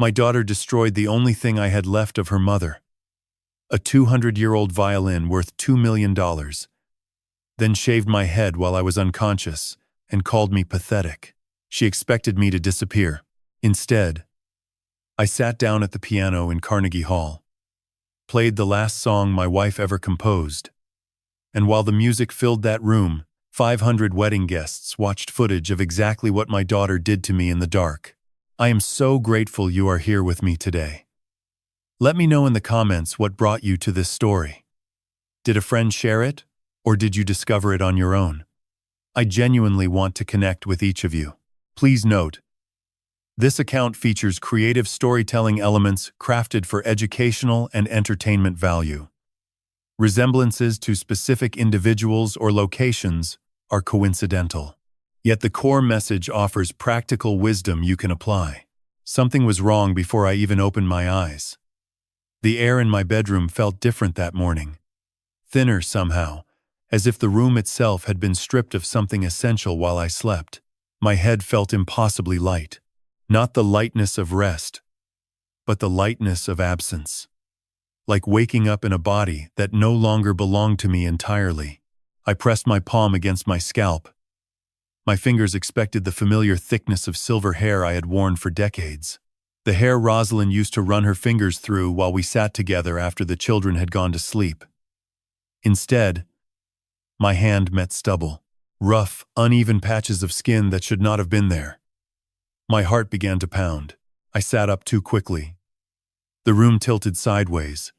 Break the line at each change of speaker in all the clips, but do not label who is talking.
My daughter destroyed the only thing I had left of her mother, a 200-year-old violin worth $2 million, then shaved my head while I was unconscious and called me pathetic. She expected me to disappear. Instead, I sat down at the piano in Carnegie Hall, played the last song my wife ever composed, and while the music filled that room, 500 wedding guests watched footage of exactly what my daughter did to me in the dark. I am so grateful you are here with me today. Let me know in the comments what brought you to this story. Did a friend share it, or did you discover it on your own? I genuinely want to connect with each of you. Please note, this account features creative storytelling elements crafted for educational and entertainment value. Resemblances to specific individuals or locations are coincidental. Yet the core message offers practical wisdom you can apply. Something was wrong before I even opened my eyes. The air in my bedroom felt different that morning. Thinner somehow, as if the room itself had been stripped of something essential while I slept. My head felt impossibly light. Not the lightness of rest, but the lightness of absence. Like waking up in a body that no longer belonged to me entirely. I pressed my palm against my scalp. My fingers expected the familiar thickness of silver hair I had worn for decades. The hair Rosalind used to run her fingers through while we sat together after the children had gone to sleep. Instead, my hand met stubble. Rough, uneven patches of skin that should not have been there. My heart began to pound. I sat up too quickly. The room tilted sideways.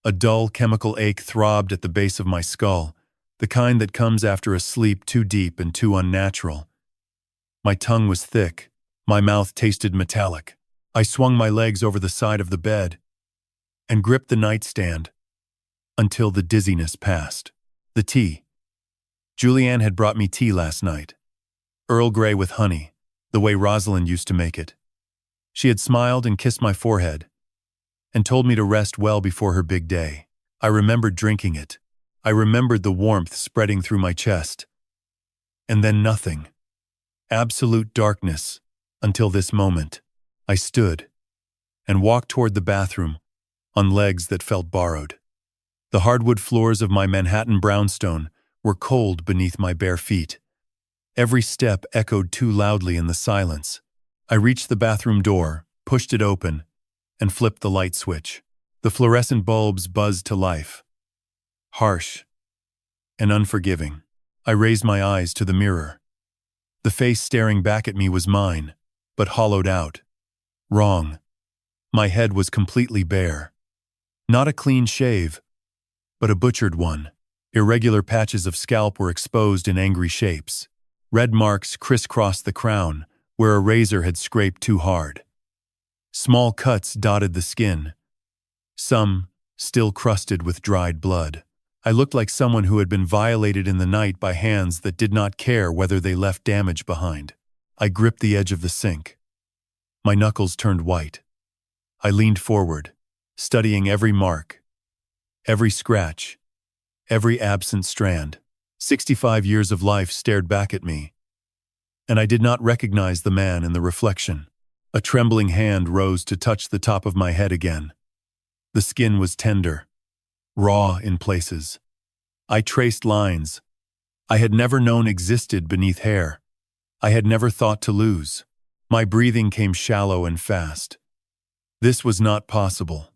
A dull chemical ache throbbed at the base of my skull, the kind that comes after a sleep too deep and too unnatural. My tongue was thick. My mouth tasted metallic. I swung my legs over the side of the bed and gripped the nightstand until the dizziness passed. The tea. Julianne had brought me tea last night. Earl Grey with honey, the way Rosalind used to make it. She had smiled and kissed my forehead and told me to rest well before her big day. I remembered drinking it. I remembered the warmth spreading through my chest. And then nothing. Absolute darkness until this moment. I stood and walked toward the bathroom on legs that felt borrowed. The hardwood floors of my Manhattan brownstone were cold beneath my bare feet. Every step echoed too loudly in the silence. I reached the bathroom door, pushed it open, and flipped the light switch. The fluorescent bulbs buzzed to life. Harsh and unforgiving. I raised my eyes to the mirror. The face staring back at me was mine, but hollowed out. Wrong. My head was completely bare. Not a clean shave, but a butchered one. Irregular patches of scalp were exposed in angry shapes. Red marks crisscrossed the crown, where a razor had scraped too hard. Small cuts dotted the skin, some still crusted with dried blood. I looked like someone who had been violated in the night by hands that did not care whether they left damage behind. I gripped the edge of the sink. My knuckles turned white. I leaned forward, studying every mark, every scratch, every absent strand. 65 years of life stared back at me, and I did not recognize the man in the reflection. A trembling hand rose to touch the top of my head again. The skin was tender, raw in places. I traced lines I had never known existed beneath hair. I had never thought to lose. My breathing came shallow and fast. This was not possible.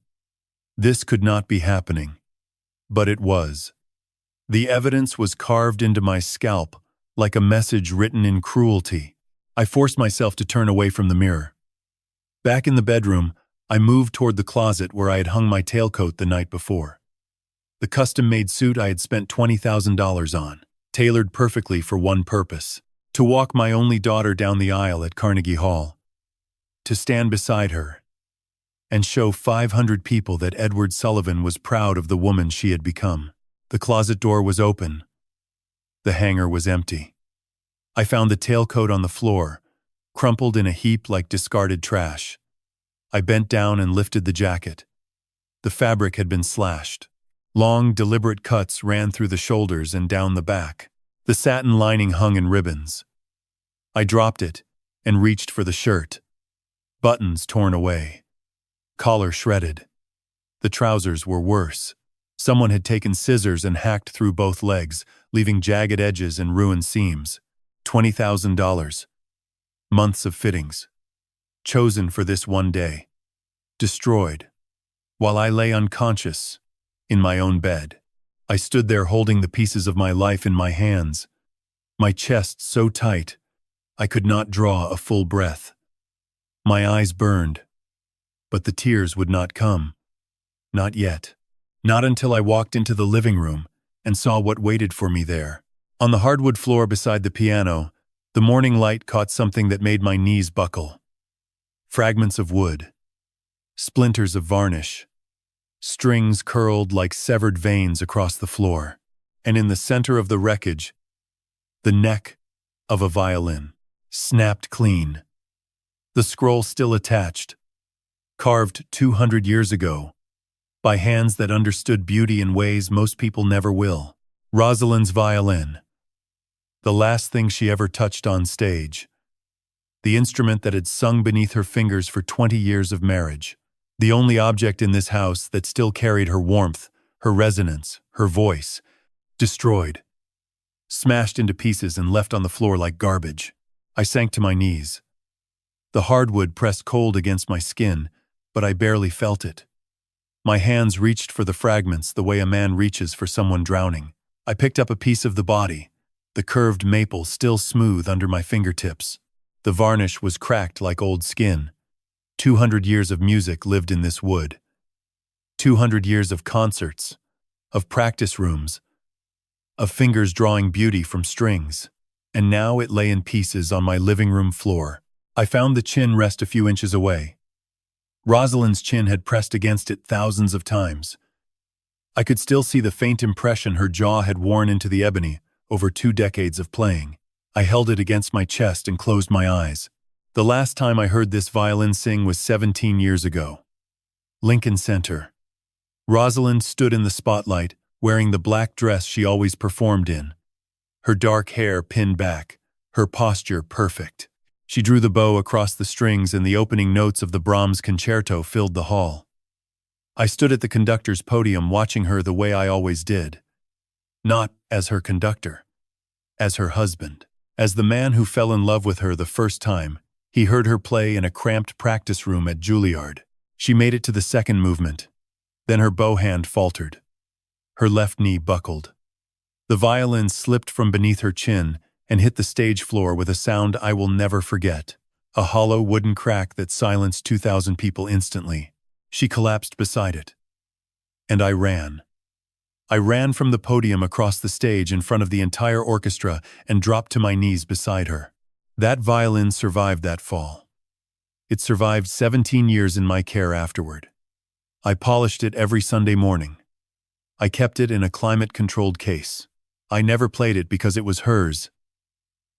This could not be happening. But it was. The evidence was carved into my scalp like a message written in cruelty. I forced myself to turn away from the mirror. Back in the bedroom, I moved toward the closet where I had hung my tailcoat the night before. The custom-made suit I had spent $20,000 on, tailored perfectly for one purpose: to walk my only daughter down the aisle at Carnegie Hall, to stand beside her, and show 500 people that Edward Sullivan was proud of the woman she had become. The closet door was open. The hanger was empty. I found the tailcoat on the floor, crumpled in a heap like discarded trash. I bent down and lifted the jacket. The fabric had been slashed. Long, deliberate cuts ran through the shoulders and down the back. The satin lining hung in ribbons. I dropped it and reached for the shirt. Buttons torn away. collar shredded. The trousers were worse. Someone had taken scissors and hacked through both legs, leaving jagged edges and ruined seams. $20,000. Months of fittings. Chosen for this one day. Destroyed. While I lay unconscious, in my own bed, I stood there holding the pieces of my life in my hands, my chest so tight I could not draw a full breath. My eyes burned, but the tears would not come. Not yet. Not until I walked into the living room and saw what waited for me there. On the hardwood floor beside the piano, the morning light caught something that made my knees buckle. Fragments of wood. Splinters of varnish. Strings curled like severed veins across the floor. And in the center of the wreckage, the neck of a violin, snapped clean. The scroll still attached, carved 200 years ago, by hands that understood beauty in ways most people never will. Rosalind's violin. The last thing she ever touched on stage. The instrument that had sung beneath her fingers for 20 years of marriage. The only object in this house that still carried her warmth, her resonance, her voice. Destroyed. Smashed into pieces and left on the floor like garbage. I sank to my knees. The hardwood pressed cold against my skin, but I barely felt it. My hands reached for the fragments the way a man reaches for someone drowning. I picked up a piece of the body, the curved maple still smooth under my fingertips. The varnish was cracked like old skin. 200 years of music lived in this wood. 200 years of concerts, of practice rooms, of fingers drawing beauty from strings. And now it lay in pieces on my living room floor. I found the chin rest a few inches away. Rosalind's chin had pressed against it thousands of times. I could still see the faint impression her jaw had worn into the ebony over 2 decades of playing. I held it against my chest and closed my eyes. The last time I heard this violin sing was 17 years ago. Lincoln Center. Rosalind stood in the spotlight, wearing the black dress she always performed in. Her dark hair pinned back, her posture perfect. She drew the bow across the strings and the opening notes of the Brahms concerto filled the hall. I stood at the conductor's podium watching her the way I always did. Not as her conductor, as her husband. As the man who fell in love with her the first time, he heard her play in a cramped practice room at Juilliard. She made it to the second movement. Then her bow hand faltered. Her left knee buckled. The violin slipped from beneath her chin and hit the stage floor with a sound I will never forget. A hollow wooden crack that silenced 2,000 people instantly. She collapsed beside it. And I ran. I ran from the podium across the stage in front of the entire orchestra and dropped to my knees beside her. That violin survived that fall. It survived 17 years in my care afterward. I polished it every Sunday morning. I kept it in a climate-controlled case. I never played it because it was hers,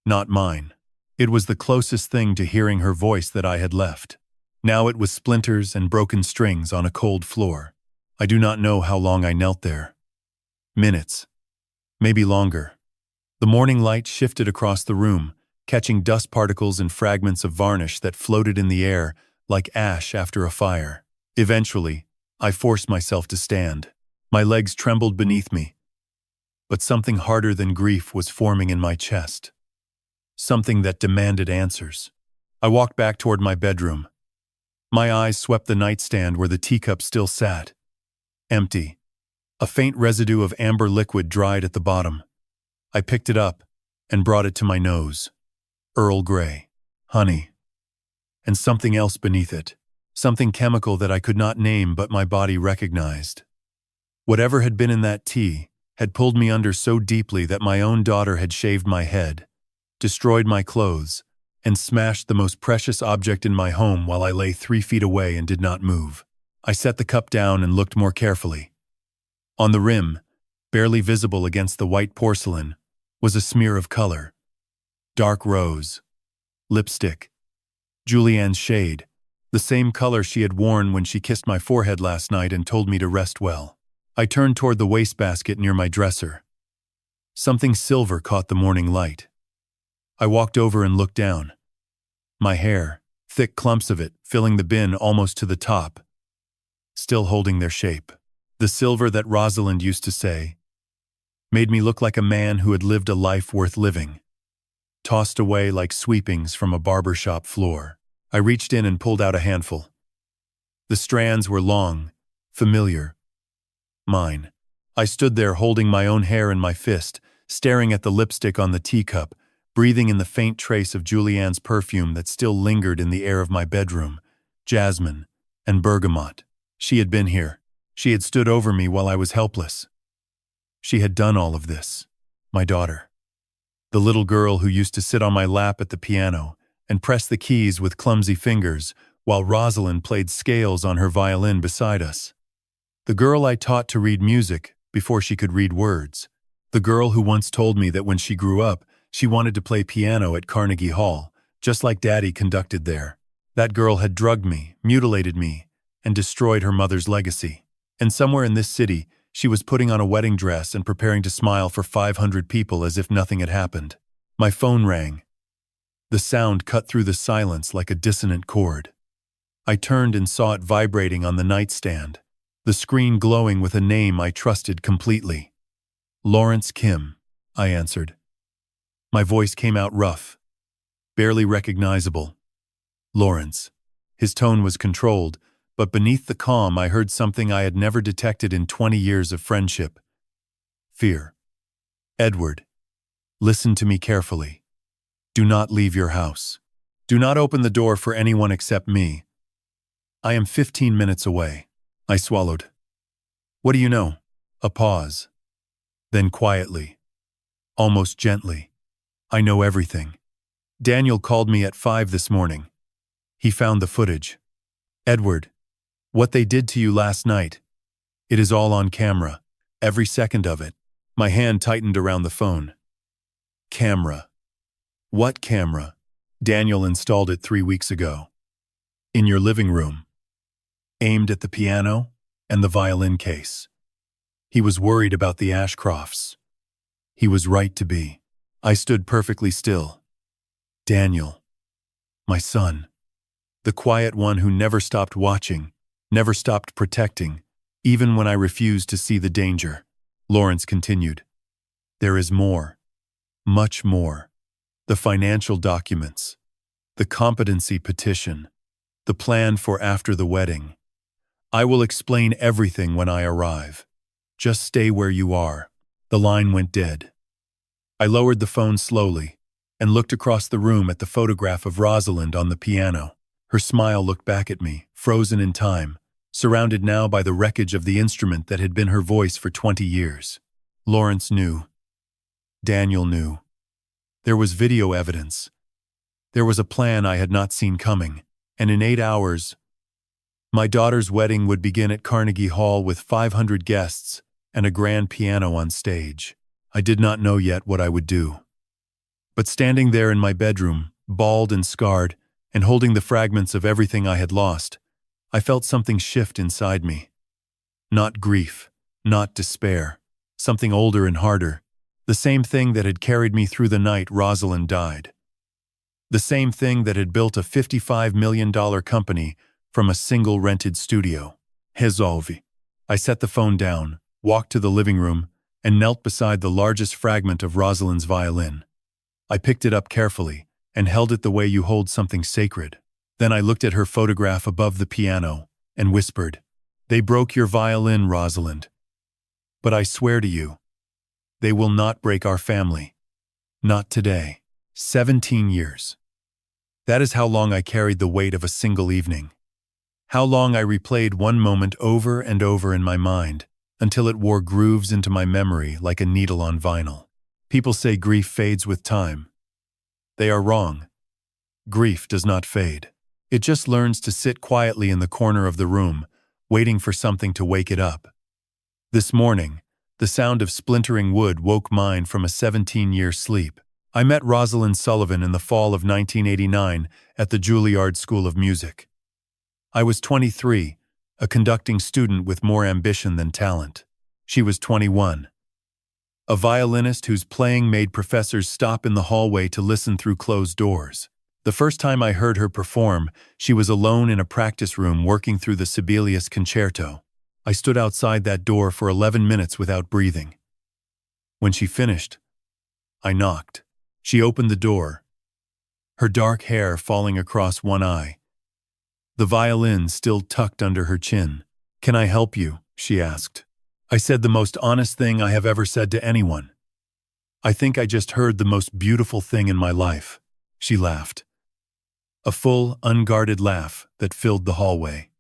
not mine. It was the closest thing to hearing her voice that I had left. Now it was splinters and broken strings on a cold floor. I do not know how long I knelt there. Minutes. Maybe longer. The morning light shifted across the room, catching dust particles and fragments of varnish that floated in the air like ash after a fire. Eventually, I forced myself to stand. My legs trembled beneath me. But something harder than grief was forming in my chest. Something that demanded answers. I walked back toward my bedroom. My eyes swept the nightstand where the teacup still sat. Empty. A faint residue of amber liquid dried at the bottom. I picked it up and brought it to my nose. Earl Grey. Honey. And something else beneath it. Something chemical that I could not name but my body recognized. Whatever had been in that tea had pulled me under so deeply that my own daughter had shaved my head, destroyed my clothes, and smashed the most precious object in my home while I lay 3 feet away and did not move. I set the cup down and looked more carefully. On the rim, barely visible against the white porcelain, was a smear of color. Dark rose. Lipstick. Julianne's shade. The same color she had worn when she kissed my forehead last night and told me to rest well. I turned toward the wastebasket near my dresser. Something silver caught the morning light. I walked over and looked down. My hair, thick clumps of it, filling the bin almost to the top, still holding their shape. The silver that Rosalind used to say made me look like a man who had lived a life worth living, tossed away like sweepings from a barbershop floor. I reached in and pulled out a handful. The strands were long, familiar, mine. I stood there holding my own hair in my fist, staring at the lipstick on the teacup, breathing in the faint trace of Julianne's perfume that still lingered in the air of my bedroom, jasmine and bergamot. She had been here. She had stood over me while I was helpless. She had done all of this. My daughter. The little girl who used to sit on my lap at the piano and press the keys with clumsy fingers while Rosalind played scales on her violin beside us. The girl I taught to read music before she could read words. The girl who once told me that when she grew up, she wanted to play piano at Carnegie Hall, just like Daddy conducted there. That girl had drugged me, mutilated me, and destroyed her mother's legacy. And somewhere in this city, she was putting on a wedding dress and preparing to smile for 500 people as if nothing had happened. My phone rang. The sound cut through the silence like a dissonant chord. I turned and saw it vibrating on the nightstand, the screen glowing with a name I trusted completely. Lawrence Kim, I answered. My voice came out rough, barely recognizable. Lawrence. His tone was controlled, but beneath the calm I heard something I had never detected in 20 years of friendship. Fear. Edward, listen to me carefully. Do not leave your house. Do not open the door for anyone except me. I am 15 minutes away. I swallowed. What do you know? A pause. Then quietly, almost gently, I know everything. Daniel called me at 5 this morning. He found the footage. Edward, what they did to you last night, it is all on camera, every second of it. My hand tightened around the phone. Camera. What camera? Daniel installed it 3 weeks ago. In your living room. Aimed at the piano and the violin case. He was worried about the Ashcrofts. He was right to be. I stood perfectly still. Daniel. My son. The quiet one who never stopped watching, never stopped protecting, even when I refused to see the danger. Lawrence continued. There is more. Much more. The financial documents. The competency petition. The plan for after the wedding. I will explain everything when I arrive. Just stay where you are. The line went dead. I lowered the phone slowly and looked across the room at the photograph of Rosalind on the piano. Her smile looked back at me, frozen in time, surrounded now by the wreckage of the instrument that had been her voice for 20 years. Lawrence knew. Daniel knew. There was video evidence. There was a plan I had not seen coming, and in 8 hours, my daughter's wedding would begin at Carnegie Hall with 500 guests and a grand piano on stage. I did not know yet what I would do. But standing there in my bedroom, bald and scarred, and holding the fragments of everything I had lost, I felt something shift inside me. Not grief, not despair, something older and harder, the same thing that had carried me through the night Rosalind died. The same thing that had built a $55 million company from a single rented studio. Resolvi. I set the phone down, walked to the living room, and knelt beside the largest fragment of Rosalind's violin. I picked it up carefully and held it the way you hold something sacred. Then I looked at her photograph above the piano and whispered, "They broke your violin, Rosalind. But I swear to you, they will not break our family. Not today." 17 years. That is how long I carried the weight of a single evening. How long I replayed one moment over and over in my mind, until it wore grooves into my memory like a needle on vinyl. People say grief fades with time. They are wrong. Grief does not fade. It just learns to sit quietly in the corner of the room, waiting for something to wake it up. This morning, the sound of splintering wood woke mine from a 17-year sleep. I met Rosalind Sullivan in the fall of 1989 at the Juilliard School of Music. I was 23, a conducting student with more ambition than talent. She was 21. A violinist whose playing made professors stop in the hallway to listen through closed doors. The first time I heard her perform, she was alone in a practice room working through the Sibelius Concerto. I stood outside that door for 11 minutes without breathing. When she finished, I knocked. She opened the door, her dark hair falling across one eye, the violin still tucked under her chin. "Can I help you?" she asked. I said the most honest thing I have ever said to anyone. "I think I just heard the most beautiful thing in my life." She laughed. A full, unguarded laugh that filled the hallway.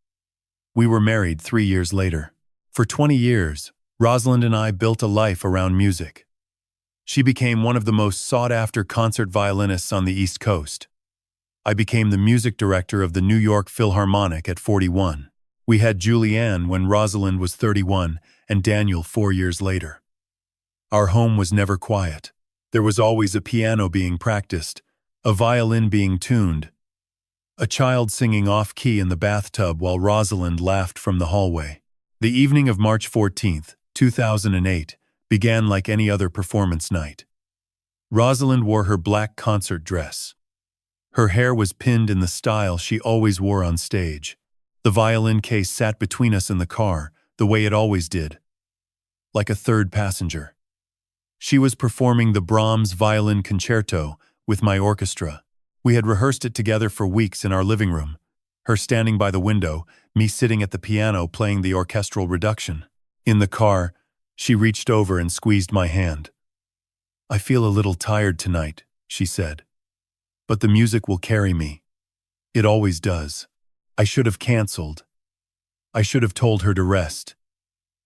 We were married 3 years later. For 20 years, Rosalind and I built a life around music. She became one of the most sought-after concert violinists on the East Coast. I became the music director of the New York Philharmonic at 41. We had Julianne when Rosalind was 31 and Daniel 4 years later. Our home was never quiet. There was always a piano being practiced, a violin being tuned, a child singing off-key in the bathtub while Rosalind laughed from the hallway. The evening of March 14th, 2008, began like any other performance night. Rosalind wore her black concert dress. Her hair was pinned in the style she always wore on stage. The violin case sat between us in the car, the way it always did, like a third passenger. She was performing the Brahms Violin Concerto with my orchestra. We had rehearsed it together for weeks in our living room, her standing by the window, me sitting at the piano playing the orchestral reduction. In the car, she reached over and squeezed my hand. "I feel a little tired tonight," she said. "But the music will carry me. It always does." I should have canceled. I should have told her to rest.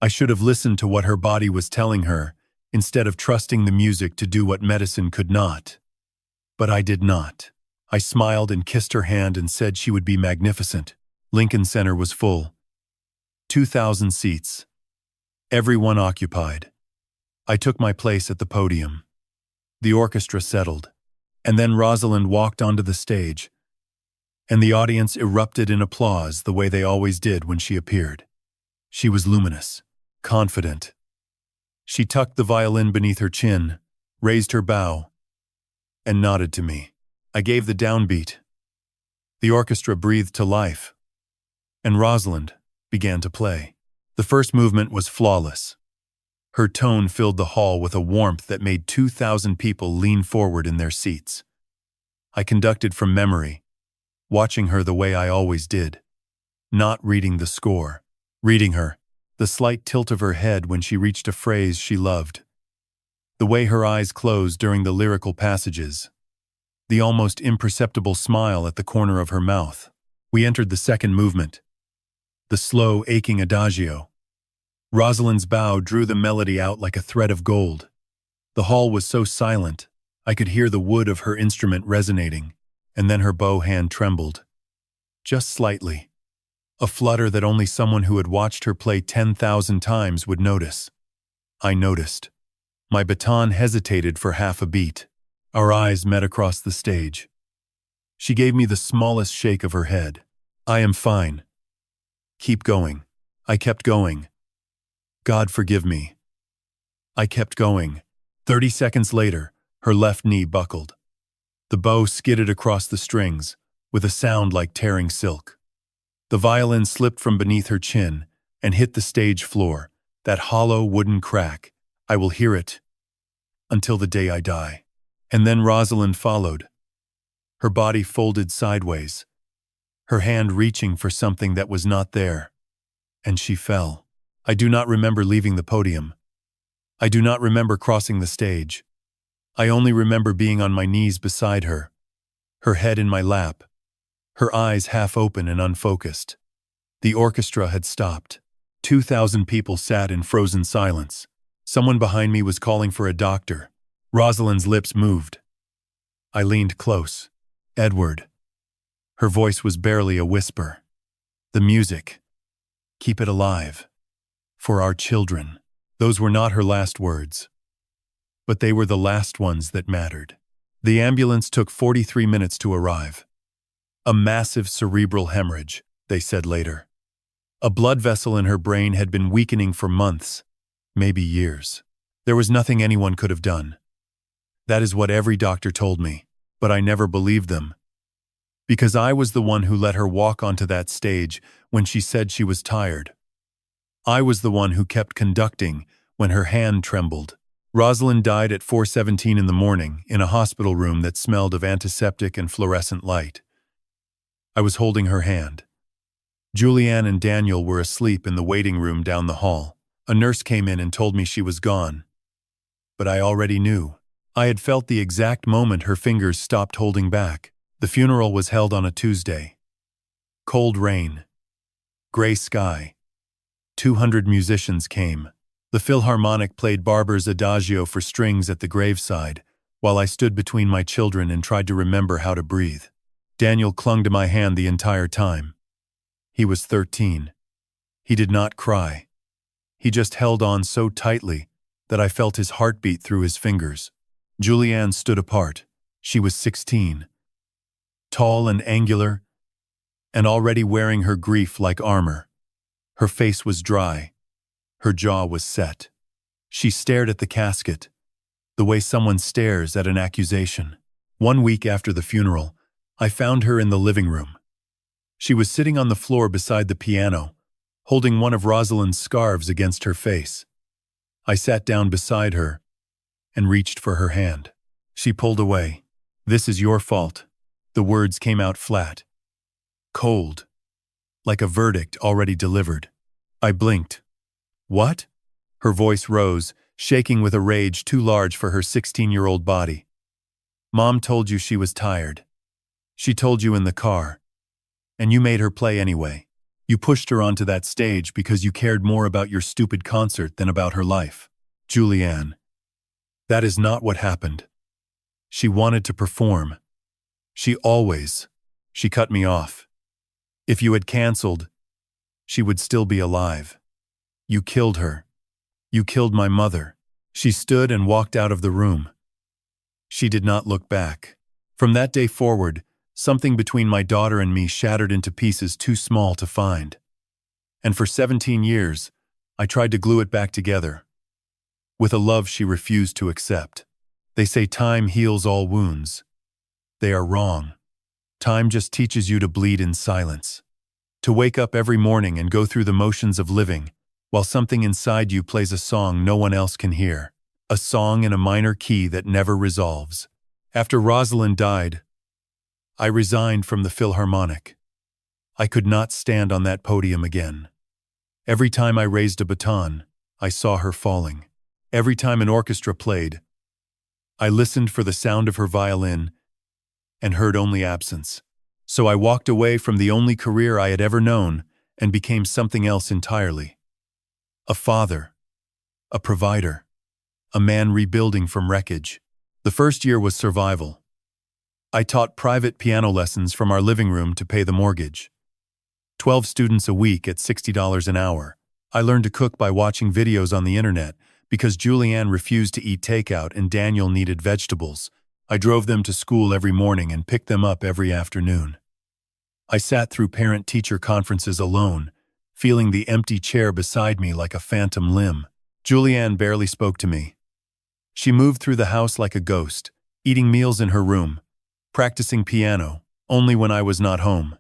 I should have listened to what her body was telling her, instead of trusting the music to do what medicine could not. But I did not. I smiled and kissed her hand and said she would be magnificent. Lincoln Center was full. 2,000 seats. Everyone occupied. I took my place at the podium. The orchestra settled, and then Rosalind walked onto the stage, and the audience erupted in applause the way they always did when she appeared. She was luminous, confident. She tucked the violin beneath her chin, raised her bow, and nodded to me. I gave the downbeat. The orchestra breathed to life, and Rosalind began to play. The first movement was flawless. Her tone filled the hall with a warmth that made 2,000 people lean forward in their seats. I conducted from memory, watching her the way I always did, not reading the score, reading her, the slight tilt of her head when she reached a phrase she loved, the way her eyes closed during the lyrical passages, the almost imperceptible smile at the corner of her mouth. We entered the second movement, the slow, aching adagio. Rosalind's bow drew the melody out like a thread of gold. The hall was so silent, I could hear the wood of her instrument resonating, and then her bow hand trembled. Just slightly. A flutter that only someone who had watched her play 10,000 times would notice. I noticed. My baton hesitated for half a beat. Our eyes met across the stage. She gave me the smallest shake of her head. "I am fine. Keep going." I kept going. "God forgive me." I kept going. 30 seconds later, her left knee buckled. The bow skidded across the strings, with a sound like tearing silk. The violin slipped from beneath her chin and hit the stage floor, that hollow wooden crack. I will hear it until the day I die. And then Rosalind followed, her body folded sideways, her hand reaching for something that was not there. And she fell. I do not remember leaving the podium. I do not remember crossing the stage. I only remember being on my knees beside her, her head in my lap, her eyes half open and unfocused. The orchestra had stopped. 2,000 people sat in frozen silence. Someone behind me was calling for a doctor. Rosalind's lips moved. I leaned close. "Edward." Her voice was barely a whisper. "The music. Keep it alive. For our children." Those were not her last words, but they were the last ones that mattered. The ambulance took 43 minutes to arrive. A massive cerebral hemorrhage, they said later. A blood vessel in her brain had been weakening for months, maybe years. There was nothing anyone could have done. That is what every doctor told me, but I never believed them. Because I was the one who let her walk onto that stage when she said she was tired. I was the one who kept conducting when her hand trembled. Rosalind died at 4:17 in the morning in a hospital room that smelled of antiseptic and fluorescent light. I was holding her hand. Julianne and Daniel were asleep in the waiting room down the hall. A nurse came in and told me she was gone. But I already knew. I had felt the exact moment her fingers stopped holding back. The funeral was held on a Tuesday. Cold rain. Gray sky. 200 musicians came. The Philharmonic played Barber's Adagio for strings at the graveside, while I stood between my children and tried to remember how to breathe. Daniel clung to my hand the entire time. He was 13. He did not cry. He just held on so tightly that I felt his heartbeat through his fingers. Julianne stood apart. She was 16. Tall and angular, and already wearing her grief like armor. Her face was dry. Her jaw was set. She stared at the casket, the way someone stares at an accusation. 1 week after the funeral, I found her in the living room. She was sitting on the floor beside the piano, holding one of Rosalind's scarves against her face. I sat down beside her and reached for her hand. She pulled away. "This is your fault." The words came out flat, cold, like a verdict already delivered. I blinked. "What?" Her voice rose, shaking with a rage too large for her 16-year-old body. "Mom told you she was tired. She told you in the car. And you made her play anyway. You pushed her onto that stage because you cared more about your stupid concert than about her life." Julianne. "That is not what happened. She wanted to perform. She always." She cut me off. "If you had canceled, she would still be alive. You killed her. You killed my mother." She stood and walked out of the room. She did not look back. From that day forward, something between my daughter and me shattered into pieces too small to find. And for 17 years, I tried to glue it back together, with a love she refused to accept. They say time heals all wounds. They are wrong. Time just teaches you to bleed in silence, to wake up every morning and go through the motions of living, while something inside you plays a song no one else can hear, a song in a minor key that never resolves. After Rosalind died, I resigned from the Philharmonic. I could not stand on that podium again. Every time I raised a baton, I saw her falling. Every time an orchestra played, I listened for the sound of her violin and heard only absence. So I walked away from the only career I had ever known and became something else entirely. A father, a provider, a man rebuilding from wreckage. The first year was survival. I taught private piano lessons from our living room to pay the mortgage. 12 students a week at $60 an hour. I learned to cook by watching videos on the internet because Julianne refused to eat takeout and Daniel needed vegetables. I drove them to school every morning and picked them up every afternoon. I sat through parent-teacher conferences alone, feeling the empty chair beside me like a phantom limb. Julianne barely spoke to me. She moved through the house like a ghost, eating meals in her room, practicing piano, only when I was not home.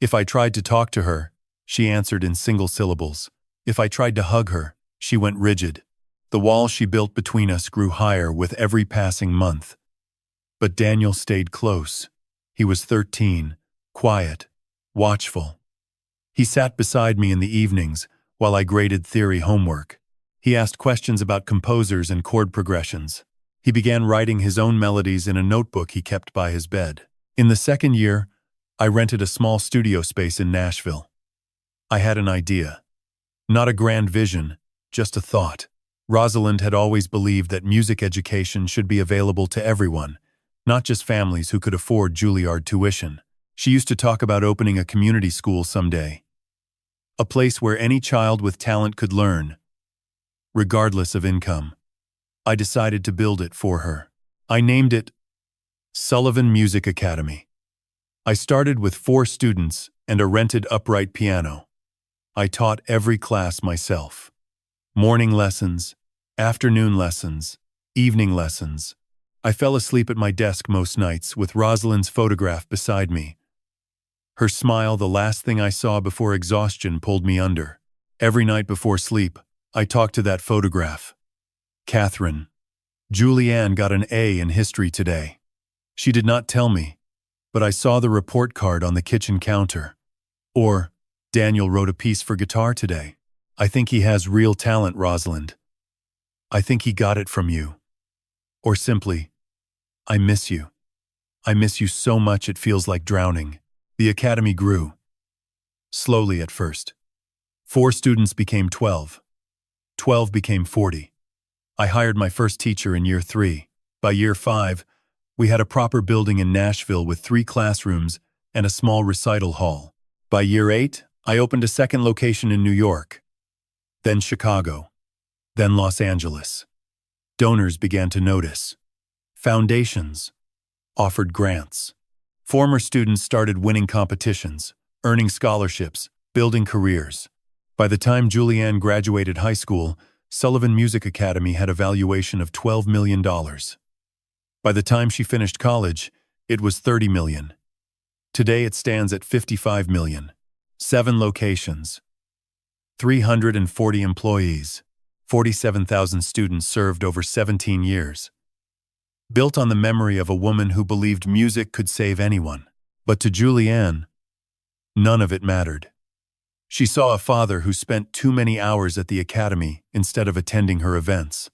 If I tried to talk to her, she answered in single syllables. If I tried to hug her, she went rigid. The wall she built between us grew higher with every passing month. But Daniel stayed close. He was 13, quiet, watchful. He sat beside me in the evenings while I graded theory homework. He asked questions about composers and chord progressions. He began writing his own melodies in a notebook he kept by his bed. In the second year, I rented a small studio space in Nashville. I had an idea. Not a grand vision, just a thought. Rosalind had always believed that music education should be available to everyone, not just families who could afford Juilliard tuition. She used to talk about opening a community school someday. A place where any child with talent could learn, regardless of income. I decided to build it for her. I named it Sullivan Music Academy. I started with 4 students and a rented upright piano. I taught every class myself. Morning lessons, afternoon lessons, evening lessons. I fell asleep at my desk most nights with Rosalind's photograph beside me, Her smile, the last thing I saw before exhaustion pulled me under. Every night before sleep, I talked to that photograph. Catherine. Julianne got an A in history today. She did not tell me, but I saw the report card on the kitchen counter. Or, Daniel wrote a piece for guitar today. I think he has real talent, Rosalind. I think he got it from you. Or simply, I miss you. I miss you so much it feels like drowning. The academy grew. Slowly at first. 4 students became 12. 12 became 40. I hired my first teacher in year 3. By year 5, we had a proper building in Nashville with 3 classrooms and a small recital hall. By year 8, I opened a second location in New York, then Chicago, then Los Angeles. Donors began to notice. Foundations offered grants. Former students started winning competitions, earning scholarships, building careers. By the time Julianne graduated high school, Sullivan Music Academy had a valuation of $12 million. By the time she finished college, it was $30 million. Today it stands at $55 million. 7 locations. 340 employees. 47,000 students served over 17 years. Built on the memory of a woman who believed music could save anyone. But to Julianne, none of it mattered. She saw a father who spent too many hours at the academy instead of attending her events.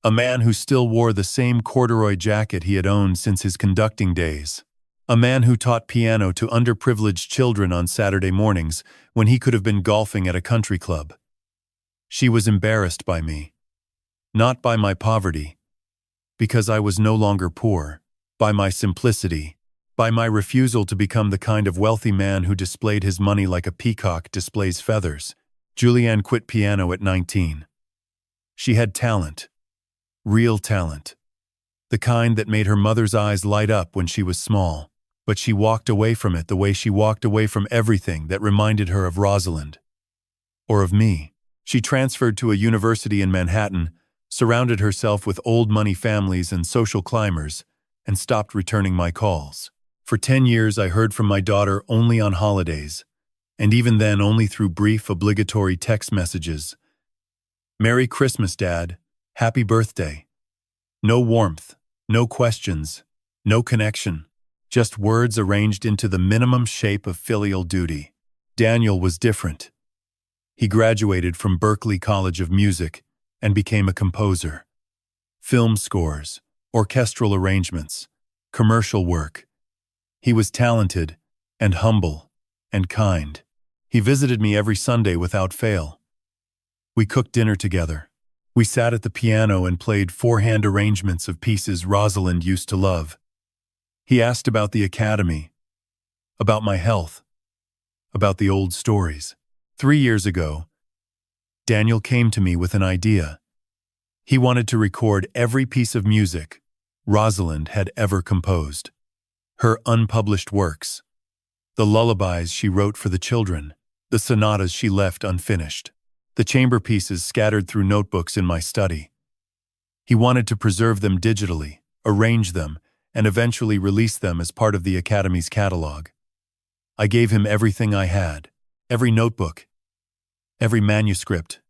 A man who still wore the same corduroy jacket he had owned since his conducting days. A man who taught piano to underprivileged children on Saturday mornings when he could have been golfing at a country club. She was embarrassed by me. Not by my poverty, because I was no longer poor, by my simplicity, by my refusal to become the kind of wealthy man who displayed his money like a peacock displays feathers. Julianne quit piano at 19. She had talent. Real talent. The kind that made her mother's eyes light up when she was small. But she walked away from it the way she walked away from everything that reminded her of Rosalind. Or of me. She transferred to a university in Manhattan, surrounded herself with old money families and social climbers, and stopped returning my calls. For 10 years I heard from my daughter only on holidays, and even then only through brief obligatory text messages. Merry Christmas, Dad. Happy birthday. No warmth, no questions, no connection. Just words arranged into the minimum shape of filial duty. Daniel was different. He graduated from Berklee College of Music and became a composer. Film scores, orchestral arrangements, commercial work. He was talented and humble and kind. He visited me every Sunday without fail. We cooked dinner together. We sat at the piano and played 4-hand arrangements of pieces Rosalind used to love. He asked about the academy, about my health, about the old stories. 3 years ago, Daniel came to me with an idea. He wanted to record every piece of music Rosalind had ever composed. Her unpublished works, the lullabies she wrote for the children, the sonatas she left unfinished, the chamber pieces scattered through notebooks in my study. He wanted to preserve them digitally, arrange them, and eventually release them as part of the Academy's catalog. I gave him everything I had, every notebook, every manuscript,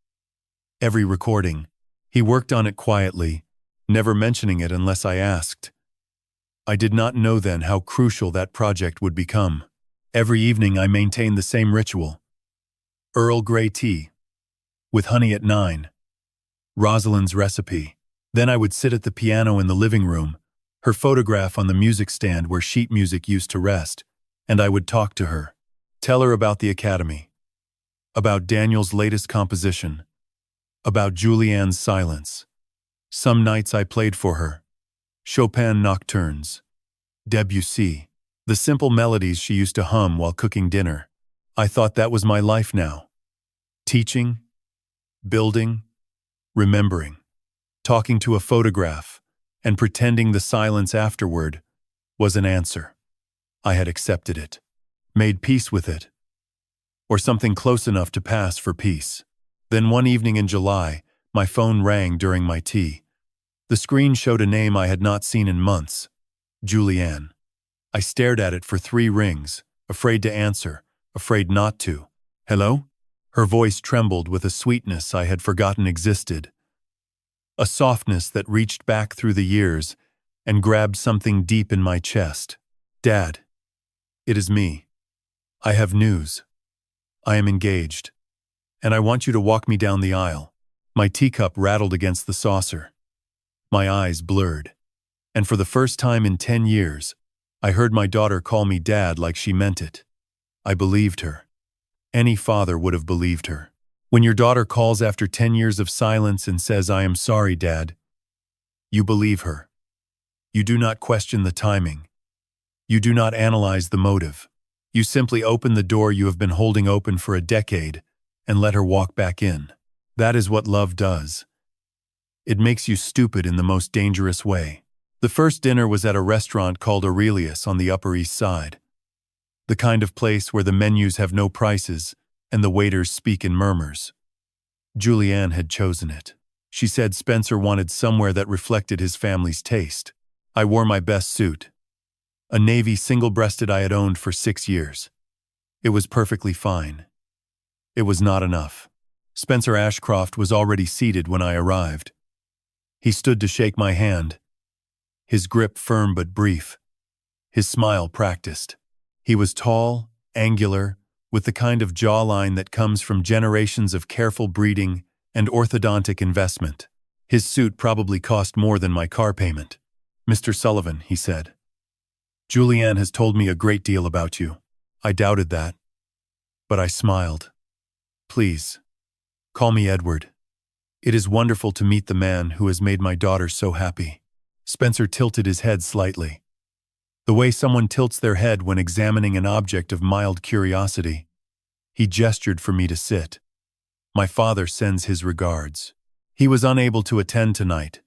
every recording. He worked on it quietly, never mentioning it unless I asked. I did not know then how crucial that project would become. Every evening I maintained the same ritual. Earl Grey tea, with honey at 9. Rosalind's recipe. Then I would sit at the piano in the living room, her photograph on the music stand where sheet music used to rest, and I would talk to her. Tell her about the academy, about Daniel's latest composition, about Julianne's silence. Some nights I played for her. Chopin nocturnes, Debussy, the simple melodies she used to hum while cooking dinner. I thought that was my life now. Teaching, building, remembering, talking to a photograph, and pretending the silence afterward was an answer. I had accepted it, made peace with it, or something close enough to pass for peace. Then one evening in July, my phone rang during my tea. The screen showed a name I had not seen in months, Julianne. I stared at it for 3 rings, afraid to answer, afraid not to. Hello? Her voice trembled with a sweetness I had forgotten existed, a softness that reached back through the years and grabbed something deep in my chest. Dad, it is me. I have news. I am engaged, and I want you to walk me down the aisle. My teacup rattled against the saucer. My eyes blurred, and for the first time in 10 years, I heard my daughter call me Dad like she meant it. I believed her. Any father would have believed her. When your daughter calls after 10 years of silence and says, "I am sorry, Dad," you believe her. You do not question the timing. You do not analyze the motive. You simply open the door you have been holding open for a decade and let her walk back in. That is what love does. It makes you stupid in the most dangerous way. The first dinner was at a restaurant called Aurelius on the Upper East Side. The kind of place where the menus have no prices and the waiters speak in murmurs. Julianne had chosen it. She said Spencer wanted somewhere that reflected his family's taste. I wore my best suit, a navy single-breasted I had owned for 6 years. It was perfectly fine. It was not enough. Spencer Ashcroft was already seated when I arrived. He stood to shake my hand, his grip firm but brief, his smile practiced. He was tall, angular, with the kind of jawline that comes from generations of careful breeding and orthodontic investment. His suit probably cost more than my car payment. "Mr. Sullivan," he said, "Julianne has told me a great deal about you." I doubted that, but I smiled. "Please, call me Edward. It is wonderful to meet the man who has made my daughter so happy." Spencer tilted his head slightly, the way someone tilts their head when examining an object of mild curiosity. He gestured for me to sit. "My father sends his regards. He was unable to attend tonight,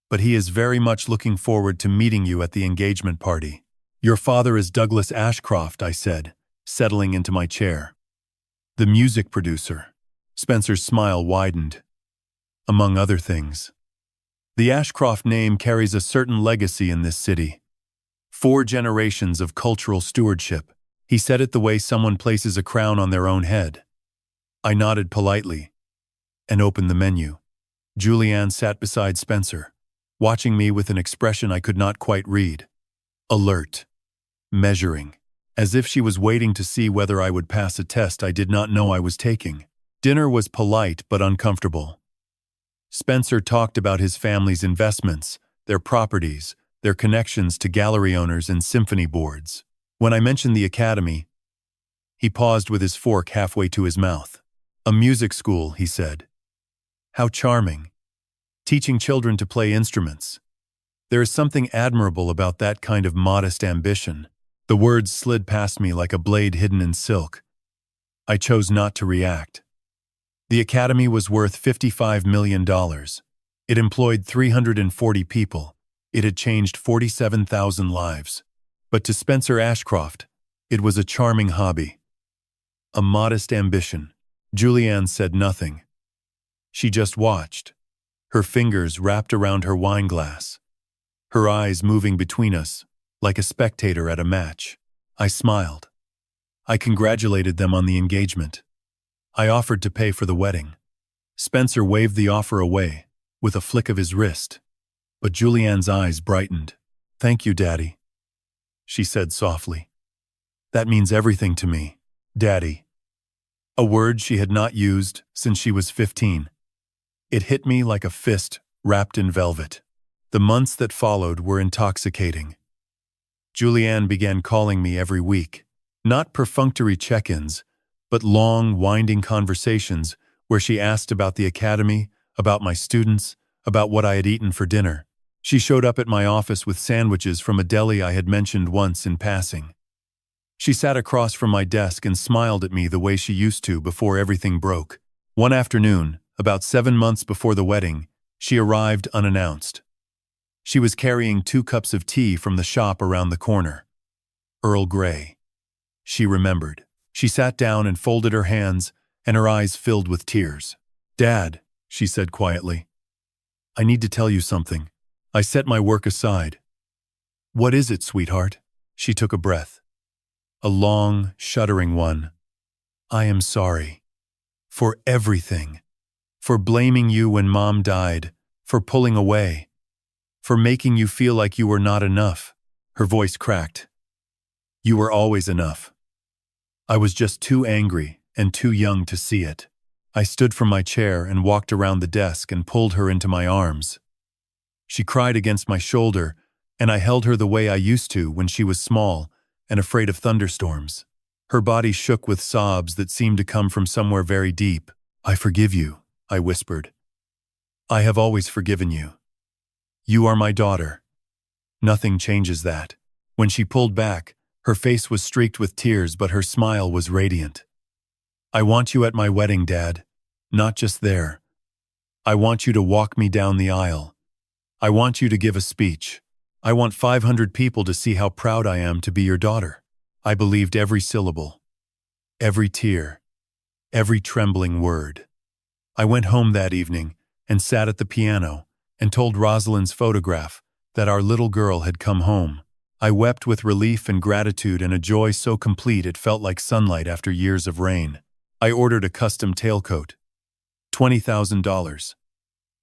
but he is very much looking forward to meeting you at the engagement party." "Your father is Douglas Ashcroft," I said, settling into my chair. "The music producer." Spencer's smile widened. "Among other things. The Ashcroft name carries a certain legacy in this city. 4 generations of cultural stewardship." He said it the way someone places a crown on their own head. I nodded politely and opened the menu. Julianne sat beside Spencer, watching me with an expression I could not quite read. Alert. Measuring. As if she was waiting to see whether I would pass a test I did not know I was taking. Dinner was polite but uncomfortable. Spencer talked about his family's investments, their properties, their connections to gallery owners and symphony boards. When I mentioned the academy, he paused with his fork halfway to his mouth. "A music school," he said. "How charming. Teaching children to play instruments. There is something admirable about that kind of modest ambition." The words slid past me like a blade hidden in silk. I chose not to react. The academy was worth $55 million. It employed 340 people. It had changed 47,000 lives. But to Spencer Ashcroft, it was a charming hobby. A modest ambition. Julianne said nothing. She just watched, her fingers wrapped around her wine glass, her eyes moving between us, like a spectator at a match. I smiled. I congratulated them on the engagement. I offered to pay for the wedding. Spencer waved the offer away, with a flick of his wrist. But Julianne's eyes brightened. "Thank you, Daddy," she said softly. "That means everything to me, Daddy." A word she had not used since she was 15. It hit me like a fist wrapped in velvet. The months that followed were intoxicating. Julianne began calling me every week. Not perfunctory check-ins, but long, winding conversations where she asked about the academy, about my students, about what I had eaten for dinner. She showed up at my office with sandwiches from a deli I had mentioned once in passing. She sat across from my desk and smiled at me the way she used to before everything broke. One afternoon, about 7 months before the wedding, she arrived unannounced. She was carrying 2 cups of tea from the shop around the corner. Earl Grey. She remembered. She sat down and folded her hands, and her eyes filled with tears. "Dad," she said quietly, "I need to tell you something." I set my work aside. "What is it, sweetheart?" She took a breath. a long, shuddering one. I am sorry. For everything. For blaming you when Mom died. For pulling away. For making you feel like you were not enough. Her voice cracked. You were always enough. I was just too angry and too young to see it. I stood from my chair and walked around the desk and pulled her into my arms. She cried against my shoulder, and I held her the way I used to when she was small and afraid of thunderstorms. Her body shook with sobs that seemed to come from somewhere very deep. I forgive you, I whispered. I have always forgiven you. You are my daughter. Nothing changes that. When she pulled back, her face was streaked with tears, but her smile was radiant. I want you at my wedding, Dad. Not just there. I want you to walk me down the aisle. I want you to give a speech. I want 500 people to see how proud I am to be your daughter. I believed every syllable, every tear, every trembling word. I went home that evening and sat at the piano and told Rosalind's photograph that our little girl had come home. I wept with relief and gratitude and a joy so complete it felt like sunlight after years of rain. I ordered a custom tailcoat. $20,000.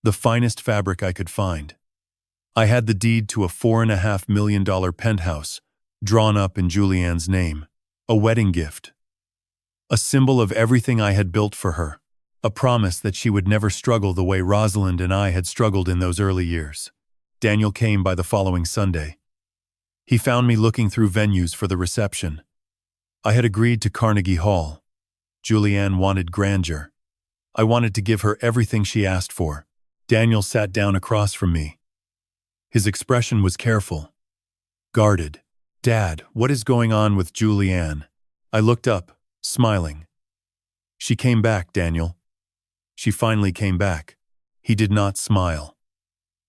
The finest fabric I could find. I had the deed to a $4.5 million penthouse, drawn up in Julianne's name. A wedding gift. A symbol of everything I had built for her. A promise that she would never struggle the way Rosalind and I had struggled in those early years. Daniel came by the following Sunday. He found me looking through venues for the reception. I had agreed to Carnegie Hall. Julianne wanted grandeur. I wanted to give her everything she asked for. Daniel sat down across from me. His expression was careful, guarded. Dad, what is going on with Julianne? I looked up, smiling. She came back, Daniel. She finally came back. He did not smile.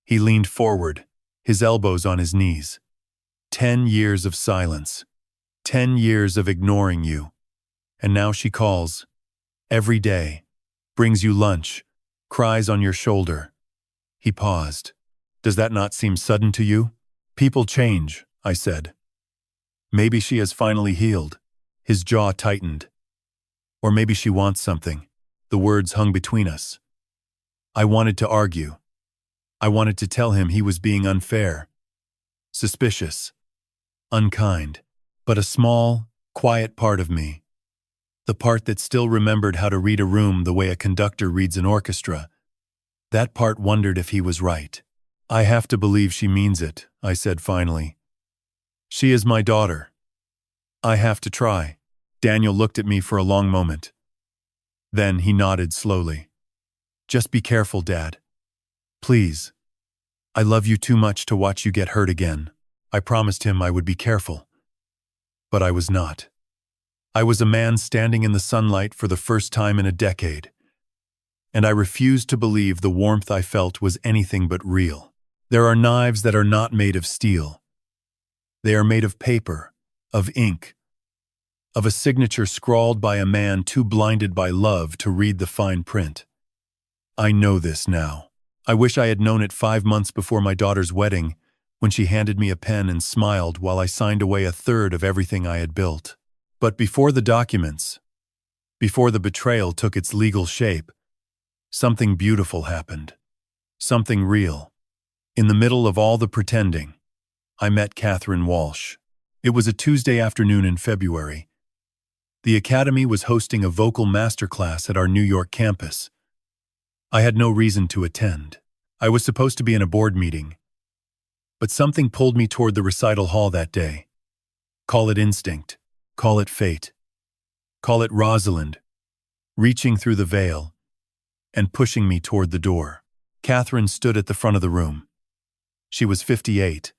He leaned forward, his elbows on his knees. 10 years of silence. 10 years of ignoring you. And now she calls. Every day. Brings you lunch. Cries on your shoulder. He paused. Does that not seem sudden to you? People change, I said. Maybe she has finally healed. His jaw tightened. Or maybe she wants something. The words hung between us. I wanted to argue. I wanted to tell him he was being unfair. Suspicious. Unkind. But a small, quiet part of me, the part that still remembered how to read a room the way a conductor reads an orchestra, that part wondered if he was right. I have to believe she means it, I said finally. She is my daughter. I have to try. Daniel looked at me for a long moment. Then he nodded slowly. Just be careful, Dad. Please. I love you too much to watch you get hurt again. I promised him I would be careful. But I was not. I was a man standing in the sunlight for the first time in a decade. And I refused to believe the warmth I felt was anything but real. There are knives that are not made of steel. They are made of paper, of ink, of a signature scrawled by a man too blinded by love to read the fine print. I know this now. I wish I had known it 5 months before my daughter's wedding, when she handed me a pen and smiled while I signed away a third of everything I had built. But before the documents, before the betrayal took its legal shape, something beautiful happened. Something real. In the middle of all the pretending, I met Catherine Walsh. It was a Tuesday afternoon in February. The Academy was hosting a vocal masterclass at our New York campus. I had no reason to attend. I was supposed to be in a board meeting. But something pulled me toward the recital hall that day. Call it instinct. Call it fate. Call it Rosalind, reaching through the veil and pushing me toward the door. Catherine stood at the front of the room. She was 58,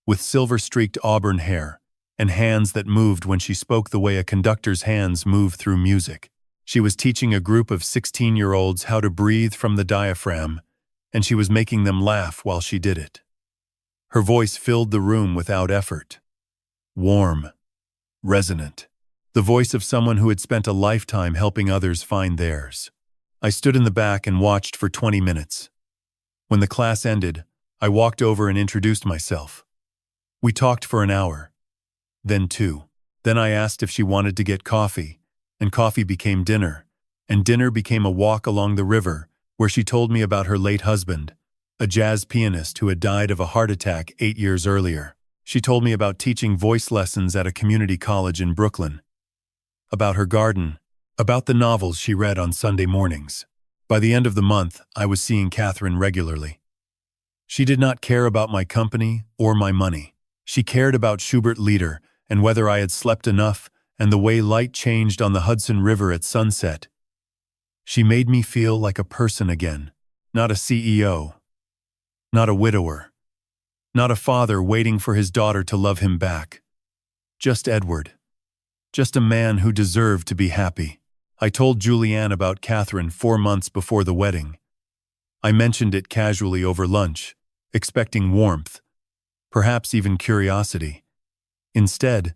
with silver-streaked auburn hair and hands that moved when she spoke the way a conductor's hands move through music. She was teaching a group of 16-year-olds how to breathe from the diaphragm, and she was making them laugh while she did it. Her voice filled the room without effort. Warm. Resonant. The voice of someone who had spent a lifetime helping others find theirs. I stood in the back and watched for 20 minutes. When the class ended, I walked over and introduced myself. We talked for an hour. Then 2. Then I asked if she wanted to get coffee, and coffee became dinner, and dinner became a walk along the river, where she told me about her late husband, a jazz pianist who had died of a heart attack 8 years earlier. She told me about teaching voice lessons at a community college in Brooklyn, about her garden, about the novels she read on Sunday mornings. By the end of the month, I was seeing Catherine regularly. She did not care about my company or my money. She cared about Schubert Lieder and whether I had slept enough and the way light changed on the Hudson River at sunset. She made me feel like a person again, not a CEO, not a widower, not a father waiting for his daughter to love him back. Just Edward. Just a man who deserved to be happy. I told Julianne about Catherine 4 months before the wedding. I mentioned it casually over lunch, expecting warmth, perhaps even curiosity. Instead,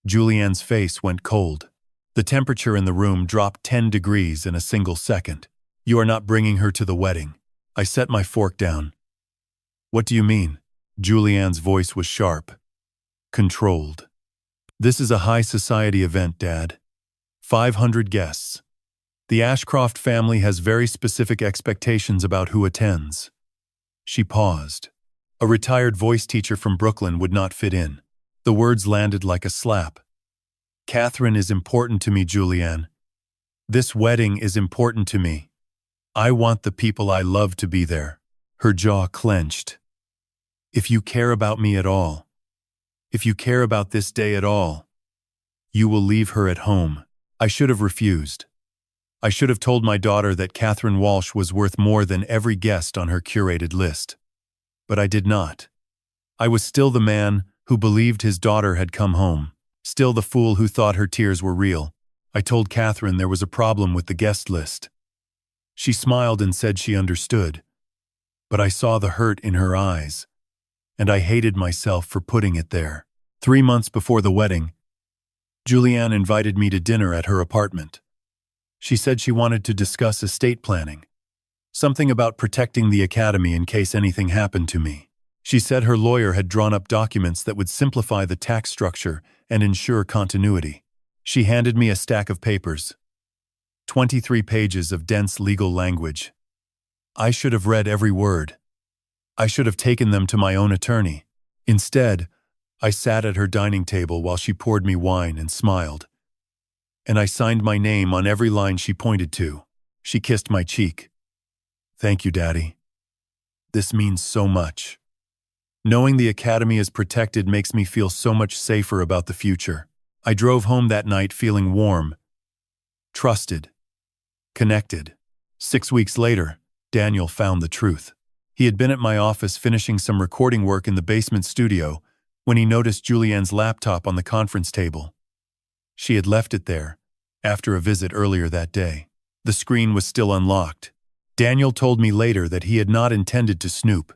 Julianne's face went cold. The temperature in the room dropped 10 degrees in a single second. "You are not bringing her to the wedding." I set my fork down. "What do you mean?" Julianne's voice was sharp, controlled. "This is a high society event, Dad. 500 guests. The Ashcroft family has very specific expectations about who attends." She paused. A retired voice teacher from Brooklyn would not fit in. The words landed like a slap. "Catherine is important to me, Julianne. This wedding is important to me. I want the people I love to be there." Her jaw clenched. "If you care about me at all, if you care about this day at all, you will leave her at home." I should have refused. I should have told my daughter that Catherine Walsh was worth more than every guest on her curated list. But I did not. I was still the man who believed his daughter had come home, still the fool who thought her tears were real. I told Catherine there was a problem with the guest list. She smiled and said she understood. But I saw the hurt in her eyes, and I hated myself for putting it there. 3 months before the wedding, Julianne invited me to dinner at her apartment. She said she wanted to discuss estate planning, something about protecting the academy in case anything happened to me. She said her lawyer had drawn up documents that would simplify the tax structure and ensure continuity. She handed me a stack of papers, 23 pages of dense legal language. I should have read every word. I should have taken them to my own attorney. Instead, I sat at her dining table while she poured me wine and smiled. And I signed my name on every line she pointed to. She kissed my cheek. "Thank you, Daddy. This means so much. Knowing the academy is protected makes me feel so much safer about the future." I drove home that night feeling warm, trusted, connected. 6 weeks later, Daniel found the truth. He had been at my office finishing some recording work in the basement studio when he noticed Julianne's laptop on the conference table. She had left it there, after a visit earlier that day. The screen was still unlocked. Daniel told me later that he had not intended to snoop.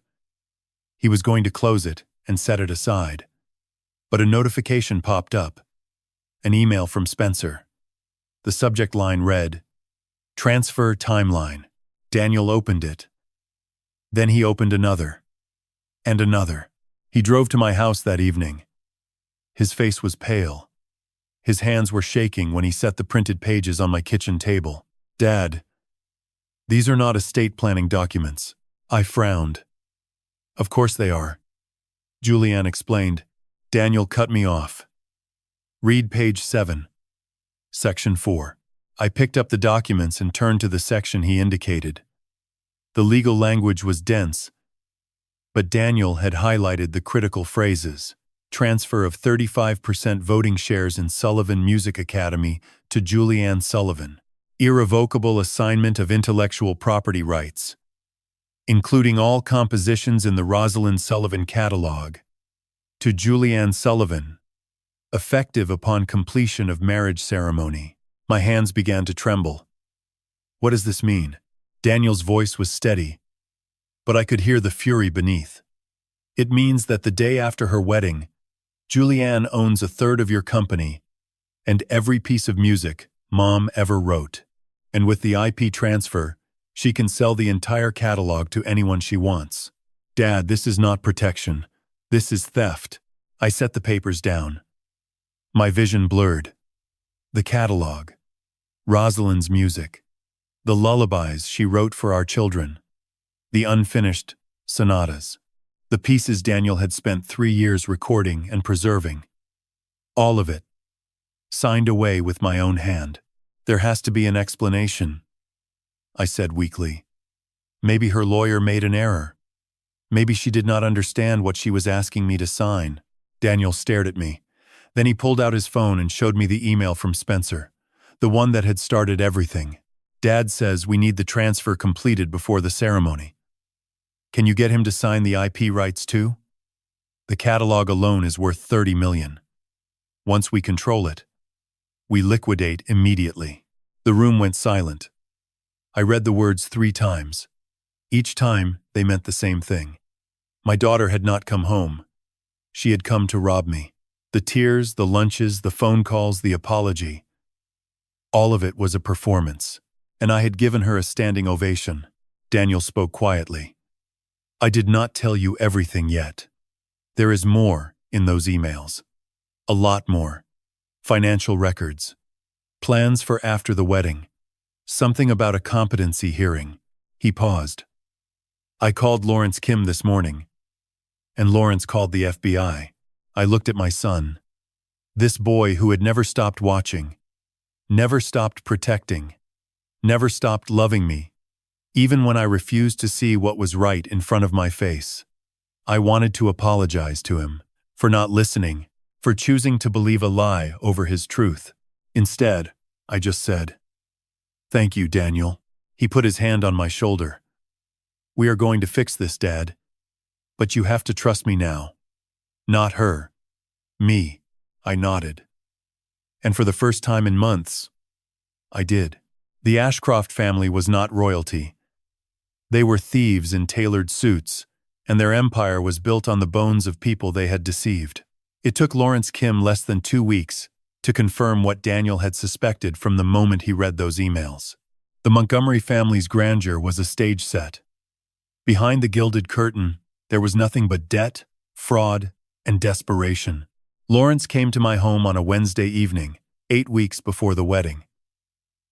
He was going to close it and set it aside. But a notification popped up. An email from Spencer. The subject line read, "Transfer timeline." Daniel opened it. Then he opened another. And another. He drove to my house that evening. His face was pale. His hands were shaking when he set the printed pages on my kitchen table. "Dad, these are not estate planning documents." I frowned. "Of course they are," Julianne explained. Daniel cut me off. "Read page 7. Section 4. I picked up the documents and turned to the section he indicated. The legal language was dense, but Daniel had highlighted the critical phrases. Transfer of 35% voting shares in Sullivan Music Academy to Julianne Sullivan. Irrevocable assignment of intellectual property rights, including all compositions in the Rosalind Sullivan catalog, to Julianne Sullivan, effective upon completion of marriage ceremony. My hands began to tremble. "What does this mean?" Daniel's voice was steady, but I could hear the fury beneath. "It means that the day after her wedding, Julianne owns a third of your company and every piece of music Mom ever wrote. And with the IP transfer, she can sell the entire catalog to anyone she wants." "Dad, this is not protection. This is theft." I set the papers down. My vision blurred. The catalog. Rosalind's music. The lullabies she wrote for our children. The unfinished sonatas. The pieces Daniel had spent 3 years recording and preserving. All of it. Signed away with my own hand. There has to be an explanation, I said weakly. Maybe her lawyer made an error. Maybe she did not understand what she was asking me to sign. Daniel stared at me. Then he pulled out his phone and showed me the email from Spencer, the one that had started everything. Dad says we need the transfer completed before the ceremony. Can you get him to sign the IP rights too? The catalog alone is worth $30 million. Once we control it, we liquidate immediately. The room went silent. I read the words 3 times. Each time, they meant the same thing. My daughter had not come home. She had come to rob me. The tears, the lunches, the phone calls, the apology. All of it was a performance, and I had given her a standing ovation. Daniel spoke quietly. I did not tell you everything yet. There is more in those emails. A lot more. Financial records. Plans for after the wedding. Something about a competency hearing. He paused. I called Lawrence Kim this morning, and Lawrence called the FBI. I looked at my son. This boy who had never stopped watching, never stopped protecting, never stopped loving me, even when I refused to see what was right in front of my face. I wanted to apologize to him for not listening, for choosing to believe a lie over his truth. Instead, I just said, "Thank you, Daniel." He put his hand on my shoulder. "We are going to fix this, Dad. But you have to trust me now. Not her. Me." I nodded. And for the first time in months, I did. The Ashcroft family was not royalty. They were thieves in tailored suits, and their empire was built on the bones of people they had deceived. It took Lawrence Kim less than 2 weeks to confirm what Daniel had suspected from the moment he read those emails. The Montgomery family's grandeur was a stage set. Behind the gilded curtain, there was nothing but debt, fraud, and desperation. Lawrence came to my home on a Wednesday evening, 8 weeks before the wedding.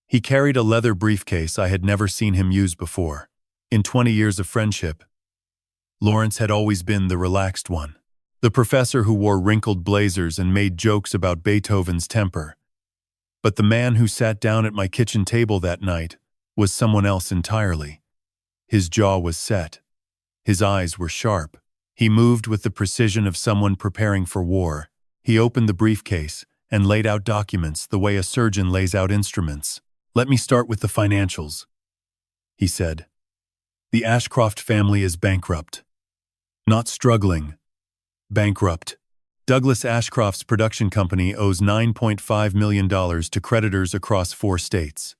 He carried a leather briefcase I had never seen him use before. In 20 years of friendship, Lawrence had always been the relaxed one. The professor who wore wrinkled blazers and made jokes about Beethoven's temper. But the man who sat down at my kitchen table that night was someone else entirely. His jaw was set. His eyes were sharp. He moved with the precision of someone preparing for war. He opened the briefcase and laid out documents the way a surgeon lays out instruments. "Let me start with the financials," he said. "The Ashcroft family is bankrupt. Not struggling. Bankrupt. Douglas Ashcroft's production company owes $9.5 million to creditors across 4 states.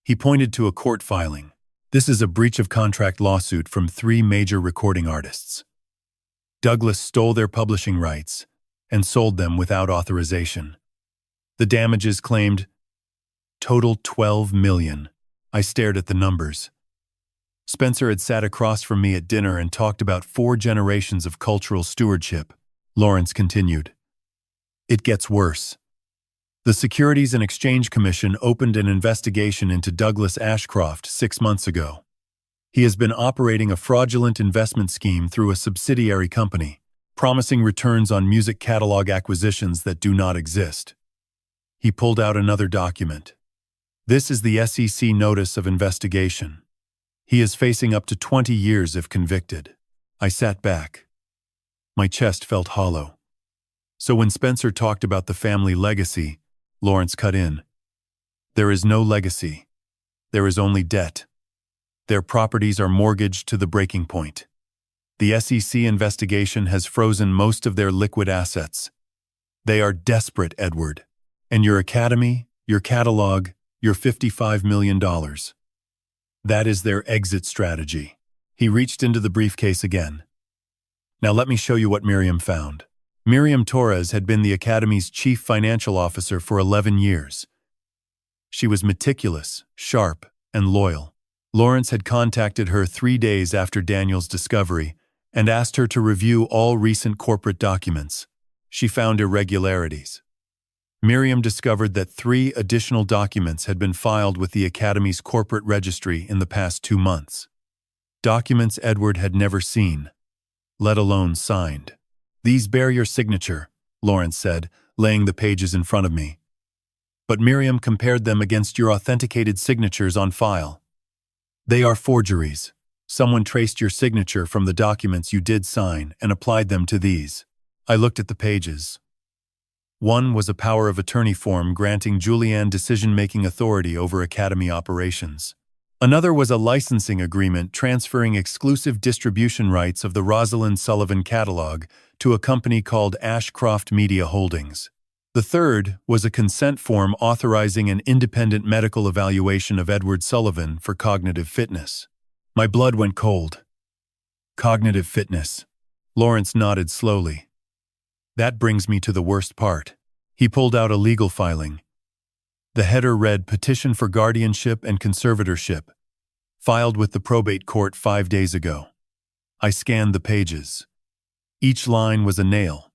He pointed to a court filing. This is a breach of contract lawsuit from 3 major recording artists. Douglas stole their publishing rights and sold them without authorization. The damages claimed total $12 million. I stared at the numbers. Spencer had sat across from me at dinner and talked about 4 generations of cultural stewardship. Lawrence continued. It gets worse. The Securities and Exchange Commission opened an investigation into Douglas Ashcroft 6 months ago. He has been operating a fraudulent investment scheme through a subsidiary company, promising returns on music catalog acquisitions that do not exist. He pulled out another document. This is the SEC Notice of Investigation. He is facing up to 20 years if convicted. I sat back. My chest felt hollow. So when Spencer talked about the family legacy, Lawrence cut in. There is no legacy. There is only debt. Their properties are mortgaged to the breaking point. The SEC investigation has frozen most of their liquid assets. They are desperate, Edward. And your academy, your catalog, your $55 million. That is their exit strategy. He reached into the briefcase again. Now let me show you what Miriam found. Miriam Torres had been the Academy's chief financial officer for 11 years. She was meticulous, sharp, and loyal. Lawrence had contacted her 3 days after Daniel's discovery and asked her to review all recent corporate documents. She found irregularities. Miriam discovered that 3 additional documents had been filed with the Academy's corporate registry in the past 2 months. Documents Edward had never seen, let alone signed. "These bear your signature," Lawrence said, laying the pages in front of me. "But Miriam compared them against your authenticated signatures on file. They are forgeries. Someone traced your signature from the documents you did sign and applied them to these." I looked at the pages. One was a power of attorney form granting Julianne decision-making authority over Academy operations. Another was a licensing agreement transferring exclusive distribution rights of the Rosalind Sullivan catalog to a company called Ashcroft Media Holdings. The third was a consent form authorizing an independent medical evaluation of Edward Sullivan for cognitive fitness. My blood went cold. Cognitive fitness. Lawrence nodded slowly. "That brings me to the worst part." He pulled out a legal filing. The header read "Petition for Guardianship and Conservatorship, filed with the probate court 5 days ago." I scanned the pages. Each line was a nail,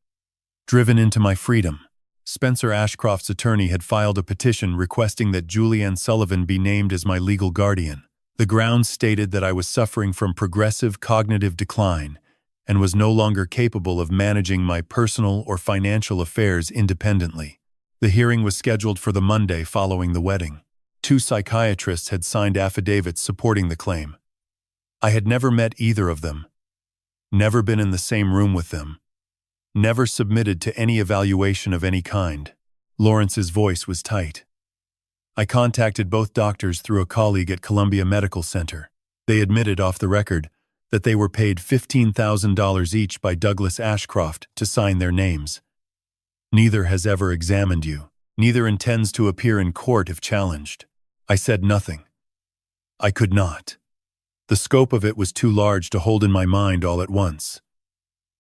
driven into my freedom. Spencer Ashcroft's attorney had filed a petition requesting that Julianne Sullivan be named as my legal guardian. The grounds stated that I was suffering from progressive cognitive decline and was no longer capable of managing my personal or financial affairs independently. The hearing was scheduled for the Monday following the wedding. 2 psychiatrists had signed affidavits supporting the claim. I had never met either of them, never been in the same room with them, never submitted to any evaluation of any kind. Lawrence's voice was tight. "I contacted both doctors through a colleague at Columbia Medical Center. They admitted off the record that they were paid $15,000 each by Douglas Ashcroft to sign their names. Neither has ever examined you. Neither intends to appear in court if challenged." I said nothing. I could not. The scope of it was too large to hold in my mind all at once.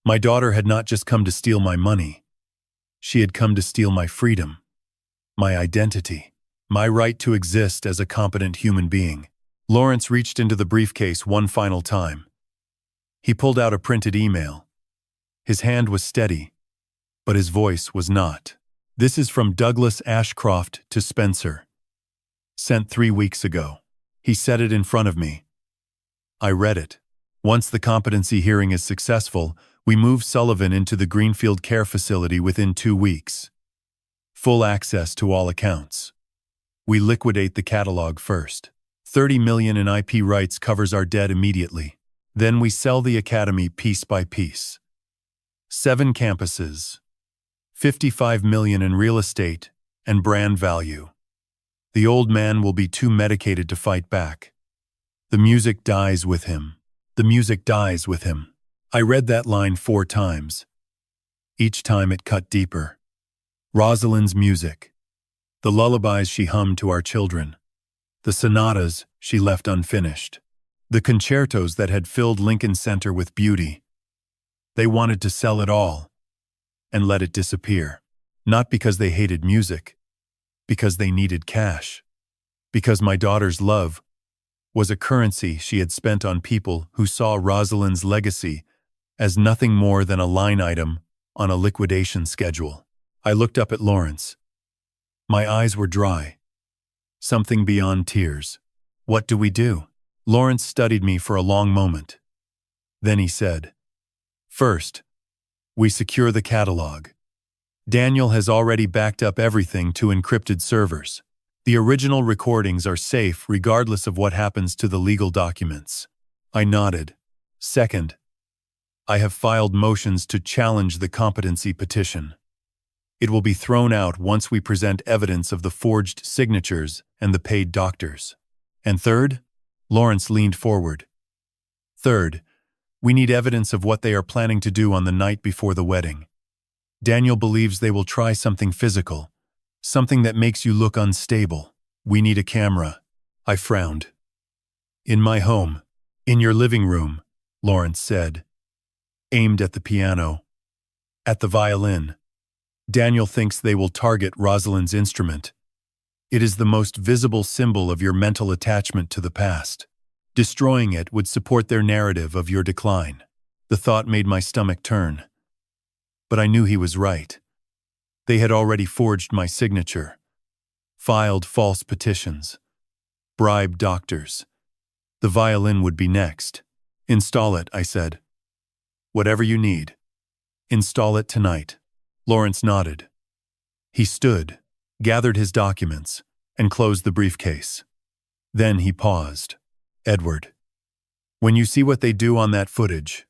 My daughter had not just come to steal my money. She had come to steal my freedom, my identity, my right to exist as a competent human being. Lawrence reached into the briefcase one final time. He pulled out a printed email. His hand was steady, but his voice was not. "This is from Douglas Ashcroft to Spencer. Sent 3 weeks ago." He set it in front of me. I read it. "Once the competency hearing is successful, we move Sullivan into the Greenfield Care Facility within 2 weeks. Full access to all accounts. We liquidate the catalog first. $30 million in IP rights covers our debt immediately. Then we sell the Academy piece by piece. 7 campuses. $55 million in real estate and brand value. The old man will be too medicated to fight back. The music dies with him. The music dies with him." I read that line 4 times. Each time it cut deeper. Rosalind's music. The lullabies she hummed to our children. The sonatas she left unfinished. The concertos that had filled Lincoln Center with beauty. They wanted to sell it all and let it disappear. Not because they hated music, because they needed cash. Because my daughter's love was a currency she had spent on people who saw Rosalind's legacy as nothing more than a line item on a liquidation schedule. I looked up at Lawrence. My eyes were dry. Something beyond tears. "What do we do?" Lawrence studied me for a long moment. Then he said, "First, we secure the catalog. Daniel has already backed up everything to encrypted servers. The original recordings are safe regardless of what happens to the legal documents." I nodded. "Second, I have filed motions to challenge the competency petition. It will be thrown out once we present evidence of the forged signatures and the paid doctors. And third," Lawrence leaned forward. "Third, we need evidence of what they are planning to do on the night before the wedding. Daniel believes they will try something physical, something that makes you look unstable. We need a camera." I frowned. "In my home, in your living room," Lawrence said, aimed at the piano, at the violin. "Daniel thinks they will target Rosalind's instrument. It is the most visible symbol of your mental attachment to the past. Destroying it would support their narrative of your decline." The thought made my stomach turn. But I knew he was right. They had already forged my signature, filed false petitions, bribed doctors. The violin would be next. Install it, I said. Whatever you need. Install it tonight. Lawrence nodded. He stood, gathered his documents, and closed the briefcase. Then he paused. Edward, when you see what they do on that footage,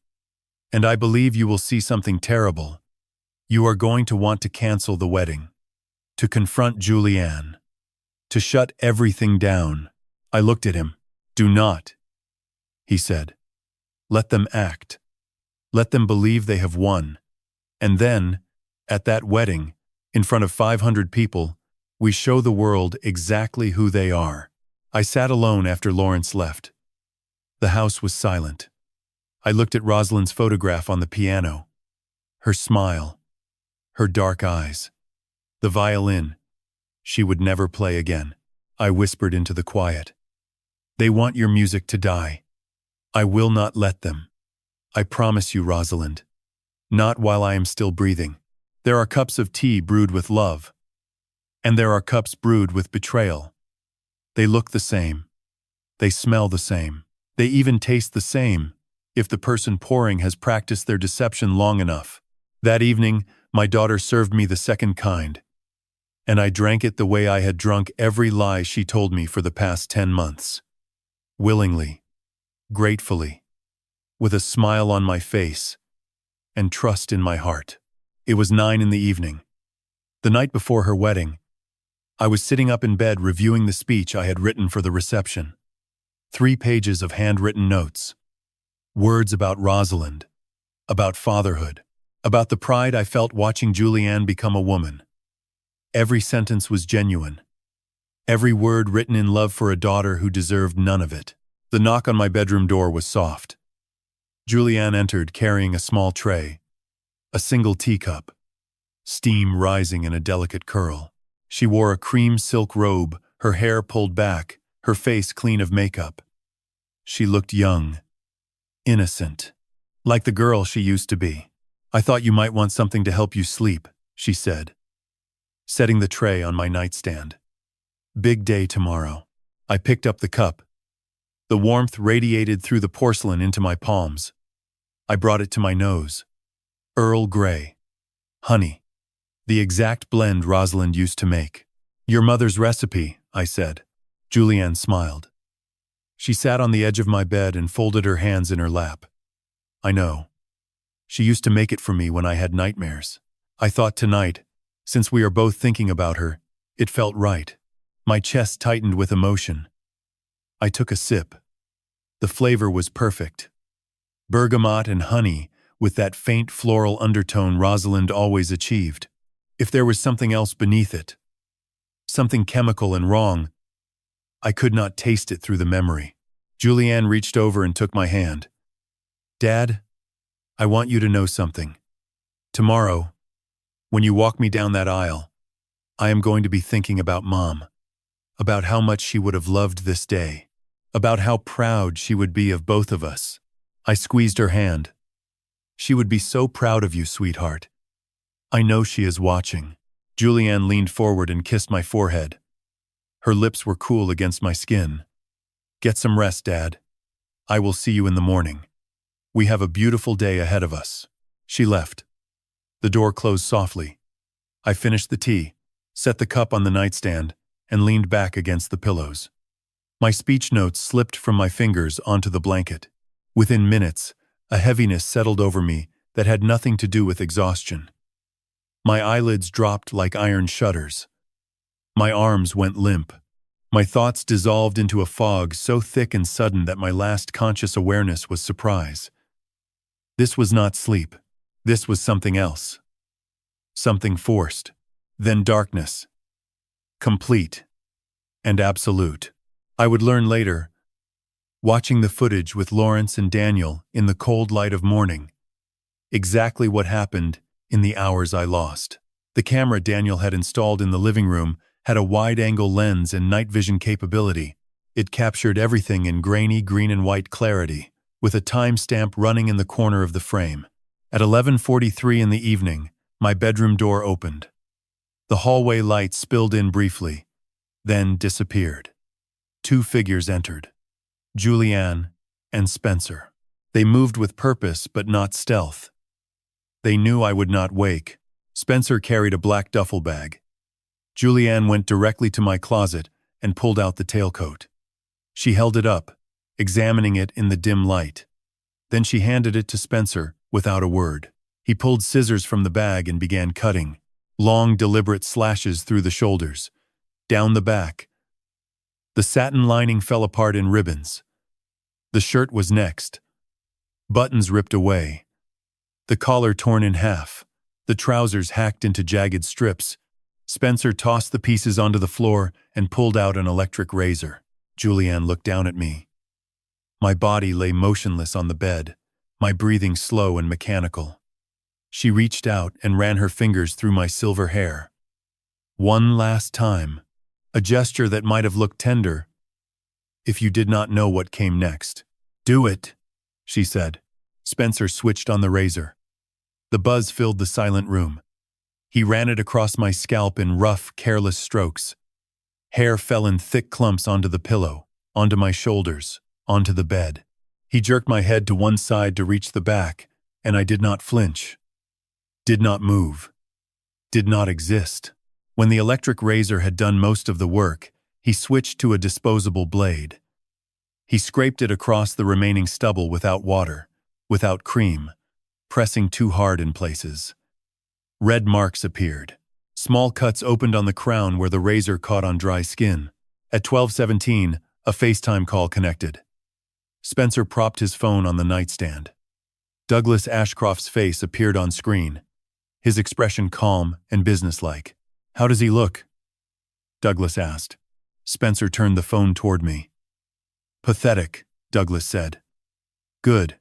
and I believe you will see something terrible, you are going to want to cancel the wedding, to confront Julianne, to shut everything down. I looked at him. Do not, he said. Let them act. Let them believe they have won. And then, at that wedding, in front of 500 people, we show the world exactly who they are. I sat alone after Lawrence left. The house was silent. I looked at Rosalind's photograph on the piano. Her smile. Her dark eyes. The violin. She would never play again. I whispered into the quiet. They want your music to die. I will not let them. I promise you, Rosalind. Not while I am still breathing. There are cups of tea brewed with love. And there are cups brewed with betrayal. They look the same. They smell the same. They even taste the same, if the person pouring has practiced their deception long enough. That evening, my daughter served me the second kind, and I drank it the way I had drunk every lie she told me for the past 10 months. Willingly, gratefully, with a smile on my face, and trust in my heart. It was 9 in the evening. The night before her wedding, I was sitting up in bed reviewing the speech I had written for the reception. 3 pages of handwritten notes. Words about Rosalind, about fatherhood, about the pride I felt watching Julianne become a woman. Every sentence was genuine. Every word written in love for a daughter who deserved none of it. The knock on my bedroom door was soft. Julianne entered carrying a small tray, a single teacup, steam rising in a delicate curl. She wore a cream silk robe, her hair pulled back, her face clean of makeup. She looked young, innocent, like the girl she used to be. I thought you might want something to help you sleep, she said, setting the tray on my nightstand. Big day tomorrow. I picked up the cup. The warmth radiated through the porcelain into my palms. I brought it to my nose. Earl Grey. Honey. The exact blend Rosalind used to make. Your mother's recipe, I said. Julianne smiled. She sat on the edge of my bed and folded her hands in her lap. I know. She used to make it for me when I had nightmares. I thought tonight, since we are both thinking about her, it felt right. My chest tightened with emotion. I took a sip. The flavor was perfect. Bergamot and honey, with that faint floral undertone Rosalind always achieved. If there was something else beneath it, something chemical and wrong, I could not taste it through the memory. Julianne reached over and took my hand. Dad, I want you to know something. Tomorrow, when you walk me down that aisle, I am going to be thinking about Mom, about how much she would have loved this day, about how proud she would be of both of us. I squeezed her hand. She would be so proud of you, sweetheart. I know she is watching. Julianne leaned forward and kissed my forehead. Her lips were cool against my skin. Get some rest, Dad. I will see you in the morning. We have a beautiful day ahead of us. She left. The door closed softly. I finished the tea, set the cup on the nightstand, and leaned back against the pillows. My speech notes slipped from my fingers onto the blanket. Within minutes, a heaviness settled over me that had nothing to do with exhaustion. My eyelids dropped like iron shutters. My arms went limp. My thoughts dissolved into a fog so thick and sudden that my last conscious awareness was surprise. This was not sleep. This was something else. Something forced. Then darkness. Complete. And absolute. I would learn later, watching the footage with Lawrence and Daniel in the cold light of morning, exactly what happened in the hours I lost. The camera Daniel had installed in the living room had a wide-angle lens and night vision capability. It captured everything in grainy green and white clarity, with a timestamp running in the corner of the frame. At 11:43 in the evening, my bedroom door opened. The hallway light spilled in briefly, then disappeared. Two figures entered, Julianne and Spencer. They moved with purpose but not stealth. They knew I would not wake. Spencer carried a black duffel bag. Julianne went directly to my closet and pulled out the tailcoat. She held it up, examining it in the dim light. Then she handed it to Spencer without a word. He pulled scissors from the bag and began cutting, long, deliberate slashes through the shoulders, down the back. The satin lining fell apart in ribbons. The shirt was next. Buttons ripped away. The collar torn in half. The trousers hacked into jagged strips. Spencer tossed the pieces onto the floor and pulled out an electric razor. Julianne looked down at me. My body lay motionless on the bed, my breathing slow and mechanical. She reached out and ran her fingers through my silver hair. One last time, a gesture that might have looked tender if you did not know what came next. "Do it," she said. Spencer switched on the razor. The buzz filled the silent room. He ran it across my scalp in rough, careless strokes. Hair fell in thick clumps onto the pillow, onto my shoulders, onto the bed. He jerked my head to one side to reach the back, and I did not flinch. Did not move. Did not exist. When the electric razor had done most of the work, he switched to a disposable blade. He scraped it across the remaining stubble without water, without cream, pressing too hard in places. Red marks appeared. Small cuts opened on the crown where the razor caught on dry skin. At 12:17, a FaceTime call connected. Spencer propped his phone on the nightstand. Douglas Ashcroft's face appeared on screen, his expression calm and businesslike. "How does he look?" Douglas asked. Spencer turned the phone toward me. "Pathetic," Douglas said. "Good.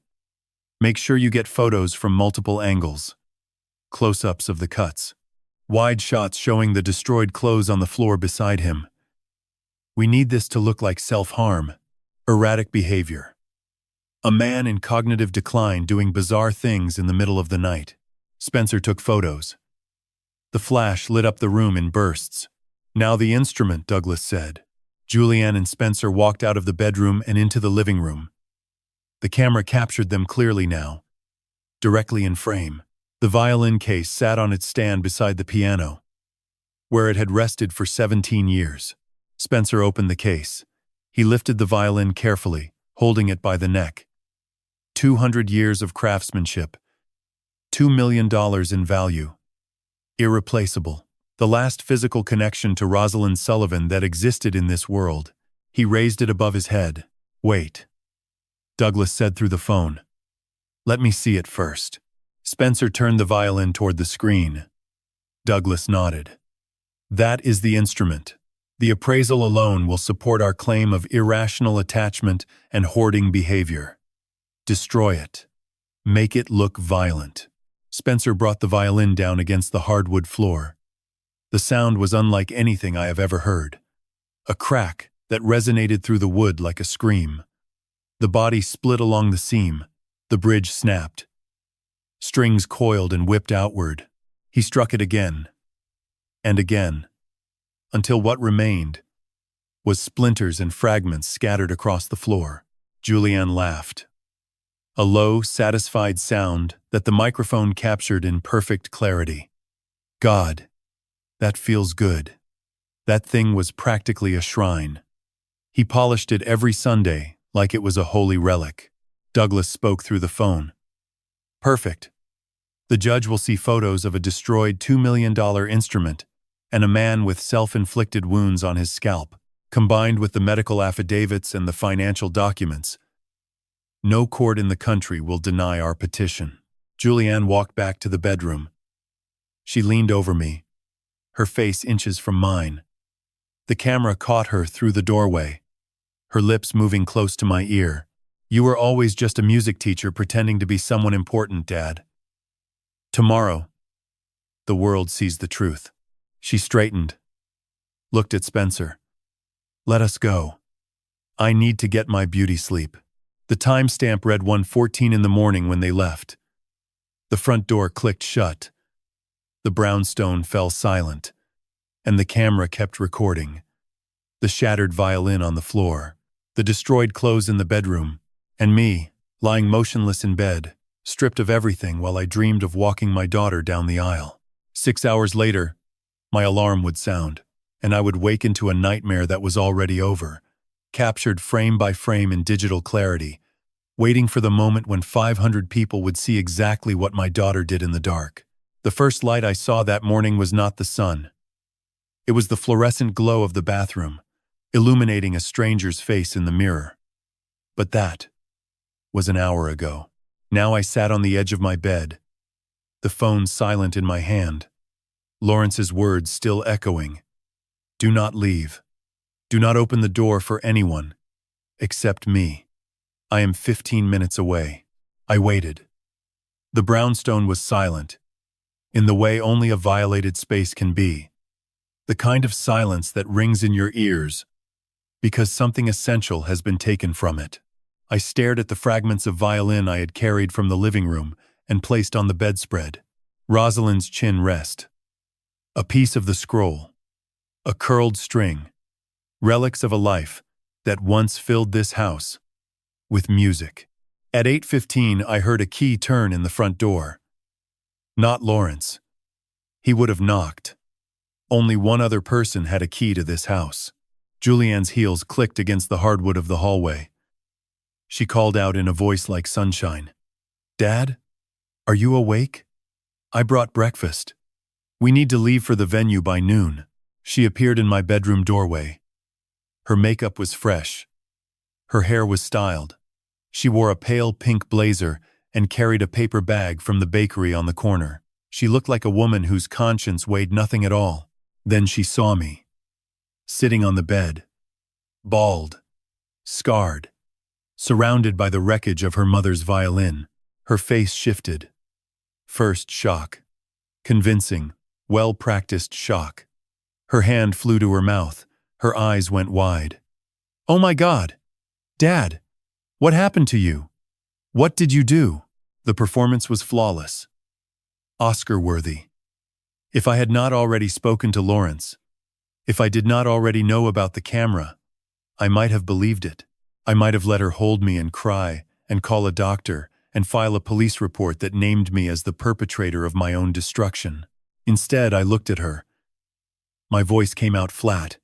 Make sure you get photos from multiple angles. Close-ups of the cuts. Wide shots showing the destroyed clothes on the floor beside him. We need this to look like self-harm, erratic behavior. A man in cognitive decline doing bizarre things in the middle of the night." Spencer took photos. The flash lit up the room in bursts. "Now the instrument," Douglas said. Julianne and Spencer walked out of the bedroom and into the living room. The camera captured them clearly now, directly in frame. The violin case sat on its stand beside the piano, where it had rested for 17 years. Spencer opened the case. He lifted the violin carefully, holding it by the neck. 200 years of craftsmanship. $2 million in value. Irreplaceable. The last physical connection to Rosalind Sullivan that existed in this world. He raised it above his head. "Wait," Douglas said through the phone. "Let me see it first." Spencer turned the violin toward the screen. Douglas nodded. "That is the instrument. The appraisal alone will support our claim of irrational attachment and hoarding behavior. Destroy it. Make it look violent." Spencer brought the violin down against the hardwood floor. The sound was unlike anything I have ever heard. A crack that resonated through the wood like a scream. The body split along the seam. The bridge snapped. Strings coiled and whipped outward. He struck it again, and again, until what remained was splinters and fragments scattered across the floor. Julianne laughed. A low, satisfied sound that the microphone captured in perfect clarity. "God, that feels good." That thing was practically a shrine. He polished it every Sunday like it was a holy relic. Douglas spoke through the phone. "Perfect. The judge will see photos of a destroyed $2 million instrument and a man with self-inflicted wounds on his scalp, combined with the medical affidavits and the financial documents. No court in the country will deny our petition." Julianne walked back to the bedroom. She leaned over me, her face inches from mine. The camera caught her through the doorway, her lips moving close to my ear. "You were always just a music teacher pretending to be someone important, Dad. Tomorrow, the world sees the truth." She straightened, looked at Spencer. "Let us go. I need to get my beauty sleep." The timestamp read 1:14 in the morning when they left. The front door clicked shut. The brownstone fell silent. and the camera kept recording. The shattered violin on the floor, the destroyed clothes in the bedroom, and me, lying motionless in bed, stripped of everything while I dreamed of walking my daughter down the aisle. 6 hours later, my alarm would sound, and I would wake into a nightmare that was already over, captured frame by frame in digital clarity, waiting for the moment when 500 people would see exactly what my daughter did in the dark. The first light I saw that morning was not the sun. It was the fluorescent glow of the bathroom, illuminating a stranger's face in the mirror. But that was an hour ago. Now I sat on the edge of my bed, the phone silent in my hand, Lawrence's words still echoing. Do not leave. Do not open the door for anyone, except me. I am 15 minutes away. I waited. The brownstone was silent, in the way only a violated space can be. The kind of silence that rings in your ears because something essential has been taken from it. I stared at the fragments of violin I had carried from the living room and placed on the bedspread. Rosalind's chin rest. A piece of the scroll. A curled string. Relics of a life that once filled this house with music. At 8:15, I heard a key turn in the front door. Not Lawrence. He would have knocked. Only one other person had a key to this house. Julianne's heels clicked against the hardwood of the hallway. She called out in a voice like sunshine. Dad? Are you awake? I brought breakfast. We need to leave for the venue by noon. She appeared in my bedroom doorway. Her makeup was fresh. Her hair was styled. She wore a pale pink blazer and carried a paper bag from the bakery on the corner. She looked like a woman whose conscience weighed nothing at all. Then she saw me, sitting on the bed, bald, scarred, surrounded by the wreckage of her mother's violin. Her face shifted. First shock. Convincing, well-practiced shock. Her hand flew to her mouth. Her eyes went wide. Oh my God! Dad! What happened to you? What did you do? The performance was flawless. Oscar-worthy. If I had not already spoken to Lawrence, if I did not already know about the camera, I might have believed it. I might have let her hold me and cry, and call a doctor, and file a police report that named me as the perpetrator of my own destruction. Instead, I looked at her. My voice came out flat,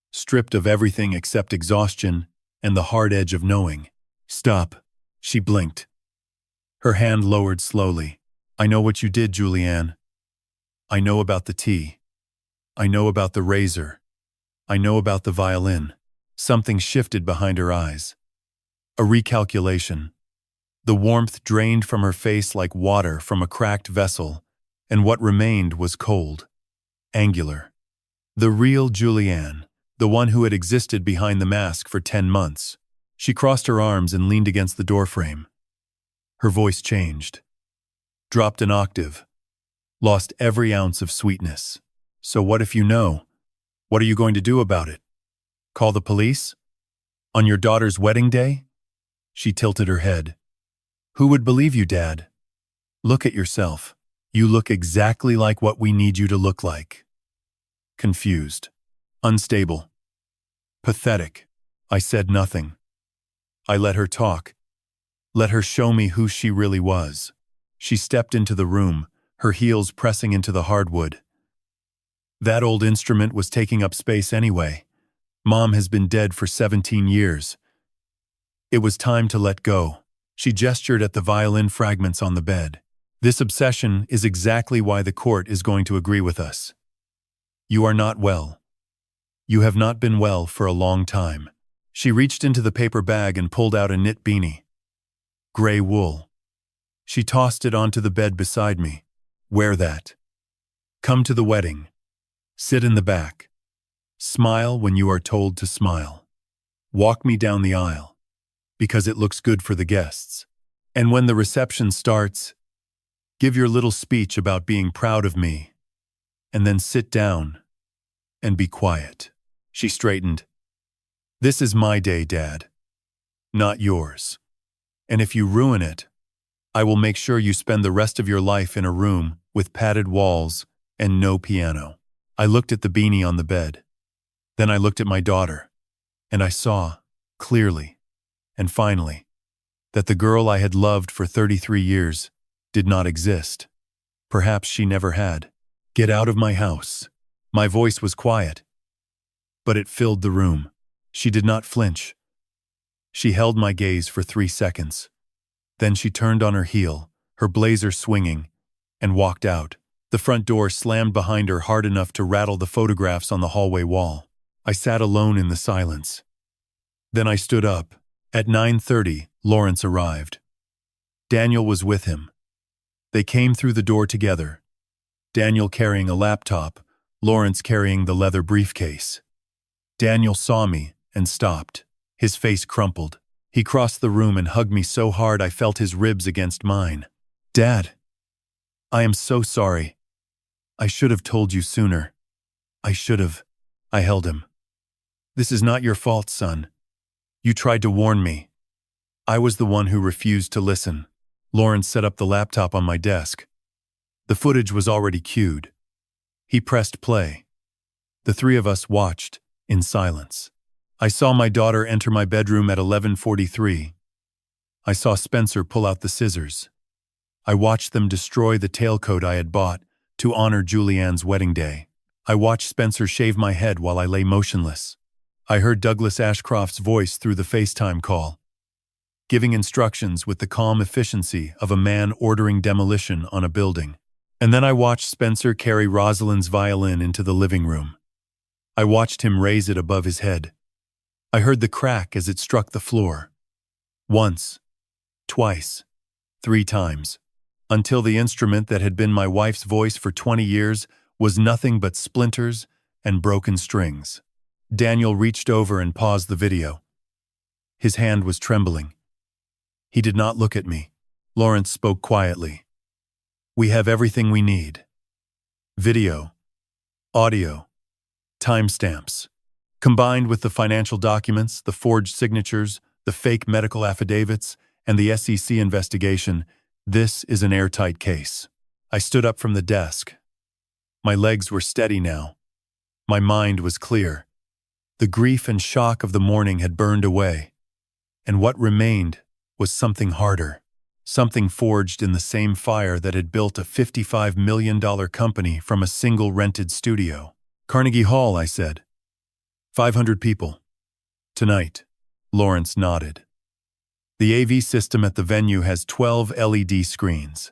stripped of everything except exhaustion and the hard edge of knowing. Stop. She blinked. Her hand lowered slowly. I know what you did, Julianne. I know about the tea. I know about the razor. I know about the violin. Something shifted behind her eyes. A recalculation. The warmth drained from her face like water from a cracked vessel, and what remained was cold, angular. The real Julianne, the one who had existed behind the mask for 10 months. She crossed her arms and leaned against the doorframe. Her voice changed. Dropped an octave. Lost every ounce of sweetness. So what if you know? What are you going to do about it? Call the police? On your daughter's wedding day? She tilted her head. Who would believe you, Dad? Look at yourself. You look exactly like what we need you to look like. Confused. Unstable. Pathetic. I said nothing. I let her talk. Let her show me who she really was. She stepped into the room, her heels pressing into the hardwood. That old instrument was taking up space anyway. Mom has been dead for 17 years. It was time to let go. She gestured at the violin fragments on the bed. This obsession is exactly why the court is going to agree with us. You are not well. You have not been well for a long time. She reached into the paper bag and pulled out a knit beanie. Gray wool. She tossed it onto the bed beside me. Wear that. Come to the wedding. Sit in the back. Smile when you are told to smile. Walk me down the aisle, because it looks good for the guests. And when the reception starts, give your little speech about being proud of me, and then sit down and be quiet. She straightened. This is my day, Dad, not yours. And if you ruin it, I will make sure you spend the rest of your life in a room with padded walls and no piano. I looked at the beanie on the bed. Then I looked at my daughter, and I saw, clearly, and finally, that the girl I had loved for 33 years did not exist. Perhaps she never had. "Get out of my house." My voice was quiet, but it filled the room. She did not flinch. She held my gaze for 3 seconds. Then she turned on her heel, her blazer swinging, and walked out. The front door slammed behind her hard enough to rattle the photographs on the hallway wall. I sat alone in the silence. Then I stood up. At 9:30, Lawrence arrived. Daniel was with him. They came through the door together. Daniel carrying a laptop, Lawrence carrying the leather briefcase. Daniel saw me and stopped. His face crumpled. He crossed the room and hugged me so hard I felt his ribs against mine. "Dad, I am so sorry. I should have told you sooner. I should have." I held him. "This is not your fault, son. You tried to warn me. I was the one who refused to listen." Lawrence set up the laptop on my desk. The footage was already cued. He pressed play. The three of us watched, in silence. I saw my daughter enter my bedroom at 11:43. I saw Spencer pull out the scissors. I watched them destroy the tailcoat I had bought to honor Julianne's wedding day. I watched Spencer shave my head while I lay motionless. I heard Douglas Ashcroft's voice through the FaceTime call, giving instructions with the calm efficiency of a man ordering demolition on a building. And then I watched Spencer carry Rosalind's violin into the living room. I watched him raise it above his head. I heard the crack as it struck the floor. Once, twice, 3 times, until the instrument that had been my wife's voice for 20 years was nothing but splinters and broken strings. Daniel reached over and paused the video. His hand was trembling. He did not look at me. Lawrence spoke quietly. "We have everything we need. Video, audio, timestamps. Combined with the financial documents, the forged signatures, the fake medical affidavits, and the SEC investigation, this is an airtight case." I stood up from the desk. My legs were steady now. My mind was clear. The grief and shock of the morning had burned away, and what remained was something harder, something forged in the same fire that had built a $55 million company from a single rented studio. "Carnegie Hall," I said. 500 people. "Tonight." Lawrence nodded. "The AV system at the venue has 12 LED screens.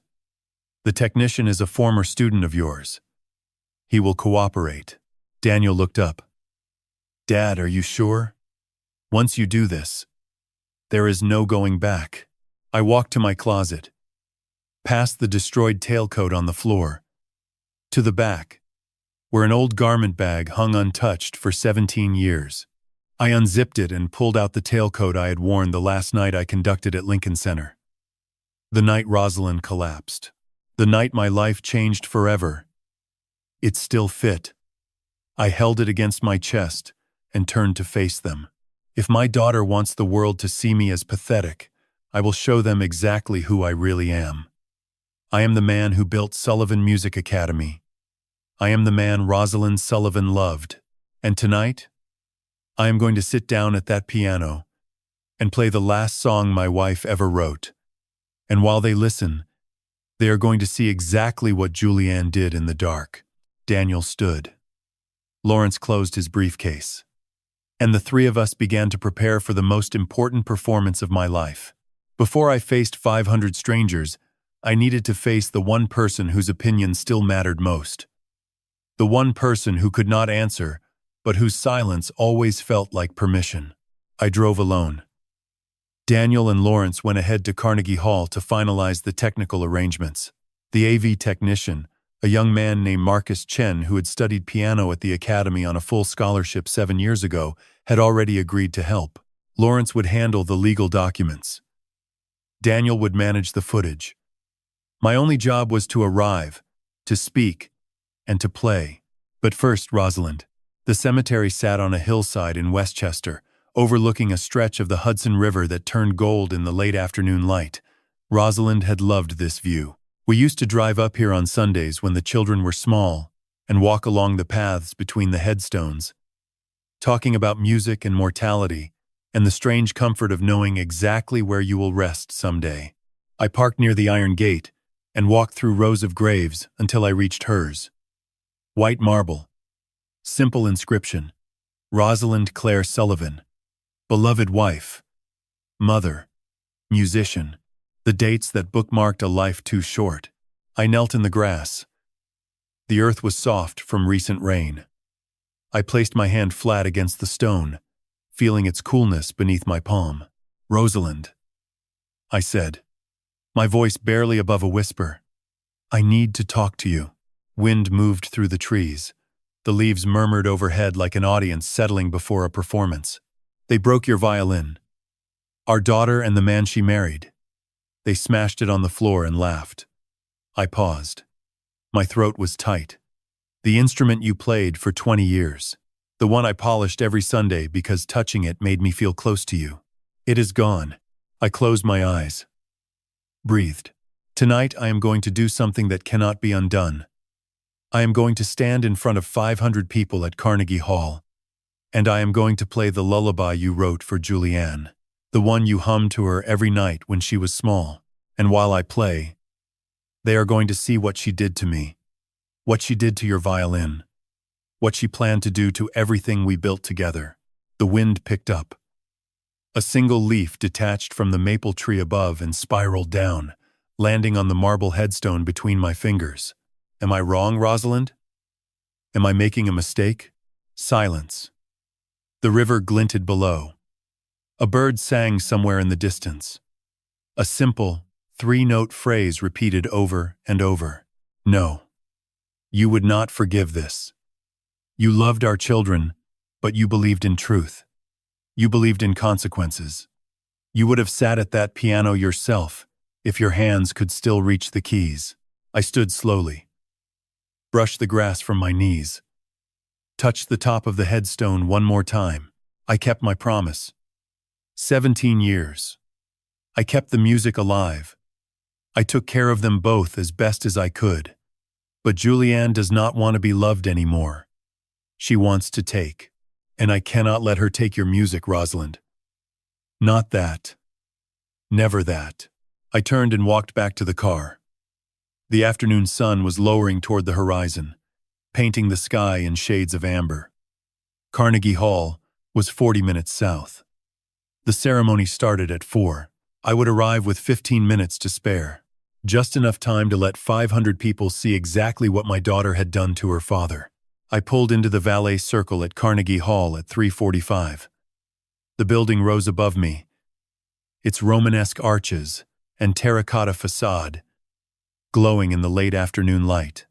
The technician is a former student of yours. He will cooperate." Daniel looked up. "Dad, are you sure? Once you do this, there is no going back." I walked to my closet, past the destroyed tailcoat on the floor, to the back, where an old garment bag hung untouched for 17 years. I unzipped it and pulled out the tailcoat I had worn the last night I conducted at Lincoln Center. The night Rosalind collapsed. The night my life changed forever. It still fit. I held it against my chest and turned to face them. If my daughter wants the world to see me as pathetic, I will show them exactly who I really am. I am the man who built Sullivan Music Academy. I am the man Rosalind Sullivan loved. And tonight, I am going to sit down at that piano and play the last song my wife ever wrote. And while they listen, they are going to see exactly what Julianne did in the dark. Daniel stood. Lawrence closed his briefcase. And the three of us began to prepare for the most important performance of my life. Before I faced 500 strangers, I needed to face the one person whose opinion still mattered most. The one person who could not answer, but whose silence always felt like permission. I drove alone. Daniel and Lawrence went ahead to Carnegie Hall to finalize the technical arrangements. The AV technician, a young man named Marcus Chen who had studied piano at the academy on a full scholarship 7 years ago, had already agreed to help. Lawrence would handle the legal documents. Daniel would manage the footage. My only job was to arrive, to speak, and to play. But first, Rosalind. The cemetery sat on a hillside in Westchester, overlooking a stretch of the Hudson River that turned gold in the late afternoon light. Rosalind had loved this view. We used to drive up here on Sundays when the children were small, and walk along the paths between the headstones, talking about music and mortality and the strange comfort of knowing exactly where you will rest someday. I parked near the iron gate and walked through rows of graves until I reached hers. White marble. Simple inscription. Rosalind Clare Sullivan. Beloved wife. Mother. Musician. The dates that bookmarked a life too short. I knelt in the grass. The earth was soft from recent rain. I placed my hand flat against the stone, feeling its coolness beneath my palm. Rosalind, I said, my voice barely above a whisper. I need to talk to you. Wind moved through the trees. The leaves murmured overhead like an audience settling before a performance. They broke your violin. Our daughter and the man she married. They smashed it on the floor and laughed. I paused. My throat was tight. The instrument you played for 20 years. The one I polished every Sunday because touching it made me feel close to you. It is gone. I closed my eyes. Breathed. Tonight I am going to do something that cannot be undone. I am going to stand in front of 500 people at Carnegie Hall, and I am going to play the lullaby you wrote for Julianne, the one you hummed to her every night when she was small. And while I play, they are going to see what she did to me, what she did to your violin, what she planned to do to everything we built together. The wind picked up. A single leaf detached from the maple tree above and spiraled down, landing on the marble headstone between my fingers. Am I wrong, Rosalind? Am I making a mistake? Silence. The river glinted below. A bird sang somewhere in the distance. A simple, three-note phrase repeated over and over. No. You would not forgive this. You loved our children, but you believed in truth. You believed in consequences. You would have sat at that piano yourself if your hands could still reach the keys. I stood slowly. Brushed the grass from my knees. Touched the top of the headstone one more time. I kept my promise. 17 years. I kept the music alive. I took care of them both as best as I could. But Julianne does not want to be loved anymore. She wants to take. And I cannot let her take your music, Rosalind. Not that. Never that. I turned and walked back to the car. The afternoon sun was lowering toward the horizon, painting the sky in shades of amber. Carnegie Hall was 40 minutes south. The ceremony started at 4. I would arrive with 15 minutes to spare, just enough time to let 500 people see exactly what my daughter had done to her father. I pulled into the valet circle at Carnegie Hall at 3:45. The building rose above me, its Romanesque arches and terracotta facade glowing in the late afternoon light.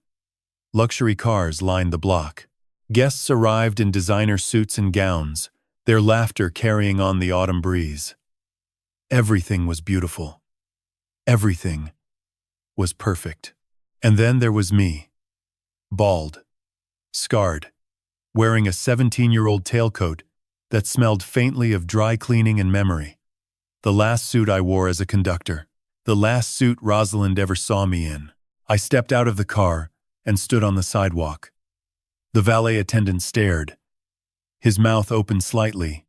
Luxury cars lined the block. Guests arrived in designer suits and gowns, their laughter carrying on the autumn breeze. Everything was beautiful. Everything was perfect. And then there was me, bald, scarred, wearing a 17-year-old tailcoat that smelled faintly of dry cleaning and memory. The last suit I wore as a conductor. The last suit Rosalind ever saw me in. I stepped out of the car and stood on the sidewalk. The valet attendant stared. His mouth opened slightly,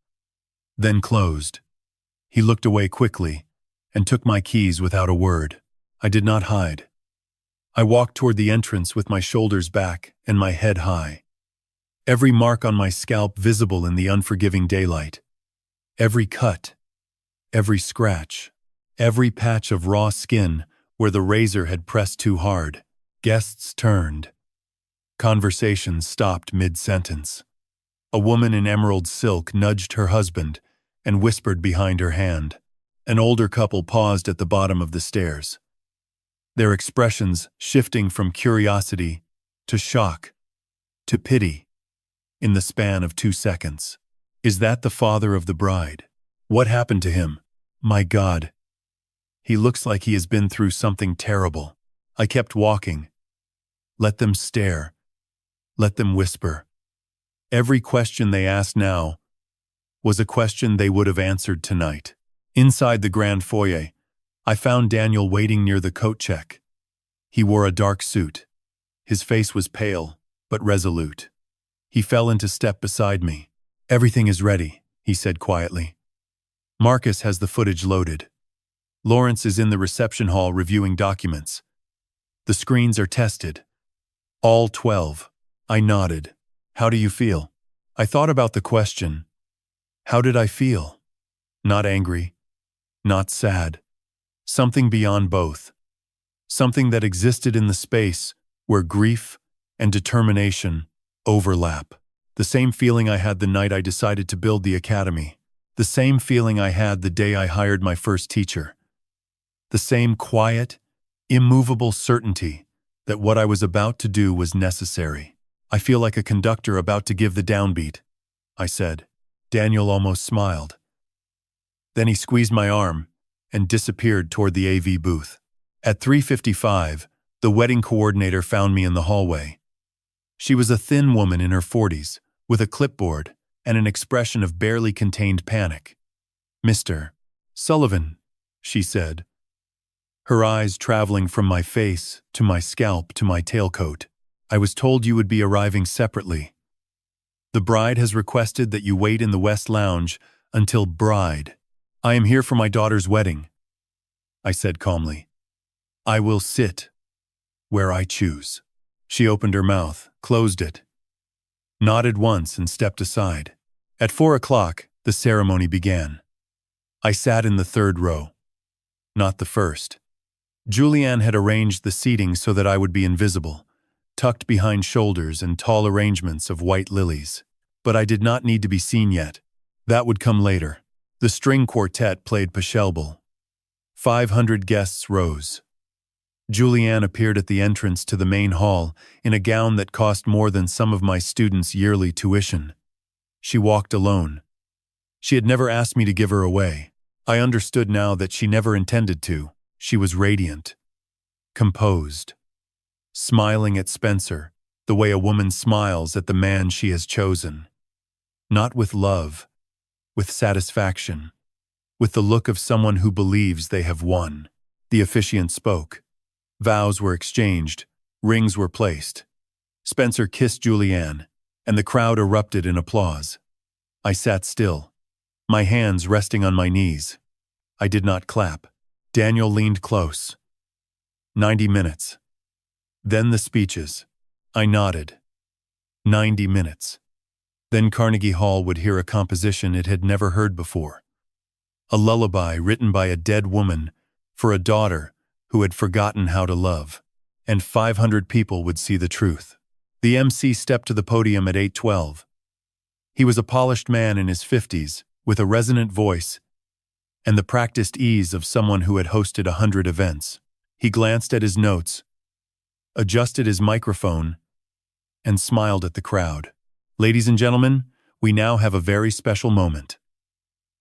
then closed. He looked away quickly and took my keys without a word. I did not hide. I walked toward the entrance with my shoulders back and my head high. Every mark on my scalp visible in the unforgiving daylight. Every cut, every scratch. Every patch of raw skin where the razor had pressed too hard. Guests turned. Conversations stopped mid-sentence. A woman in emerald silk nudged her husband and whispered behind her hand. An older couple paused at the bottom of the stairs, their expressions shifting from curiosity to shock to pity in the span of 2 seconds. Is that the father of the bride? What happened to him? My God. He looks like he has been through something terrible. I kept walking. Let them stare. Let them whisper. Every question they asked now was a question they would have answered tonight. Inside the grand foyer, I found Daniel waiting near the coat check. He wore a dark suit. His face was pale, but resolute. He fell into step beside me. "Everything is ready," he said quietly. "Marcus has the footage loaded. Lawrence is in the reception hall reviewing documents. The screens are tested. All 12. I nodded. "How do you feel?" I thought about the question. How did I feel? Not angry. Not sad. Something beyond both. Something that existed in the space where grief and determination overlap. The same feeling I had the night I decided to build the academy. The same feeling I had the day I hired my first teacher. The same quiet, immovable certainty that what I was about to do was necessary. "I feel like a conductor about to give the downbeat," I said. Daniel almost smiled. Then he squeezed my arm and disappeared toward the AV booth. At 3:55, the wedding coordinator found me in the hallway. She was a thin woman in her 40s, with a clipboard and an expression of barely contained panic. "Mr. Sullivan," she said, her eyes traveling from my face to my scalp to my tailcoat. "I was told you would be arriving separately. The bride has requested that you wait in the West Lounge until bride. I am here for my daughter's wedding," I said calmly. "I will sit where I choose." She opened her mouth, closed it, nodded once and stepped aside. At 4 o'clock, the ceremony began. I sat in the third row, not the first. Julianne had arranged the seating so that I would be invisible, tucked behind shoulders and tall arrangements of white lilies. But I did not need to be seen yet. That would come later. The string quartet played Pachelbel. 500 guests rose. Julianne appeared at the entrance to the main hall in a gown that cost more than some of my students' yearly tuition. She walked alone. She had never asked me to give her away. I understood now that she never intended to. She was radiant, composed, smiling at Spencer, the way a woman smiles at the man she has chosen. Not with love, with satisfaction, with the look of someone who believes they have won. The officiant spoke. Vows were exchanged, rings were placed. Spencer kissed Julianne, and the crowd erupted in applause. I sat still, my hands resting on my knees. I did not clap. Daniel leaned close. 90 minutes. Then the speeches. I nodded. 90 minutes. Then Carnegie Hall would hear a composition it had never heard before. A lullaby written by a dead woman for a daughter who had forgotten how to love. And 500 people would see the truth. The MC stepped to the podium at 8:12. He was a polished man in his 50s, with a resonant voice and the practiced ease of someone who had hosted 100 events. He glanced at his notes, adjusted his microphone, and smiled at the crowd. "Ladies and gentlemen, we now have a very special moment.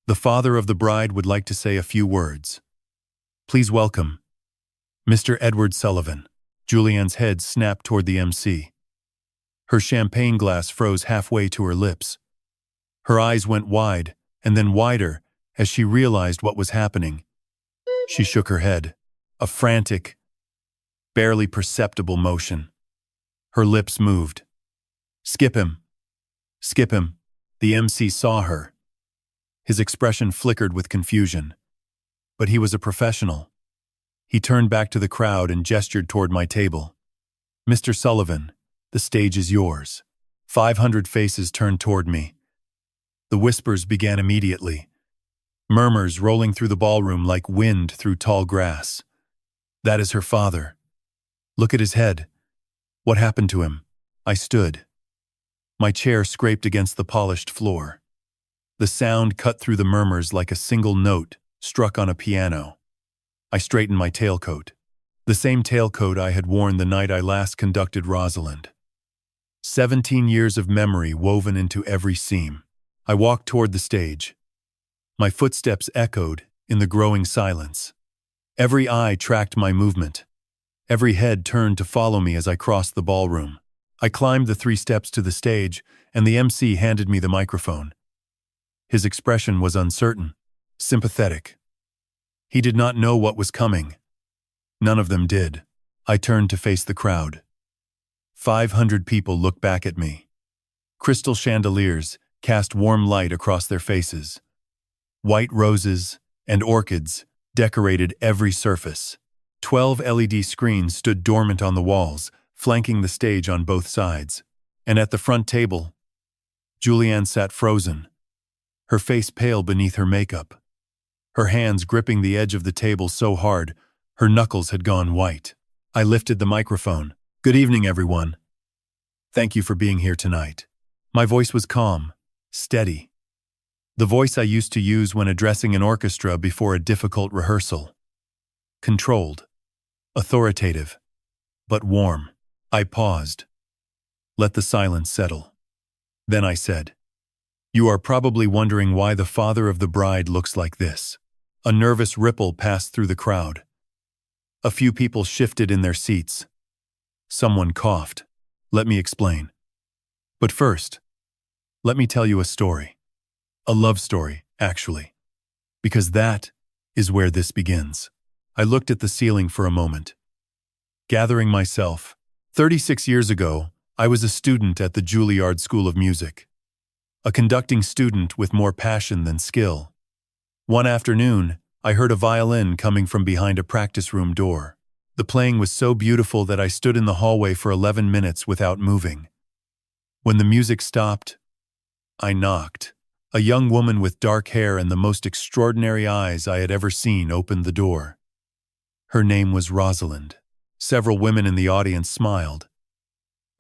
The father of the bride would like to say a few words. Please welcome Mr. Edward Sullivan." Julianne's head snapped toward the MC. Her champagne glass froze halfway to her lips. Her eyes went wide, and then wider, as she realized what was happening. She shook her head, a frantic, barely perceptible motion. Her lips moved. "Skip him. Skip him." The MC saw her. His expression flickered with confusion. But he was a professional. He turned back to the crowd and gestured toward my table. "Mr. Sullivan, the stage is yours." 500 faces turned toward me. The whispers began immediately, murmurs rolling through the ballroom like wind through tall grass. "That is her father. Look at his head. What happened to him?" I stood. My chair scraped against the polished floor. The sound cut through the murmurs like a single note struck on a piano. I straightened my tailcoat. The same tailcoat I had worn the night I last conducted Rosalind. 17 years of memory woven into every seam. I walked toward the stage. My footsteps echoed in the growing silence. Every eye tracked my movement. Every head turned to follow me as I crossed the ballroom. I climbed the 3 steps to the stage, and the MC handed me the microphone. His expression was uncertain, sympathetic. He did not know what was coming. None of them did. I turned to face the crowd. 500 people looked back at me. Crystal chandeliers cast warm light across their faces. White roses and orchids decorated every surface. 12 LED screens stood dormant on the walls, flanking the stage on both sides. And at the front table, Julianne sat frozen, her face pale beneath her makeup. Her hands gripping the edge of the table so hard, her knuckles had gone white. I lifted the microphone. "Good evening, everyone. Thank you for being here tonight." My voice was calm, steady. The voice I used to use when addressing an orchestra before a difficult rehearsal. Controlled, authoritative, but warm. I paused. Let the silence settle. Then I said, "You are probably wondering why the father of the bride looks like this." A nervous ripple passed through the crowd. A few people shifted in their seats. Someone coughed. Let me explain. But first, let me tell you a story. A love story, actually. Because that is where this begins. I looked at the ceiling for a moment. Gathering myself. 36 years ago, I was a student at the Juilliard School of Music. A conducting student with more passion than skill. One afternoon, I heard a violin coming from behind a practice room door. The playing was so beautiful that I stood in the hallway for 11 minutes without moving. When the music stopped, I knocked. A young woman with dark hair and the most extraordinary eyes I had ever seen opened the door. Her name was Rosalind. Several women in the audience smiled.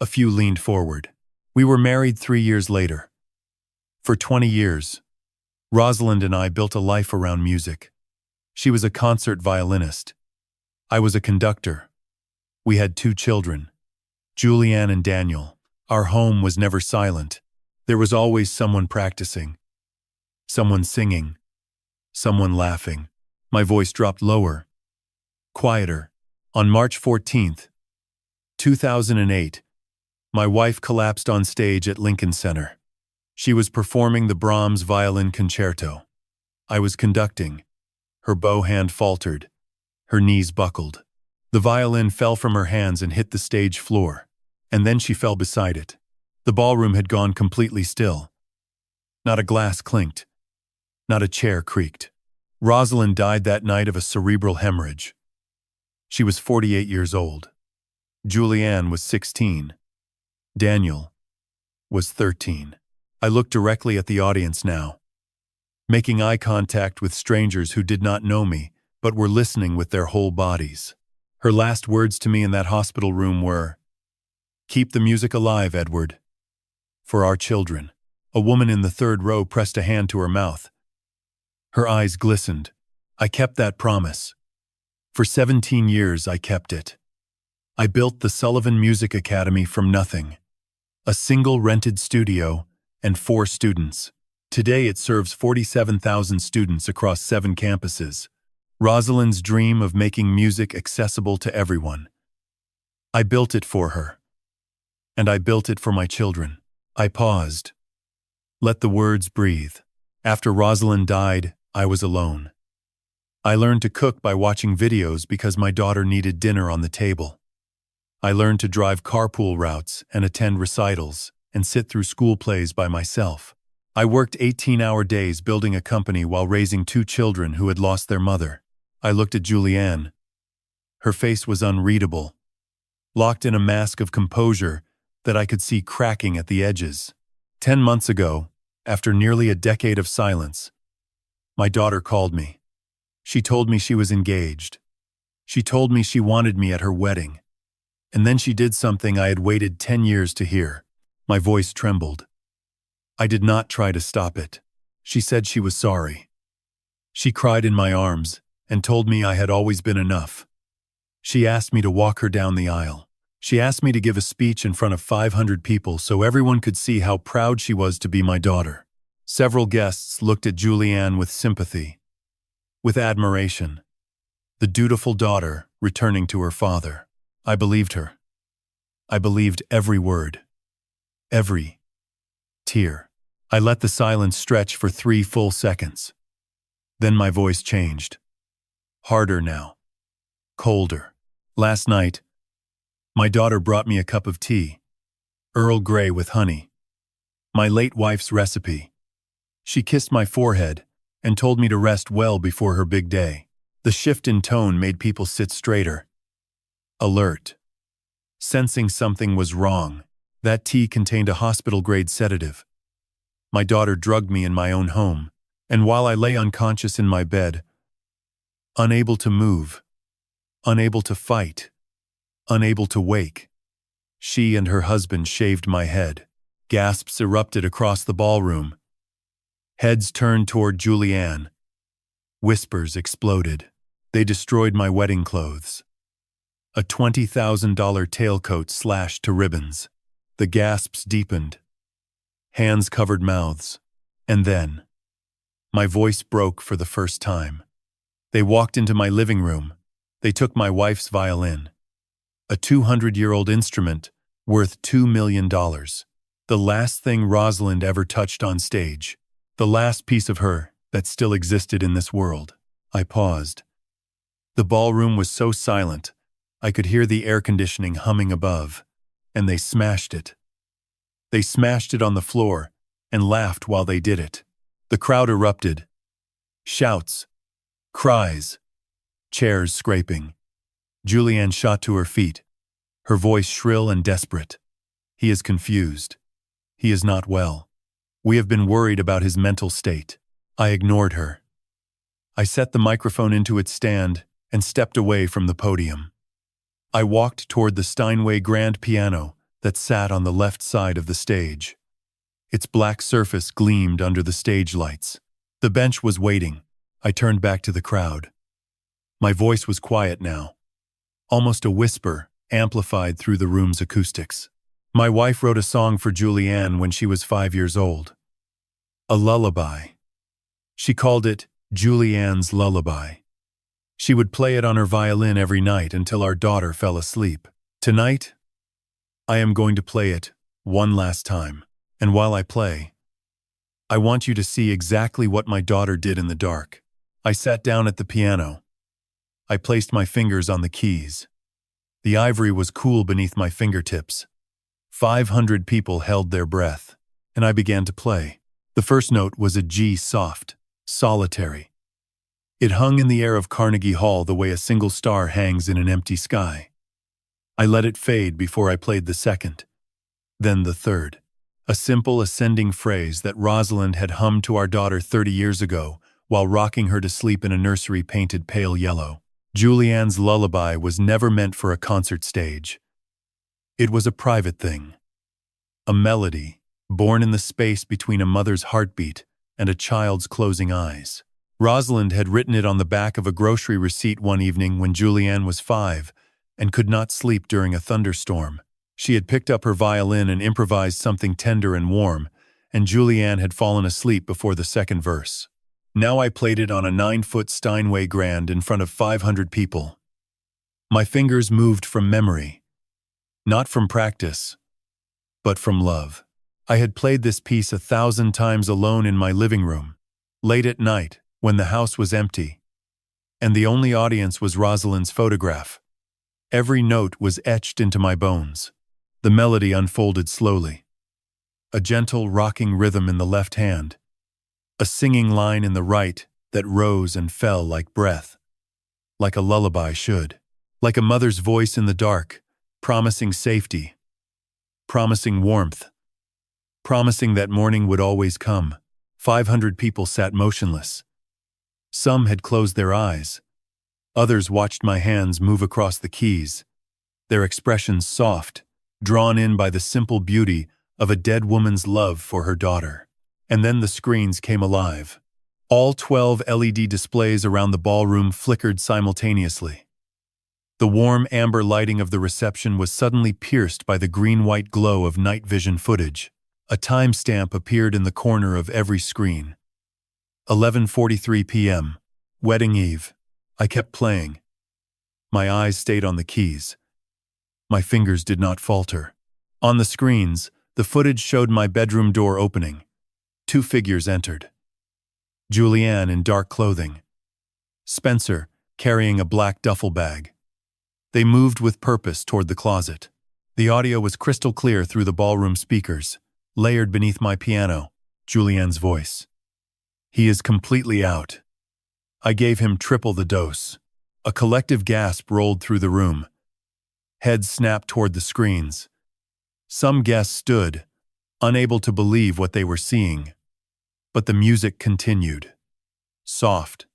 A few leaned forward. We were married 3 years later. For 20 years, Rosalind and I built a life around music. She was a concert violinist. I was a conductor. We had 2 children, Julianne and Daniel. Our home was never silent. There was always someone practicing, someone singing, someone laughing. My voice dropped lower, quieter. On March 14th, 2008, my wife collapsed on stage at Lincoln Center. She was performing the Brahms Violin Concerto. I was conducting. Her bow hand faltered. Her knees buckled. The violin fell from her hands and hit the stage floor. And then she fell beside it. The ballroom had gone completely still. Not a glass clinked. Not a chair creaked. Rosalind died that night of a cerebral hemorrhage. She was 48 years old. Julianne was 16. Daniel was 13. I looked directly at the audience now, making eye contact with strangers who did not know me, but were listening with their whole bodies. Her last words to me in that hospital room were, "Keep the music alive, Edward. For our children." A woman in the 3rd row pressed a hand to her mouth. Her eyes glistened. I kept that promise. For 17 years, I kept it. I built the Sullivan Music Academy from nothing. A single rented studio and 4 students. Today it serves 47,000 students across 7 campuses. Rosalind's dream of making music accessible to everyone. I built it for her. And I built it for my children. I paused. Let the words breathe. After Rosalind died, I was alone. I learned to cook by watching videos because my daughter needed dinner on the table. I learned to drive carpool routes and attend recitals and sit through school plays by myself. I worked 18-hour days building a company while raising 2 children who had lost their mother. I looked at Julianne. Her face was unreadable, locked in a mask of composure that I could see cracking at the edges. 10 months ago, after nearly a decade of silence, my daughter called me. She told me she was engaged. She told me she wanted me at her wedding. And then she did something I had waited 10 years to hear. My voice trembled. I did not try to stop it. She said she was sorry. She cried in my arms and told me I had always been enough. She asked me to walk her down the aisle. She asked me to give a speech in front of 500 people so everyone could see how proud she was to be my daughter. Several guests looked at Julianne with sympathy, with admiration. The dutiful daughter returning to her father. I believed her. I believed every word, every tear. I let the silence stretch for 3 full seconds. Then my voice changed. Harder now. Colder. Last night, My daughter brought me a cup of tea, Earl Grey with honey, my late wife's recipe. She kissed my forehead and told me to rest well before her big day. The shift in tone made people sit straighter, alert, sensing something was wrong. That tea contained a hospital-grade sedative. My daughter drugged me in my own home, and while I lay unconscious in my bed, unable to move, unable to fight, unable to wake, she and her husband shaved my head. Gasps erupted across the ballroom. Heads turned toward Julianne. Whispers exploded. They destroyed my wedding clothes. A $20,000 tailcoat slashed to ribbons. The gasps deepened. Hands covered mouths. And then, my voice broke for the first time. They walked into my living room. They took my wife's violin, a 200-year-old instrument worth $2 million. The last thing Rosalind ever touched on stage. The last piece of her that still existed in this world. I paused. The ballroom was so silent, I could hear the air conditioning humming above, and they smashed it. They smashed it on the floor and laughed while they did it. The crowd erupted. Shouts, cries, chairs scraping. Julianne shot to her feet, her voice shrill and desperate. He is confused. He is not well. We have been worried about his mental state. I ignored her. I set the microphone into its stand and stepped away from the podium. I walked toward the Steinway grand piano that sat on the left side of the stage. Its black surface gleamed under the stage lights. The bench was waiting. I turned back to the crowd. My voice was quiet now, almost a whisper amplified through the room's acoustics. My wife wrote a song for Julianne when she was 5 years old. A lullaby. She called it Julianne's Lullaby. She would play it on her violin every night until our daughter fell asleep. Tonight, I am going to play it one last time. And while I play, I want you to see exactly what my daughter did in the dark. I sat down at the piano. I placed my fingers on the keys. The ivory was cool beneath my fingertips. 500 people held their breath, and I began to play. The first note was a G soft, solitary. It hung in the air of Carnegie Hall the way a single star hangs in an empty sky. I let it fade before I played the second, then the third. A simple ascending phrase that Rosalind had hummed to our daughter 30 years ago while rocking her to sleep in a nursery painted pale yellow. Julianne's lullaby was never meant for a concert stage. It was a private thing. A melody, born in the space between a mother's heartbeat and a child's closing eyes. Rosalind had written it on the back of a grocery receipt one evening when Julianne was 5 and could not sleep during a thunderstorm. She had picked up her violin and improvised something tender and warm, and Julianne had fallen asleep before the second verse. Now I played it on a 9-foot Steinway grand in front of 500 people. My fingers moved from memory, not from practice, but from love. I had played this piece 1,000 times alone in my living room, late at night, when the house was empty, and the only audience was Rosalind's photograph. Every note was etched into my bones. The melody unfolded slowly. A gentle rocking rhythm in the left hand, a singing line in the right that rose and fell like breath, like a lullaby should, like a mother's voice in the dark, promising safety, promising warmth, promising that morning would always come. 500 people sat motionless. Some had closed their eyes. Others watched my hands move across the keys, their expressions soft, drawn in by the simple beauty of a dead woman's love for her daughter. And then the screens came alive. All 12 LED displays around the ballroom flickered simultaneously. The warm amber lighting of the reception was suddenly pierced by the green-white glow of night vision footage. A timestamp appeared in the corner of every screen. 11:43 p.m., wedding eve. I kept playing. My eyes stayed on the keys. My fingers did not falter. On the screens, the footage showed my bedroom door opening. 2 figures entered. Julianne in dark clothing. Spencer carrying a black duffel bag. They moved with purpose toward the closet. The audio was crystal clear through the ballroom speakers, layered beneath my piano, Julianne's voice. He is completely out. I gave him triple the dose. A collective gasp rolled through the room. Heads snapped toward the screens. Some guests stood, unable to believe what they were seeing. But the music continued. Soft,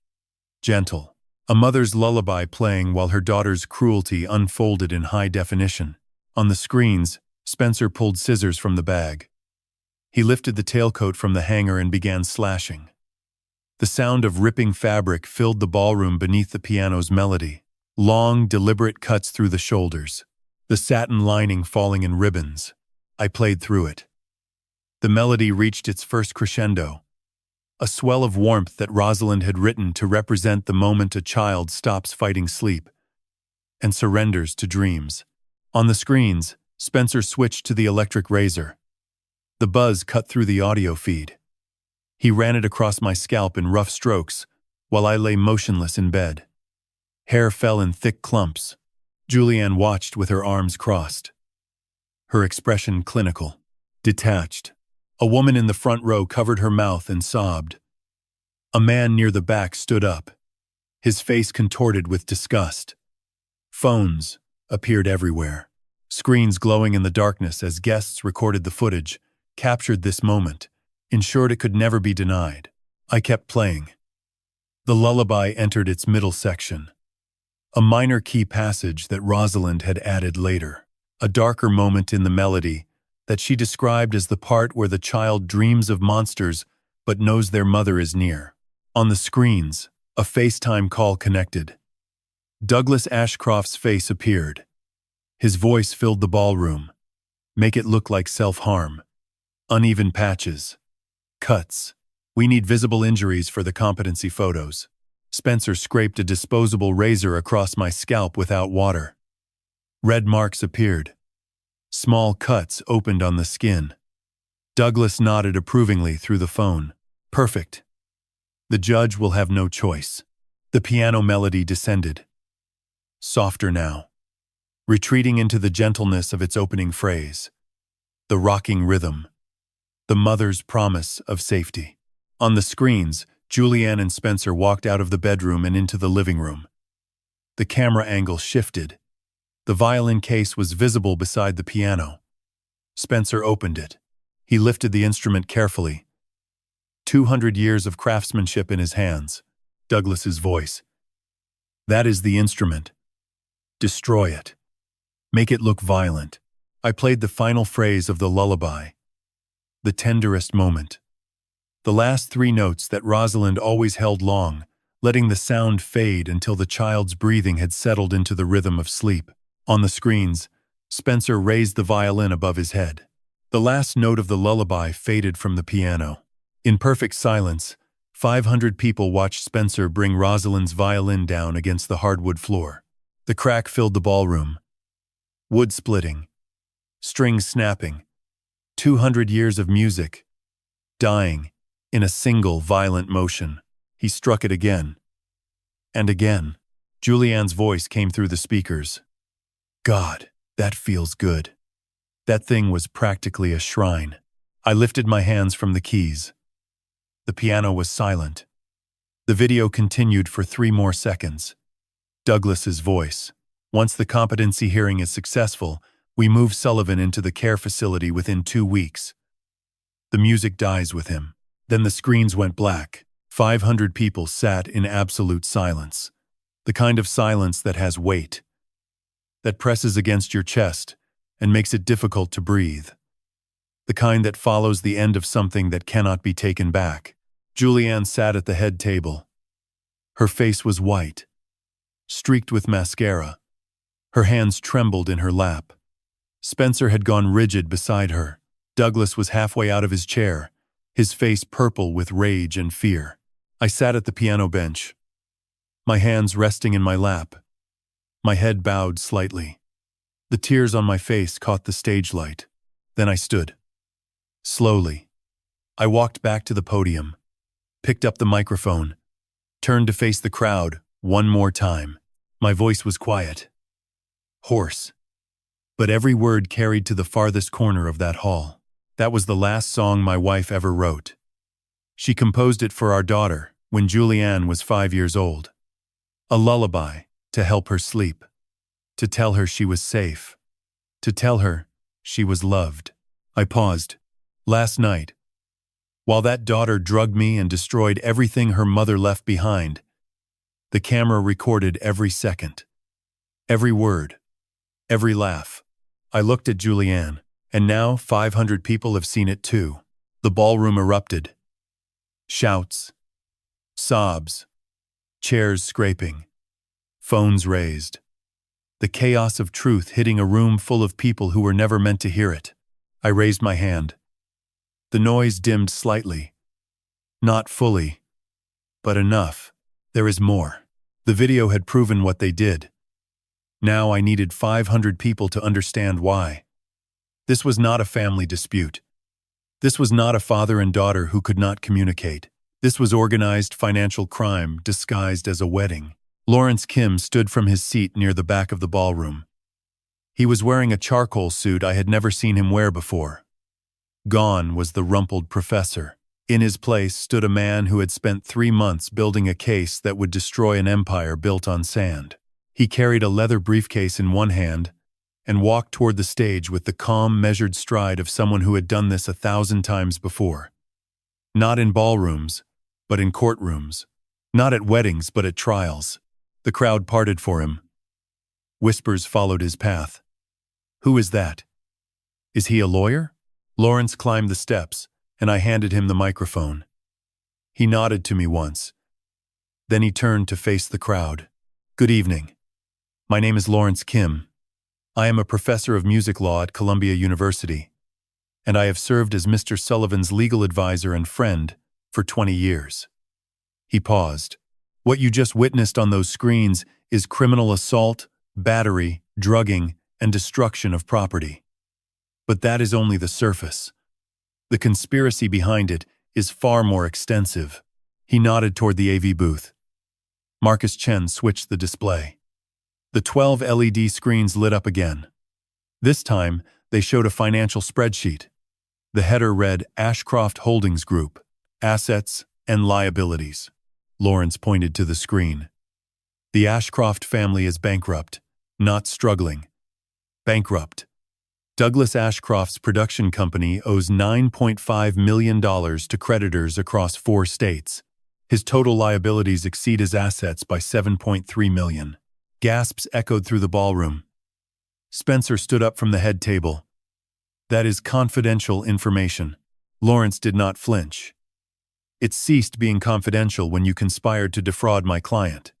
gentle. A mother's lullaby playing while her daughter's cruelty unfolded in high definition. On the screens, Spencer pulled scissors from the bag. He lifted the tailcoat from the hanger and began slashing. The sound of ripping fabric filled the ballroom beneath the piano's melody. Long, deliberate cuts through the shoulders. The satin lining falling in ribbons. I played through it. The melody reached its first crescendo. A swell of warmth that Rosalind had written to represent the moment a child stops fighting sleep and surrenders to dreams. On the screens, Spencer switched to the electric razor. The buzz cut through the audio feed. He ran it across my scalp in rough strokes while I lay motionless in bed. Hair fell in thick clumps. Julianne watched with her arms crossed. Her expression clinical, detached. A woman in the front row covered her mouth and sobbed. A man near the back stood up, his face contorted with disgust. Phones appeared everywhere, screens glowing in the darkness as guests recorded the footage, captured this moment, ensured it could never be denied. I kept playing. The lullaby entered its middle section, a minor key passage that Rosalind had added later, a darker moment in the melody that she described as the part where the child dreams of monsters but knows their mother is near. On the screens, a FaceTime call connected. Douglas Ashcroft's face appeared. His voice filled the ballroom. Make it look like self-harm. Uneven patches. Cuts. We need visible injuries for the competency photos. Spencer scraped a disposable razor across my scalp without water. Red marks appeared. Small cuts opened on the skin. Douglas nodded approvingly through the phone. Perfect. The judge will have no choice. The piano melody descended. Softer now, retreating into the gentleness of its opening phrase. The rocking rhythm. The mother's promise of safety. On the screens, Julianne and Spencer walked out of the bedroom and into the living room. The camera angle shifted. The violin case was visible beside the piano. Spencer opened it. He lifted the instrument carefully. 200 years of craftsmanship in his hands. Douglas's voice. That is the instrument. Destroy it. Make it look violent. I played the final phrase of the lullaby. The tenderest moment. The last three notes that Rosalind always held long, letting the sound fade until the child's breathing had settled into the rhythm of sleep. On the screens, Spencer raised the violin above his head. The last note of the lullaby faded from the piano. In perfect silence, 500 people watched Spencer bring Rosalind's violin down against the hardwood floor. The crack filled the ballroom. Wood splitting. Strings snapping. 200 years of music. Dying in a single violent motion. He struck it again. And again. Julianne's voice came through the speakers. God, that feels good. That thing was practically a shrine. I lifted my hands from the keys. The piano was silent. The video continued for 3 more seconds. Douglas's voice. Once the competency hearing is successful, we move Sullivan into the care facility within 2 weeks. The music dies with him. Then the screens went black. 500 people sat in absolute silence. The kind of silence that has weight, that presses against your chest and makes it difficult to breathe. The kind that follows the end of something that cannot be taken back. Julianne sat at the head table. Her face was white, streaked with mascara. Her hands trembled in her lap. Spencer had gone rigid beside her. Douglas was halfway out of his chair, his face purple with rage and fear. I sat at the piano bench, my hands resting in my lap, my head bowed slightly. The tears on my face caught the stage light. Then I stood. Slowly, I walked back to the podium, picked up the microphone, turned to face the crowd one more time. My voice was quiet. hoarse. But every word carried to the farthest corner of that hall. That was the last song my wife ever wrote. She composed it for our daughter when Julianne was 5 years old. A lullaby to help her sleep, to tell her she was safe, to tell her she was loved. I paused. Last night, while that daughter drugged me and destroyed everything her mother left behind, the camera recorded every second, every word, every laugh. I looked at Julianne, and now 500 people have seen it too. The ballroom erupted. Shouts, sobs, chairs scraping, phones raised. The chaos of truth hitting a room full of people who were never meant to hear it. I raised my hand. The noise dimmed slightly. Not fully, but enough. There is more. The video had proven what they did. Now I needed 500 people to understand why. This was not a family dispute. This was not a father and daughter who could not communicate. This was organized financial crime disguised as a wedding. Lawrence Kim stood from his seat near the back of the ballroom. He was wearing a charcoal suit I had never seen him wear before. Gone was the rumpled professor. In his place stood a man who had spent 3 months building a case that would destroy an empire built on sand. He carried a leather briefcase in one hand and walked toward the stage with the calm, measured stride of someone who had done this 1,000 times before. Not in ballrooms, but in courtrooms. Not at weddings, but at trials. The crowd parted for him. Whispers followed his path. Who is that? Is he a lawyer? Lawrence climbed the steps, and I handed him the microphone. He nodded to me once. Then he turned to face the crowd. Good evening. My name is Lawrence Kim. I am a professor of music law at Columbia University, and I have served as Mr. Sullivan's legal advisor and friend for 20 years. He paused. What you just witnessed on those screens is criminal assault, battery, drugging, and destruction of property. But that is only the surface. The conspiracy behind it is far more extensive. He nodded toward the AV booth. Marcus Chen switched the display. The 12 LED screens lit up again. This time, they showed a financial spreadsheet. The header read Ashcroft Holdings Group, Assets and Liabilities. Lawrence pointed to the screen. The Ashcroft family is bankrupt, not struggling. Bankrupt. Douglas Ashcroft's production company owes $9.5 million to creditors across 4 states. His total liabilities exceed his assets by $7.3 million. Gasps echoed through the ballroom. Spencer stood up from the head table. That is confidential information. Lawrence did not flinch. It ceased being confidential when you conspired to defraud my client.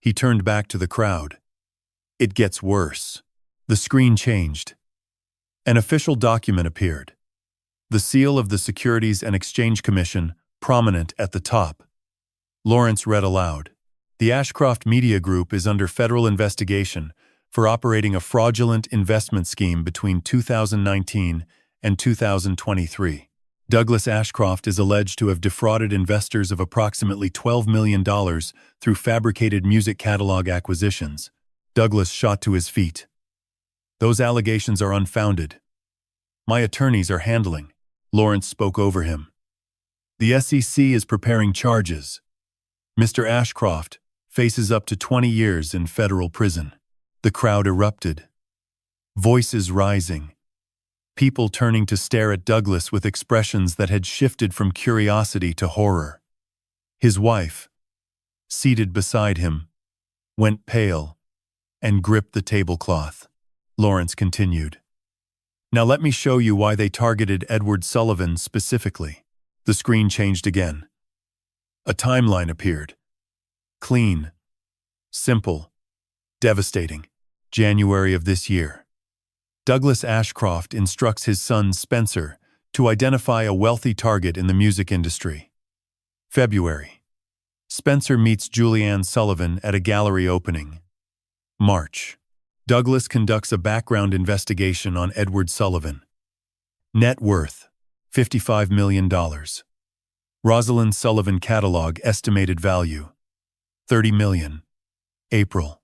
He turned back to the crowd. It gets worse. The screen changed. An official document appeared. The seal of the Securities and Exchange Commission, prominent at the top. Lawrence read aloud. The Ashcroft Media Group is under federal investigation for operating a fraudulent investment scheme between 2019 and 2023. Douglas Ashcroft is alleged to have defrauded investors of approximately $12 million through fabricated music catalog acquisitions. Douglas shot to his feet. Those allegations are unfounded. My attorneys are handling. Lawrence spoke over him. The SEC is preparing charges. Mr. Ashcroft faces up to 20 years in federal prison. The crowd erupted. Voices rising. People turning to stare at Douglas with expressions that had shifted from curiosity to horror. His wife, seated beside him, went pale and gripped the tablecloth. Lawrence continued. Now let me show you why they targeted Edward Sullivan specifically. The screen changed again. A timeline appeared. Clean, simple, devastating. January of this year. Douglas Ashcroft instructs his son Spencer to identify a wealthy target in the music industry. February. Spencer meets Julianne Sullivan at a gallery opening. March. Douglas conducts a background investigation on Edward Sullivan. Net worth, $55 million. Rosalind Sullivan catalog estimated value, $30 million. April.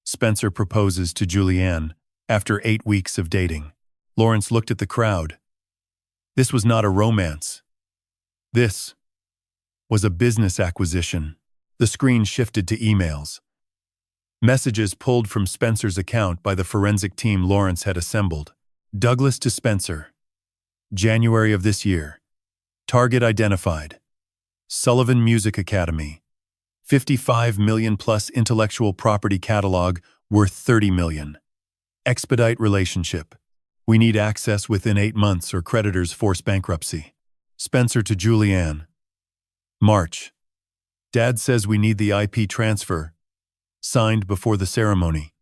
Spencer proposes to Julianne after 8 weeks of dating. Lawrence looked at the crowd. This was not a romance. This was a business acquisition. The screen shifted to emails. Messages pulled from Spencer's account by the forensic team Lawrence had assembled. Douglas to Spencer. January of this year. Target identified. Sullivan Music Academy. 55 million plus intellectual property catalog worth 30 million. Expedite relationship. We need access within 8 months or creditors force bankruptcy. Spencer to Julianne. March. Dad says we need the IP transfer. Signed before the ceremony.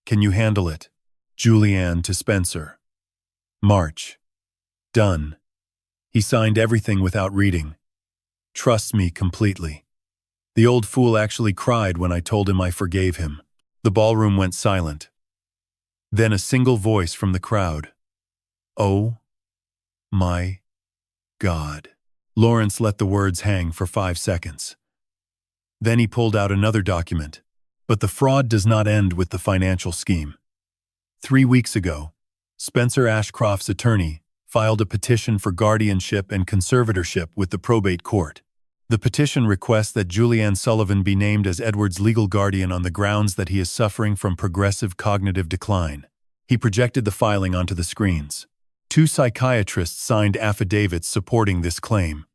Can you handle it? Julianne to Spencer. March. Done. He signed everything without reading. Trusts me completely. The old fool actually cried when I told him I forgave him. The ballroom went silent. Then a single voice from the crowd. Oh my God. Lawrence let the words hang for 5 seconds. Then he pulled out another document. But the fraud does not end with the financial scheme. 3 weeks ago, Spencer Ashcroft's attorney filed a petition for guardianship and conservatorship with the probate court. The petition requests that Julianne Sullivan be named as Edward's legal guardian on the grounds that he is suffering from progressive cognitive decline. He projected the filing onto the screens. 2 psychiatrists signed affidavits supporting this claim.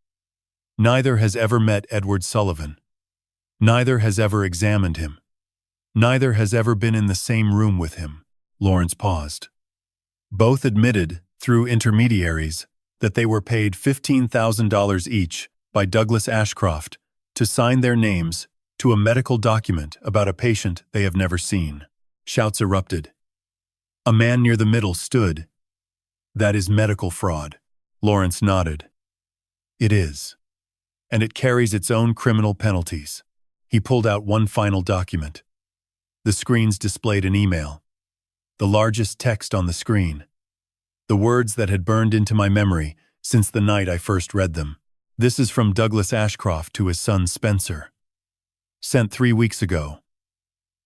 Neither has ever met Edward Sullivan. Neither has ever examined him. Neither has ever been in the same room with him. Lawrence paused. Both admitted, through intermediaries, that they were paid $15,000 each by Douglas Ashcroft to sign their names to a medical document about a patient they have never seen. Shouts erupted. A man near the middle stood. That is medical fraud. Lawrence nodded. It is. And it carries its own criminal penalties. He pulled out one final document. The screens displayed an email. The largest text on the screen. The words that had burned into my memory since the night I first read them. This is from Douglas Ashcroft to his son Spencer. Sent 3 weeks ago.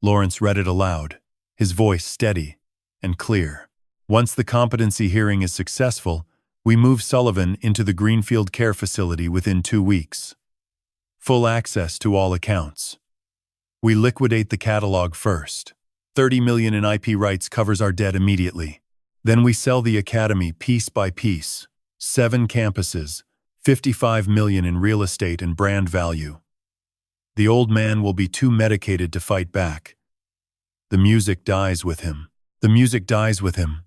Lawrence read it aloud, his voice steady and clear. Once the competency hearing is successful, we move Sullivan into the Greenfield Care Facility within 2 weeks. Full access to all accounts. We liquidate the catalog first. 30 million in IP rights covers our debt immediately. Then we sell the academy piece by piece. 7 campuses, 55 million in real estate and brand value. The old man will be too medicated to fight back. The music dies with him. The music dies with him.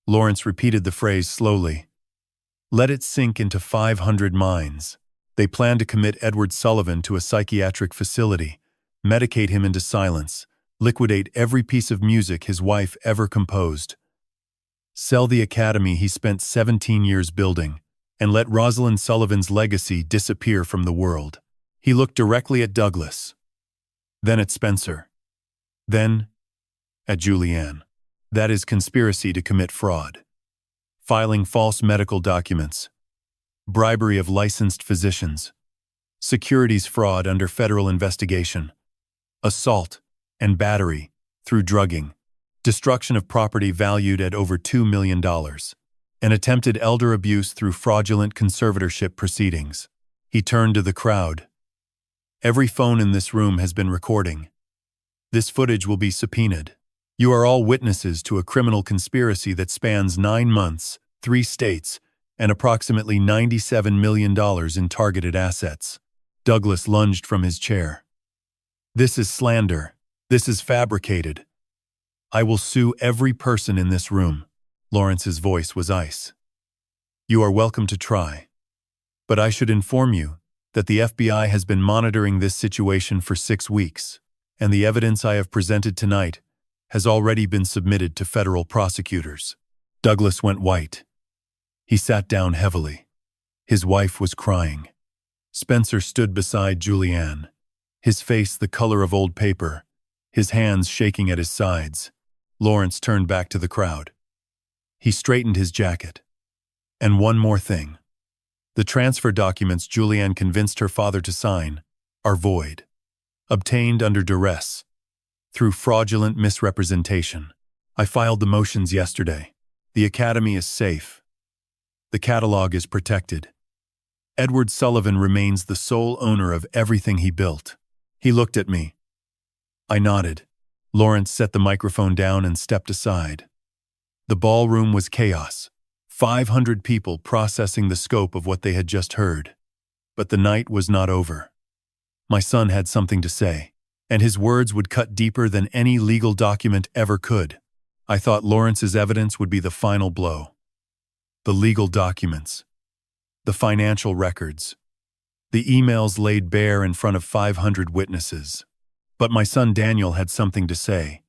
Lawrence repeated the phrase slowly. Let it sink into 500 minds. They plan to commit Edward Sullivan to a psychiatric facility, medicate him into silence, liquidate every piece of music his wife ever composed. Sell the academy he spent 17 years building, and let Rosalind Sullivan's legacy disappear from the world. He looked directly at Douglas, then at Spencer, then at Julianne. That is conspiracy to commit fraud. Filing false medical documents, bribery of licensed physicians, securities fraud under federal investigation, assault and battery through drugging, destruction of property valued at over $2 million, and attempted elder abuse through fraudulent conservatorship proceedings. He turned to the crowd. Every phone in this room has been recording. This footage will be subpoenaed. You are all witnesses to a criminal conspiracy that spans 9 months, 3 states, and approximately $97 million in targeted assets. Douglas lunged from his chair. This is slander. This is fabricated. I will sue every person in this room. Lawrence's voice was ice. You are welcome to try. But I should inform you that the FBI has been monitoring this situation for 6 weeks, and the evidence I have presented tonight has already been submitted to federal prosecutors. Douglas went white. He sat down heavily. His wife was crying. Spencer stood beside Julianne, his face the color of old paper, his hands shaking at his sides. Lawrence turned back to the crowd. He straightened his jacket. And one more thing. The transfer documents Julianne convinced her father to sign are void. Obtained under duress. through fraudulent misrepresentation. I filed the motions yesterday. The Academy is safe. The catalog is protected. Edward Sullivan remains the sole owner of everything he built. He looked at me. I nodded. Lawrence set the microphone down and stepped aside. The ballroom was chaos. 500 people processing the scope of what they had just heard. But the night was not over. My son had something to say, and his words would cut deeper than any legal document ever could. I thought Lawrence's evidence would be the final blow. The legal documents. The financial records. The emails laid bare in front of 500 witnesses. But my son Daniel had something to say,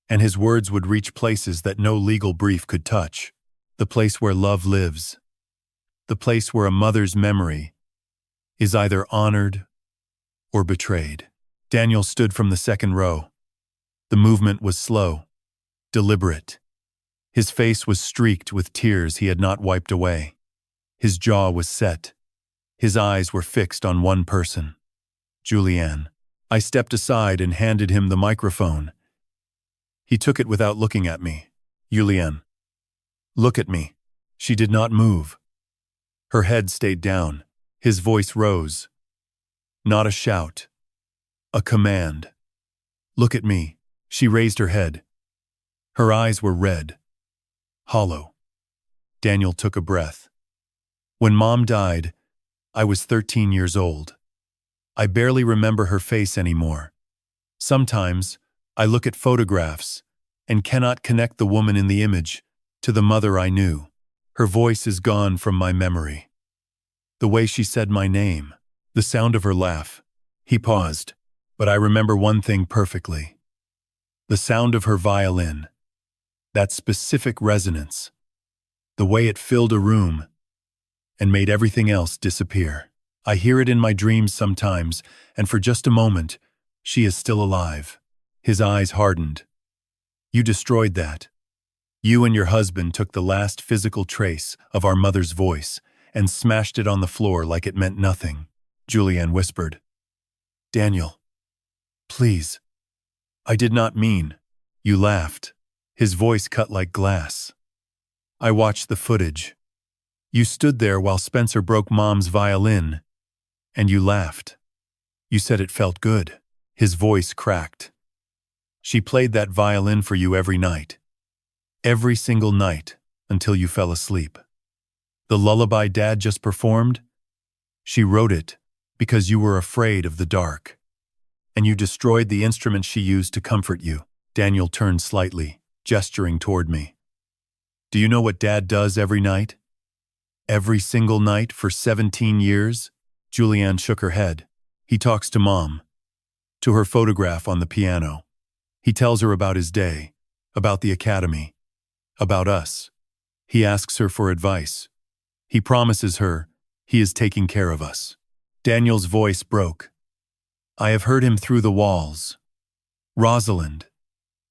and his words would reach places that no legal brief could touch. The place where love lives. The place where a mother's memory is either honored or betrayed. Daniel stood from the second row. The movement was slow, deliberate. His face was streaked with tears he had not wiped away. His jaw was set. His eyes were fixed on one person, Julianne. I stepped aside and handed him the microphone. He took it without looking at me. Julianne, look at me. She did not move. Her head stayed down. His voice rose. Not a shout. A command. Look at me. She raised her head. Her eyes were red. Hollow. Daniel took a breath. When Mom died, I was 13 years old. I barely remember her face anymore. Sometimes, I look at photographs and cannot connect the woman in the image to the mother I knew. Her voice is gone from my memory. The way she said my name, the sound of her laugh. He paused, but I remember one thing perfectly. The sound of her violin. That specific resonance. The way it filled a room and made everything else disappear. I hear it in my dreams sometimes, and for just a moment, she is still alive. His eyes hardened. You destroyed that. You and your husband took the last physical trace of our mother's voice and smashed it on the floor like it meant nothing. Julianne whispered. Daniel, please. I did not mean. You laughed. His voice cut like glass. I watched the footage. You stood there while Spencer broke Mom's violin, and you laughed. You said it felt good. His voice cracked. She played that violin for you every night. Every single night, until you fell asleep. The lullaby Dad just performed? She wrote it because you were afraid of the dark. And you destroyed the instrument she used to comfort you. Daniel turned slightly, gesturing toward me. Do you know what Dad does every night? Every single night for 17 years? Julianne shook her head. He talks to Mom. To her photograph on the piano. He tells her about his day, about the academy, about us. He asks her for advice. He promises her he is taking care of us. Daniel's voice broke. I have heard him through the walls. Rosalind.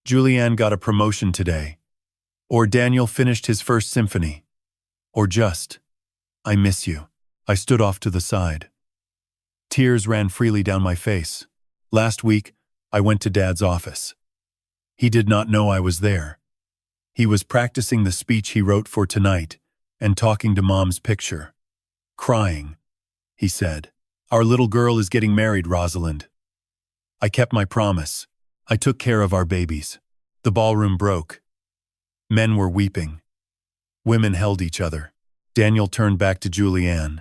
Julianne got a promotion today. Or Daniel finished his first symphony. Or just, I miss you. I stood off to the side. Tears ran freely down my face. Last week, I went to Dad's office. He did not know I was there. He was practicing the speech he wrote for tonight and talking to Mom's picture. Crying, he said. Our little girl is getting married, Rosalind. I kept my promise. I took care of our babies. The ballroom broke. Men were weeping. Women held each other. Daniel turned back to Julianne.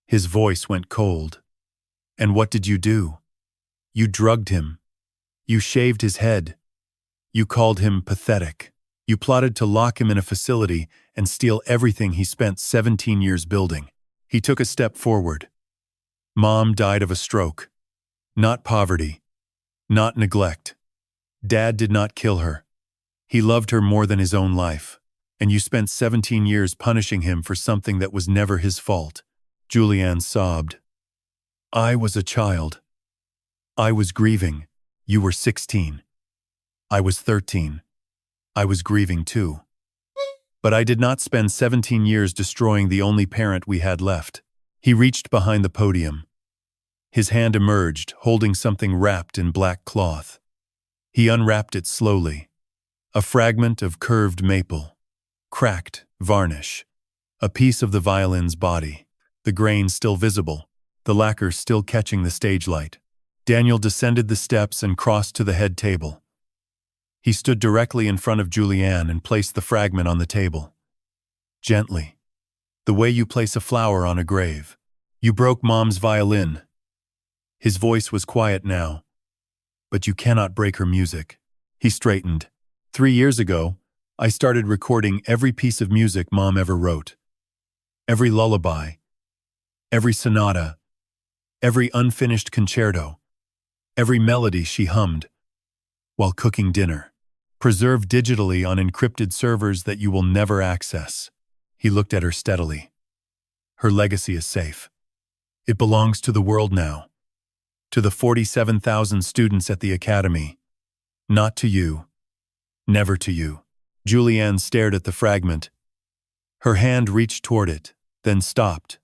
His voice went cold. And what did you do? You drugged him. You shaved his head. You called him pathetic. You plotted to lock him in a facility and steal everything he spent 17 years building. He took a step forward. Mom died of a stroke. Not poverty. Not neglect. Dad did not kill her. He loved her more than his own life. And you spent 17 years punishing him for something that was never his fault. Julianne sobbed. I was a child. I was grieving. You were 16. I was 13. I was grieving too. But I did not spend 17 years destroying the only parent we had left. He reached behind the podium. His hand emerged, holding something wrapped in black cloth. He unwrapped it slowly. A fragment of curved maple. Cracked varnish. A piece of the violin's body. The grain still visible. The lacquer still catching the stage light. Daniel descended the steps and crossed to the head table. He stood directly in front of Julianne and placed the fragment on the table. Gently. The way you place a flower on a grave. You broke Mom's violin. His voice was quiet now. But you cannot break her music. He straightened. 3 years ago, I started recording every piece of music Mom ever wrote. Every lullaby. Every sonata. Every unfinished concerto. Every melody she hummed while cooking dinner. Preserved digitally on encrypted servers that you will never access. He looked at her steadily. Her legacy is safe. It belongs to the world now. To the 47,000 students at the academy. Not to you. Never to you. Julianne stared at the fragment. Her hand reached toward it, then stopped.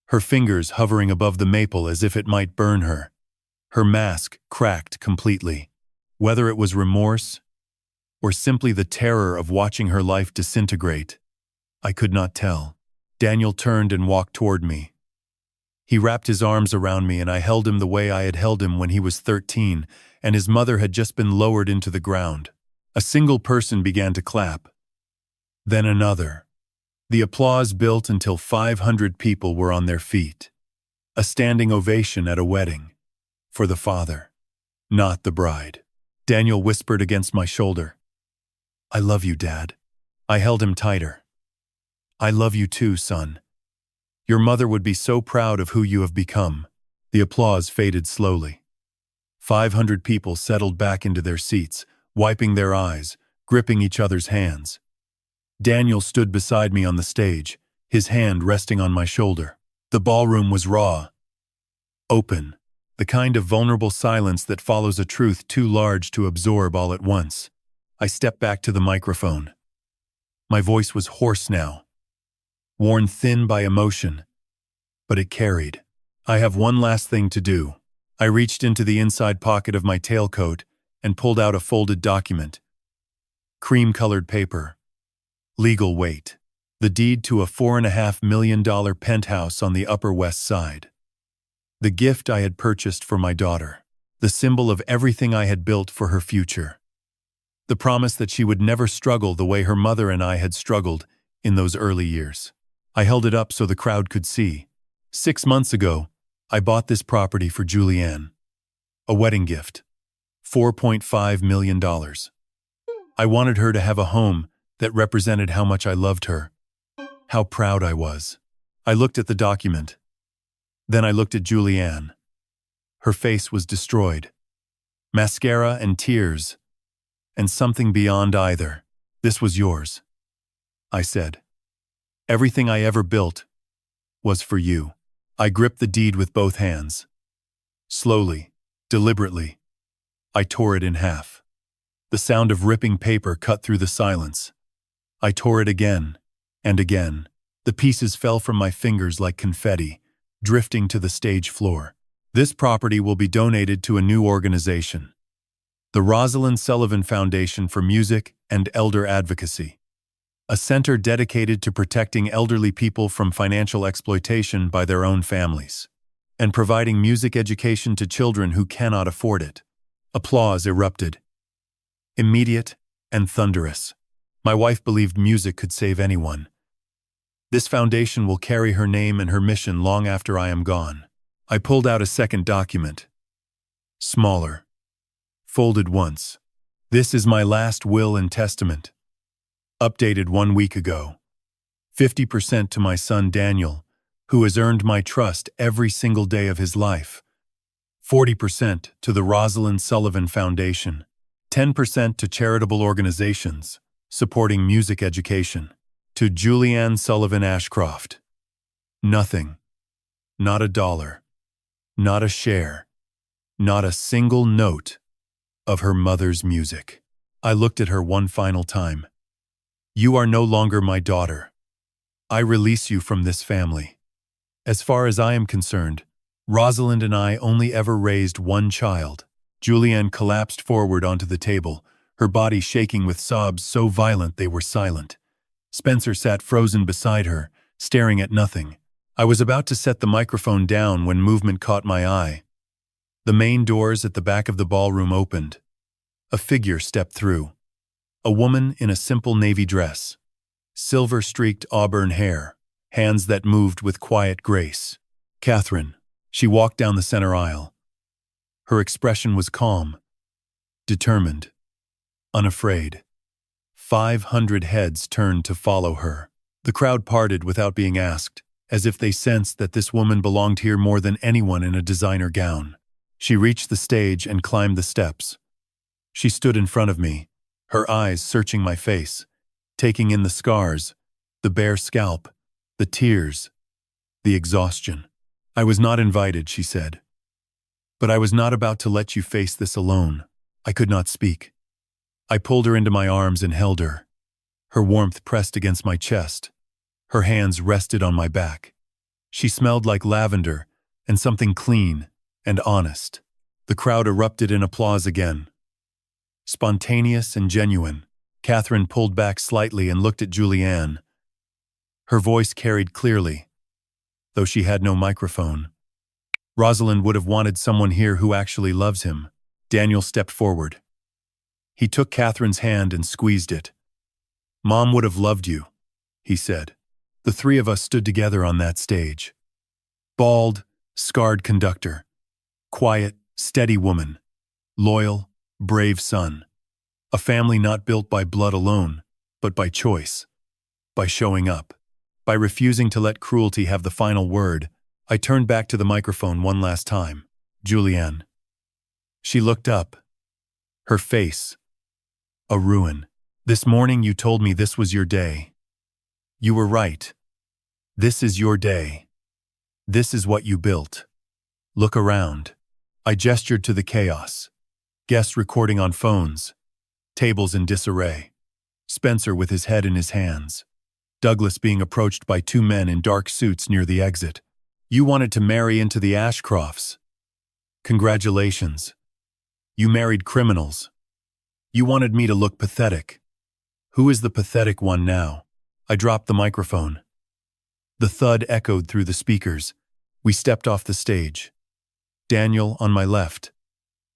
Her fingers hovering above the maple as if it might burn her. Her mask cracked completely. Whether it was remorse or simply the terror of watching her life disintegrate, I could not tell. Daniel turned and walked toward me. He wrapped his arms around me and I held him the way I had held him when he was 13 and his mother had just been lowered into the ground. A single person began to clap. Then another. The applause built until 500 people were on their feet. A standing ovation at a wedding. For the father, not the bride. Daniel whispered against my shoulder. I love you, Dad. I held him tighter. I love you too, son. Your mother would be so proud of who you have become. The applause faded slowly. 500 people settled back into their seats, wiping their eyes, gripping each other's hands. Daniel stood beside me on the stage, his hand resting on my shoulder. The ballroom was raw. Open. The kind of vulnerable silence that follows a truth too large to absorb all at once. I stepped back to the microphone. My voice was hoarse now, worn thin by emotion, but it carried. I have one last thing to do. I reached into the inside pocket of my tailcoat and pulled out a folded document. Cream-colored paper. Legal weight. The deed to a $4.5 million penthouse on the Upper West Side. The gift I had purchased for my daughter. The symbol of everything I had built for her future. The promise that she would never struggle the way her mother and I had struggled in those early years. I held it up so the crowd could see. 6 months ago, I bought this property for Julianne. A wedding gift. $4.5 million. I wanted her to have a home that represented how much I loved her. How proud I was. I looked at the document. Then I looked at Julianne. Her face was destroyed. Mascara and tears. And something beyond either. This was yours. I said. Everything I ever built was for you. I gripped the deed with both hands. Slowly, deliberately, I tore it in half. The sound of ripping paper cut through the silence. I tore it again and again. The pieces fell from my fingers like confetti, drifting to the stage floor. This property will be donated to a new organization. The Rosalind Sullivan Foundation for Music and Elder Advocacy. A center dedicated to protecting elderly people from financial exploitation by their own families, and providing music education to children who cannot afford it. Applause erupted. Immediate and thunderous. My wife believed music could save anyone. This foundation will carry her name and her mission long after I am gone. I pulled out a second document. Smaller. Folded once. This is my last will and testament. Updated 1 week ago. 50% to my son Daniel, who has earned my trust every single day of his life. 40% to the Rosalind Sullivan Foundation. 10% to charitable organizations supporting music education. To Julianne Sullivan Ashcroft. Nothing. Not a dollar. Not a share. Not a single note of her mother's music. I looked at her one final time. You are no longer my daughter. I release you from this family. As far as I am concerned, Rosalind and I only ever raised one child, Julianne collapsed forward onto the table, her body shaking with sobs so violent they were silent. Spencer sat frozen beside her, staring at nothing. I was about to set the microphone down when movement caught my eye. The main doors at the back of the ballroom opened. A figure stepped through. A woman in a simple navy dress. Silver-streaked auburn hair, hands that moved with quiet grace. Catherine. She walked down the center aisle. Her expression was calm, determined, unafraid. 500 heads turned to follow her. The crowd parted without being asked, as if they sensed that this woman belonged here more than anyone in a designer gown. She reached the stage and climbed the steps. She stood in front of me, her eyes searching my face, taking in the scars, the bare scalp, the tears, the exhaustion. "I was not invited," she said. "But I was not about to let you face this alone." I could not speak. I pulled her into my arms and held her. Her warmth pressed against my chest. Her hands rested on my back. She smelled like lavender and something clean and honest. The crowd erupted in applause again. Spontaneous and genuine. Catherine pulled back slightly and looked at Julianne. Her voice carried clearly, though she had no microphone. "Rosalind would have wanted someone here who actually loves him." Daniel stepped forward. He took Catherine's hand and squeezed it. "Mom would have loved you," he said. The three of us stood together on that stage. Bald, scarred conductor. Quiet, steady woman. Loyal, brave son. A family not built by blood alone, but by choice. By showing up. By refusing to let cruelty have the final word. I turned back to the microphone one last time. "Julianne." She looked up. Her face. A ruin. "This morning you told me this was your day. You were right. This is your day. This is what you built. Look around." I gestured to the chaos. Guests recording on phones. Tables in disarray. Spencer with his head in his hands. Douglas being approached by two men in dark suits near the exit. "You wanted to marry into the Ashcrofts. Congratulations. You married criminals. You wanted me to look pathetic. Who is the pathetic one now?" I dropped the microphone. The thud echoed through the speakers. We stepped off the stage. Daniel on my left.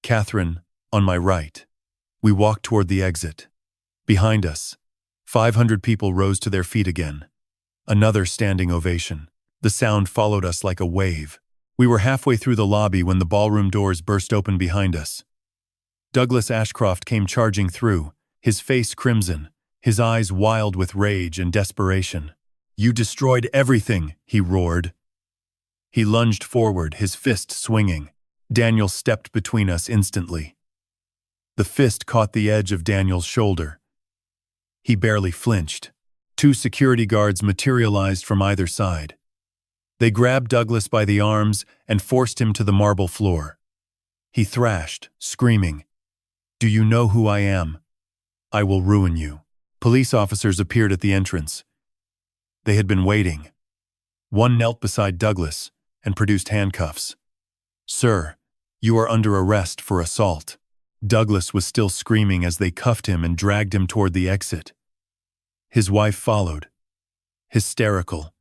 Catherine on my right. We walked toward the exit. Behind us, 500 people rose to their feet again. Another standing ovation. The sound followed us like a wave. We were halfway through the lobby when the ballroom doors burst open behind us. Douglas Ashcroft came charging through, his face crimson, his eyes wild with rage and desperation. "You destroyed everything," he roared. He lunged forward, his fist swinging. Daniel stepped between us instantly. The fist caught the edge of Daniel's shoulder. He barely flinched. Two security guards materialized from either side. They grabbed Douglas by the arms and forced him to the marble floor. He thrashed, screaming, "Do you know who I am? I will ruin you." Police officers appeared at the entrance. They had been waiting. One knelt beside Douglas and produced handcuffs. "Sir, you are under arrest for assault." Douglas was still screaming as they cuffed him and dragged him toward the exit. His wife followed, hysterical,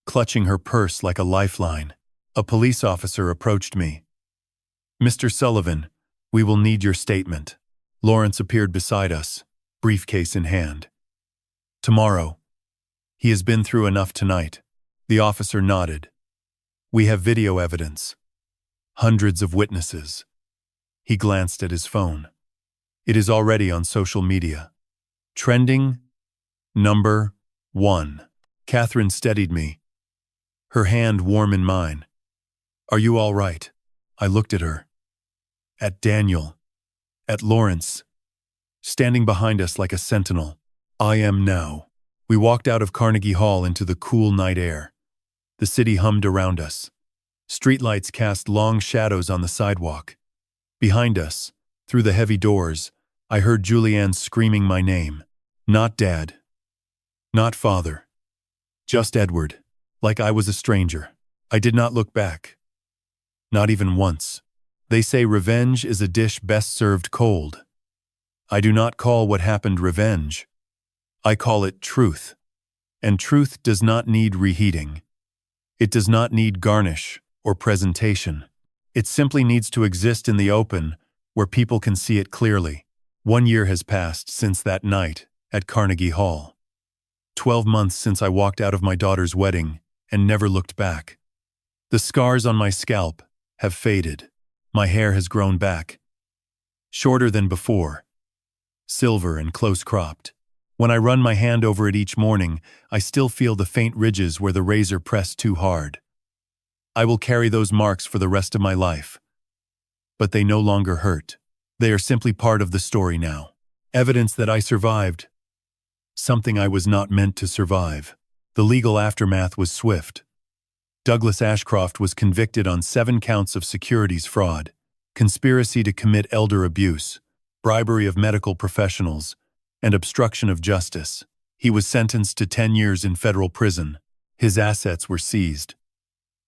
clutching her purse like a lifeline. A police officer approached me. "Mr. Sullivan, we will need your statement." Lawrence appeared beside us, briefcase in hand. "Tomorrow. He has been through enough tonight." The officer nodded. "We have video evidence. Hundreds of witnesses." He glanced at his phone. "It is already on social media. Trending number 1. Catherine steadied me, her hand warm in mine. "Are you all right?" I looked at her. At Daniel. At Lawrence. Standing behind us like a sentinel. "I am now." We walked out of Carnegie Hall into the cool night air. The city hummed around us. Streetlights cast long shadows on the sidewalk. Behind us, through the heavy doors, I heard Julianne screaming my name. Not Dad. Not Father. Just Edward, like I was a stranger. I did not look back. Not even once. They say revenge is a dish best served cold. I do not call what happened revenge. I call it truth. And truth does not need reheating. It does not need garnish or presentation. It simply needs to exist in the open, where people can see it clearly. 1 year has passed since that night at Carnegie Hall. 12 months since I walked out of my daughter's wedding and never looked back. The scars on my scalp have faded. My hair has grown back. Shorter than before. Silver and close-cropped. When I run my hand over it each morning, I still feel the faint ridges where the razor pressed too hard. I will carry those marks for the rest of my life. But they no longer hurt. They are simply part of the story now. Evidence that I survived. Something I was not meant to survive. The legal aftermath was swift. Douglas Ashcroft was convicted on 7 counts of securities fraud, conspiracy to commit elder abuse, bribery of medical professionals, and obstruction of justice. He was sentenced to 10 years in federal prison. His assets were seized.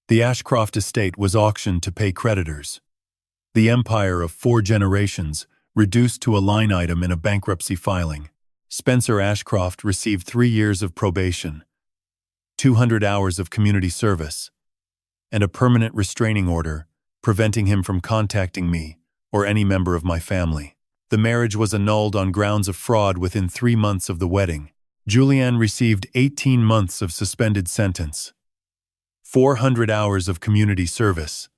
The Ashcroft estate was auctioned to pay creditors. The empire of 4 generations reduced to a line item in a bankruptcy filing. Spencer Ashcroft received 3 years of probation, 200 hours of community service, and a permanent restraining order preventing him from contacting me or any member of my family. The marriage was annulled on grounds of fraud within 3 months of the wedding. Julianne received 18 months of suspended sentence, 400 hours of community service,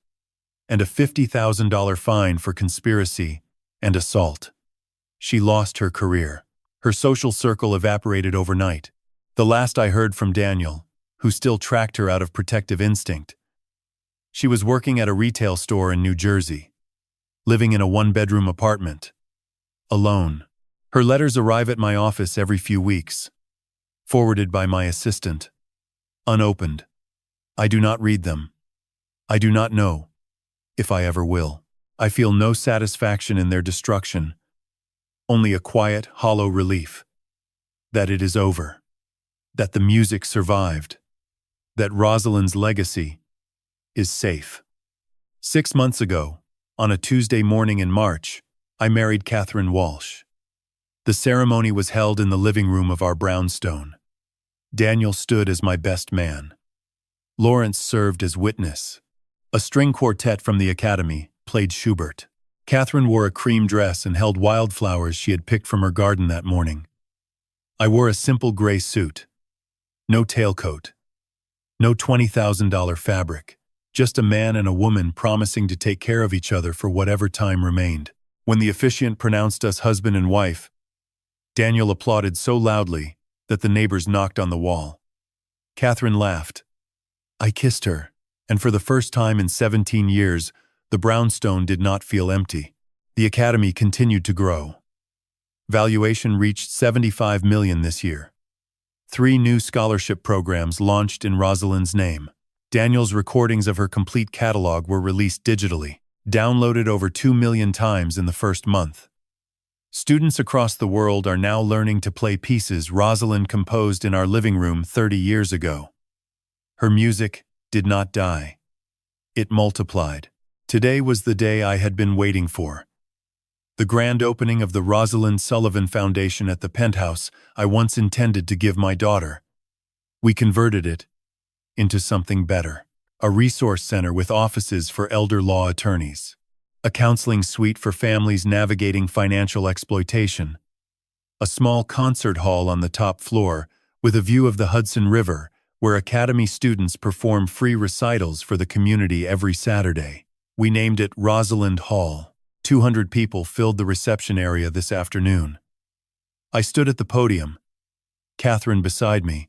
and a $50,000 fine for conspiracy and assault. She lost her career. Her social circle evaporated overnight. The last I heard from Daniel, who still tracked her out of protective instinct. She was working at a retail store in New Jersey, living in a 1-bedroom apartment, alone. Her letters arrive at my office every few weeks, forwarded by my assistant, unopened. I do not read them. I do not know if I ever will. I feel no satisfaction in their destruction, only a quiet, hollow relief that it is over, that the music survived, that Rosalind's legacy is safe. 6 months ago, on a Tuesday morning in March, I married Catherine Walsh. The ceremony was held in the living room of our brownstone. Daniel stood as my best man. Lawrence served as witness. A string quartet from the academy played Schubert. Catherine wore a cream dress and held wildflowers she had picked from her garden that morning. I wore a simple gray suit. No tailcoat. No $20,000 fabric. Just a man and a woman promising to take care of each other for whatever time remained. When the officiant pronounced us husband and wife, Daniel applauded so loudly that the neighbors knocked on the wall. Catherine laughed. I kissed her, and for the first time in 17 years, the brownstone did not feel empty. The academy continued to grow. Valuation reached $75 million this year. 3 new scholarship programs launched in Rosalind's name. Daniel's recordings of her complete catalog were released digitally, downloaded over 2 million times in the first month. Students across the world are now learning to play pieces Rosalind composed in our living room 30 years ago. Her music did not die. It multiplied. Today was the day I had been waiting for. The grand opening of the Rosalind Sullivan Foundation at the penthouse I once intended to give my daughter. We converted it into something better. A resource center with offices for elder law attorneys. A counseling suite for families navigating financial exploitation. A small concert hall on the top floor with a view of the Hudson River where academy students perform free recitals for the community every Saturday. We named it Rosalind Hall. 200 people filled the reception area this afternoon. I stood at the podium, Catherine beside me,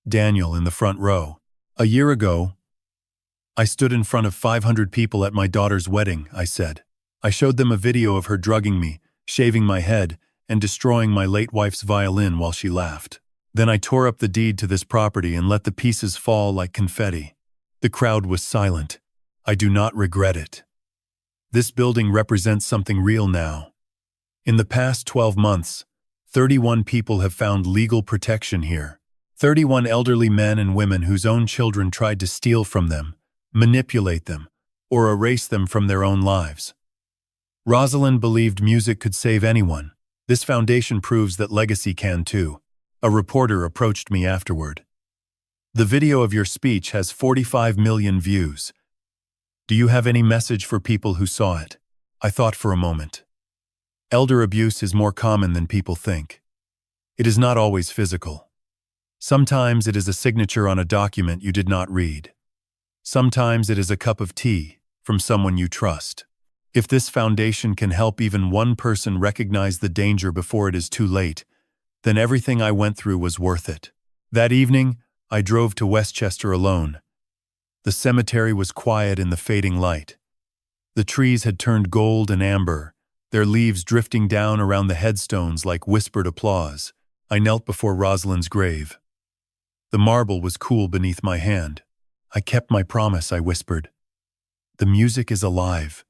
Daniel in the front row. A year ago, I stood in front of 500 people at my daughter's wedding, I said. I showed them a video of her drugging me, shaving my head, and destroying my late wife's violin while she laughed. Then I tore up the deed to this property and let the pieces fall like confetti. The crowd was silent. I do not regret it. This building represents something real now. In the past 12 months, 31 people have found legal protection here. 31 elderly men and women whose own children tried to steal from them, manipulate them, or erase them from their own lives. Rosalind believed music could save anyone. This foundation proves that legacy can too. A reporter approached me afterward. The video of your speech has 45 million views. Do you have any message for people who saw it? I thought for a moment. Elder abuse is more common than people think. It is not always physical. Sometimes it is a signature on a document you did not read. Sometimes it is a cup of tea from someone you trust. If this foundation can help even one person recognize the danger before it is too late, then everything I went through was worth it. That evening, I drove to Westchester alone. The cemetery was quiet in the fading light. The trees had turned gold and amber, their leaves drifting down around the headstones like whispered applause. I knelt before Rosalind's grave. The marble was cool beneath my hand. I kept my promise, I whispered. The music is alive.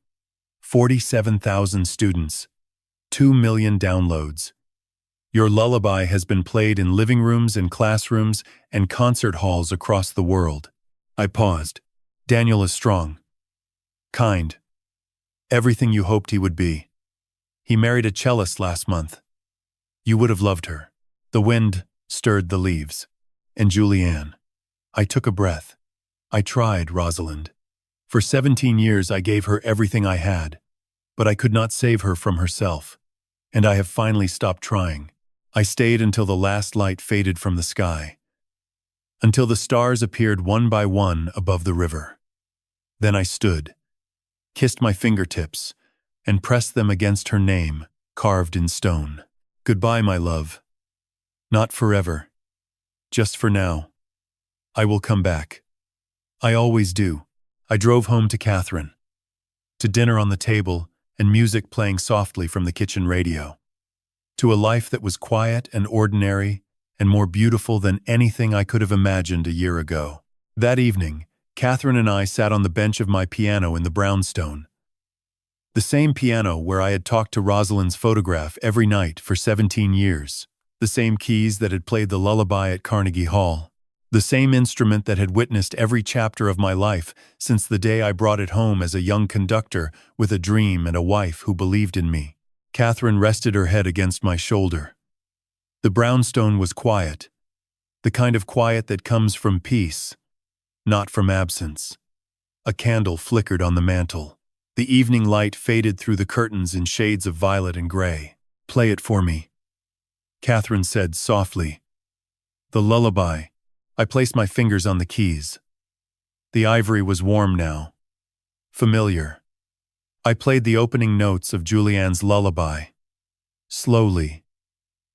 47,000 students. 2 million downloads. Your lullaby has been played in living rooms and classrooms and concert halls across the world. I paused. Daniel is strong. Kind. Everything you hoped he would be. He married a cellist last month. You would have loved her. The wind stirred the leaves. And Julianne. I took a breath. I tried, Rosalind. For 17 years I gave her everything I had, but I could not save her from herself. And I have finally stopped trying. I stayed until the last light faded from the sky. Until the stars appeared one by one above the river. Then I stood, kissed my fingertips, and pressed them against her name, carved in stone. Goodbye, my love. Not forever. Just for now. I will come back. I always do. I drove home to Catherine. To dinner on the table and music playing softly from the kitchen radio. To a life that was quiet and ordinary and more beautiful than anything I could have imagined a year ago. That evening, Catherine and I sat on the bench of my piano in the brownstone. The same piano where I had talked to Rosalind's photograph every night for 17 years. The same keys that had played the lullaby at Carnegie Hall. The same instrument that had witnessed every chapter of my life since the day I brought it home as a young conductor with a dream and a wife who believed in me. Catherine rested her head against my shoulder. The brownstone was quiet, the kind of quiet that comes from peace, not from absence. A candle flickered on the mantel. The evening light faded through the curtains in shades of violet and gray. Play it for me, Catherine said softly. The lullaby. I placed my fingers on the keys. The ivory was warm now. Familiar. I played the opening notes of Julianne's lullaby. Slowly.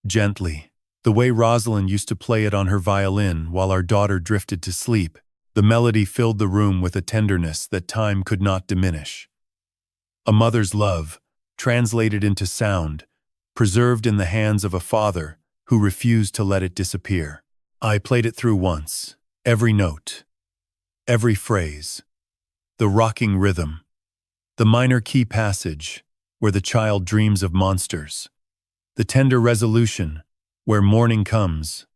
Gently. The way Rosalind used to play it on her violin while our daughter drifted to sleep. The melody filled the room with a tenderness that time could not diminish. A mother's love, translated into sound, preserved in the hands of a father who refused to let it disappear. I played it through once, every note, every phrase, the rocking rhythm, the minor key passage where the child dreams of monsters, the tender resolution where morning comes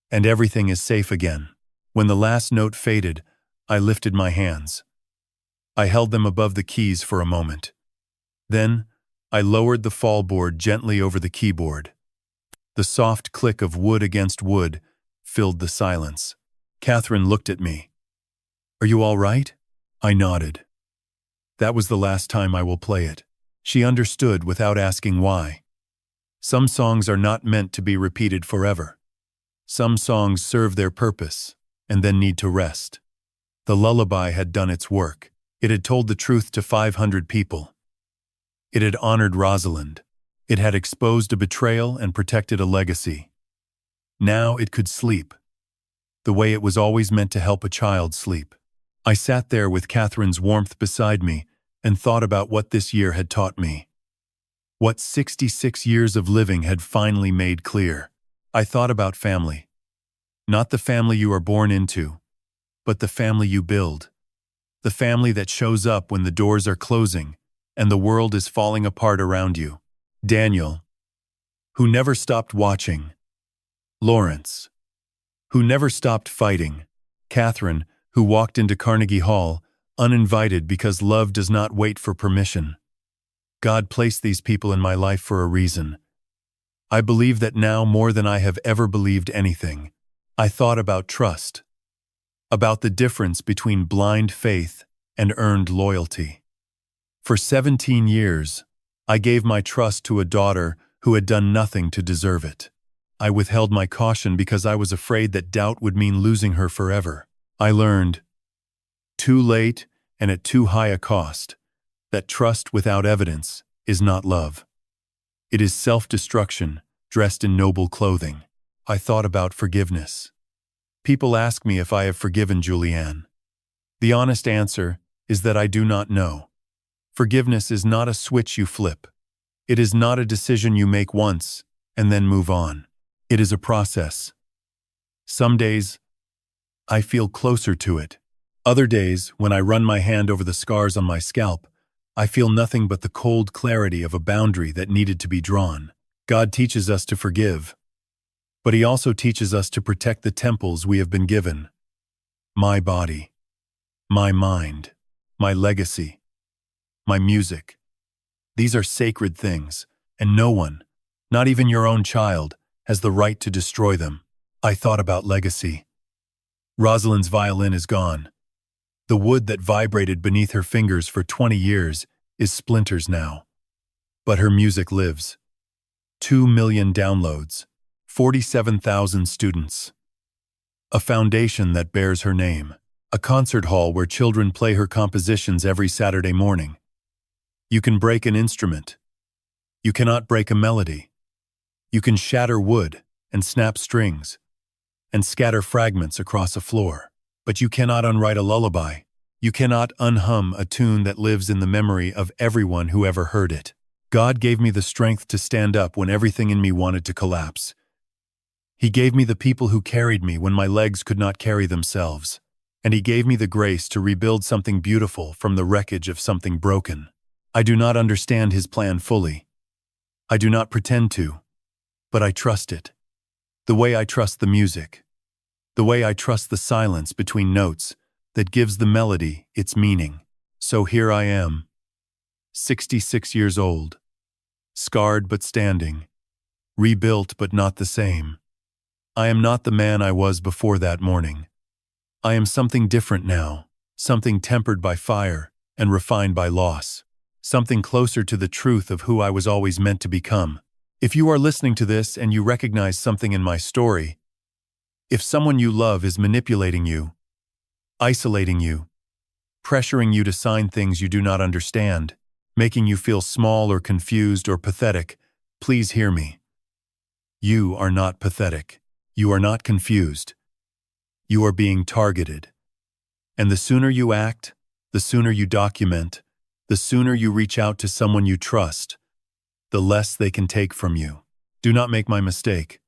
and everything is safe again. When the last note faded, I lifted my hands. I held them above the keys for a moment. Then, I lowered the fallboard gently over the keyboard. The soft click of wood against wood filled the silence. Catherine looked at me. Are you all right? I nodded. That was the last time I will play it. She understood without asking why. Some songs are not meant to be repeated forever. Some songs serve their purpose and then need to rest. The lullaby had done its work. It had told the truth to 500 people. It had honored Rosalind. It had exposed a betrayal and protected a legacy. Now it could sleep, the way it was always meant to help a child sleep. I sat there with Catherine's warmth beside me and thought about what this year had taught me. What 66 years of living had finally made clear. I thought about family. Not the family you are born into, but the family you build. The family that shows up when the doors are closing and the world is falling apart around you. Daniel, who never stopped watching. Lawrence, who never stopped fighting. Catherine, who walked into Carnegie Hall, uninvited because love does not wait for permission. God placed these people in my life for a reason. I believe that now more than I have ever believed anything. I thought about trust, about the difference between blind faith and earned loyalty. For 17 years, I gave my trust to a daughter who had done nothing to deserve it. I withheld my caution because I was afraid that doubt would mean losing her forever. I learned, too late and at too high a cost, that trust without evidence is not love. It is self-destruction dressed in noble clothing. I thought about forgiveness. People ask me if I have forgiven Julianne. The honest answer is that I do not know. Forgiveness is not a switch you flip. It is not a decision you make once and then move on. It is a process. Some days, I feel closer to it. Other days, when I run my hand over the scars on my scalp, I feel nothing but the cold clarity of a boundary that needed to be drawn. God teaches us to forgive, but He also teaches us to protect the temples we have been given. My body, my mind, my legacy, my music. These are sacred things, and no one, not even your own child, has the right to destroy them. I thought about legacy. Rosalind's violin is gone. The wood that vibrated beneath her fingers for 20 years is splinters now. But her music lives. 2 million downloads, 47,000 students. A foundation that bears her name. A concert hall where children play her compositions every Saturday morning. You can break an instrument. You cannot break a melody. You can shatter wood and snap strings and scatter fragments across a floor. But you cannot unwrite a lullaby. You cannot unhum a tune that lives in the memory of everyone who ever heard it. God gave me the strength to stand up when everything in me wanted to collapse. He gave me the people who carried me when my legs could not carry themselves. And He gave me the grace to rebuild something beautiful from the wreckage of something broken. I do not understand His plan fully. I do not pretend to, but I trust it. The way I trust the music. The way I trust the silence between notes that gives the melody its meaning. So here I am, 66 years old, scarred but standing, rebuilt but not the same. I am not the man I was before that morning. I am something different now, something tempered by fire and refined by loss, something closer to the truth of who I was always meant to become. If you are listening to this and you recognize something in my story, if someone you love is manipulating you, isolating you, pressuring you to sign things you do not understand, making you feel small or confused or pathetic, please hear me. You are not pathetic. You are not confused. You are being targeted. And the sooner you act, the sooner you document, the sooner you reach out to someone you trust, the less they can take from you. Do not make my mistake.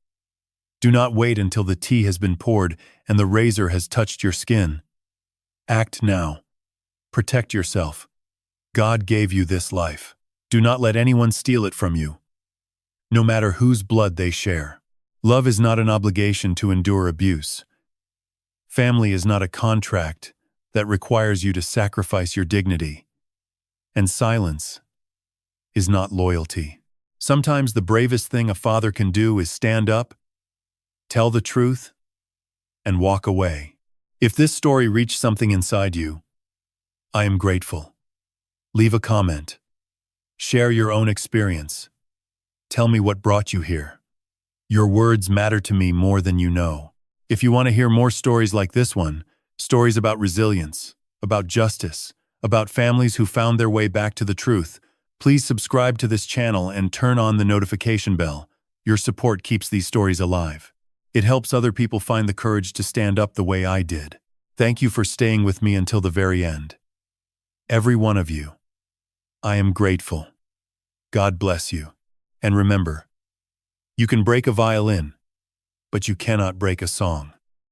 Do not wait until the tea has been poured and the razor has touched your skin. Act now. Protect yourself. God gave you this life. Do not let anyone steal it from you, no matter whose blood they share. Love is not an obligation to endure abuse. Family is not a contract that requires you to sacrifice your dignity. And silence is not loyalty. Sometimes the bravest thing a father can do is stand up, tell the truth, and walk away. If this story reached something inside you, I am grateful. Leave a comment. Share your own experience. Tell me what brought you here. Your words matter to me more than you know. If you want to hear more stories like this one, stories about resilience, about justice, about families who found their way back to the truth, please subscribe to this channel and turn on the notification bell. Your support keeps these stories alive. It helps other people find the courage to stand up the way I did. Thank you for staying with me until the very end. Every one of you. I am grateful. God bless you. And remember, you can break a violin, but you cannot break a song.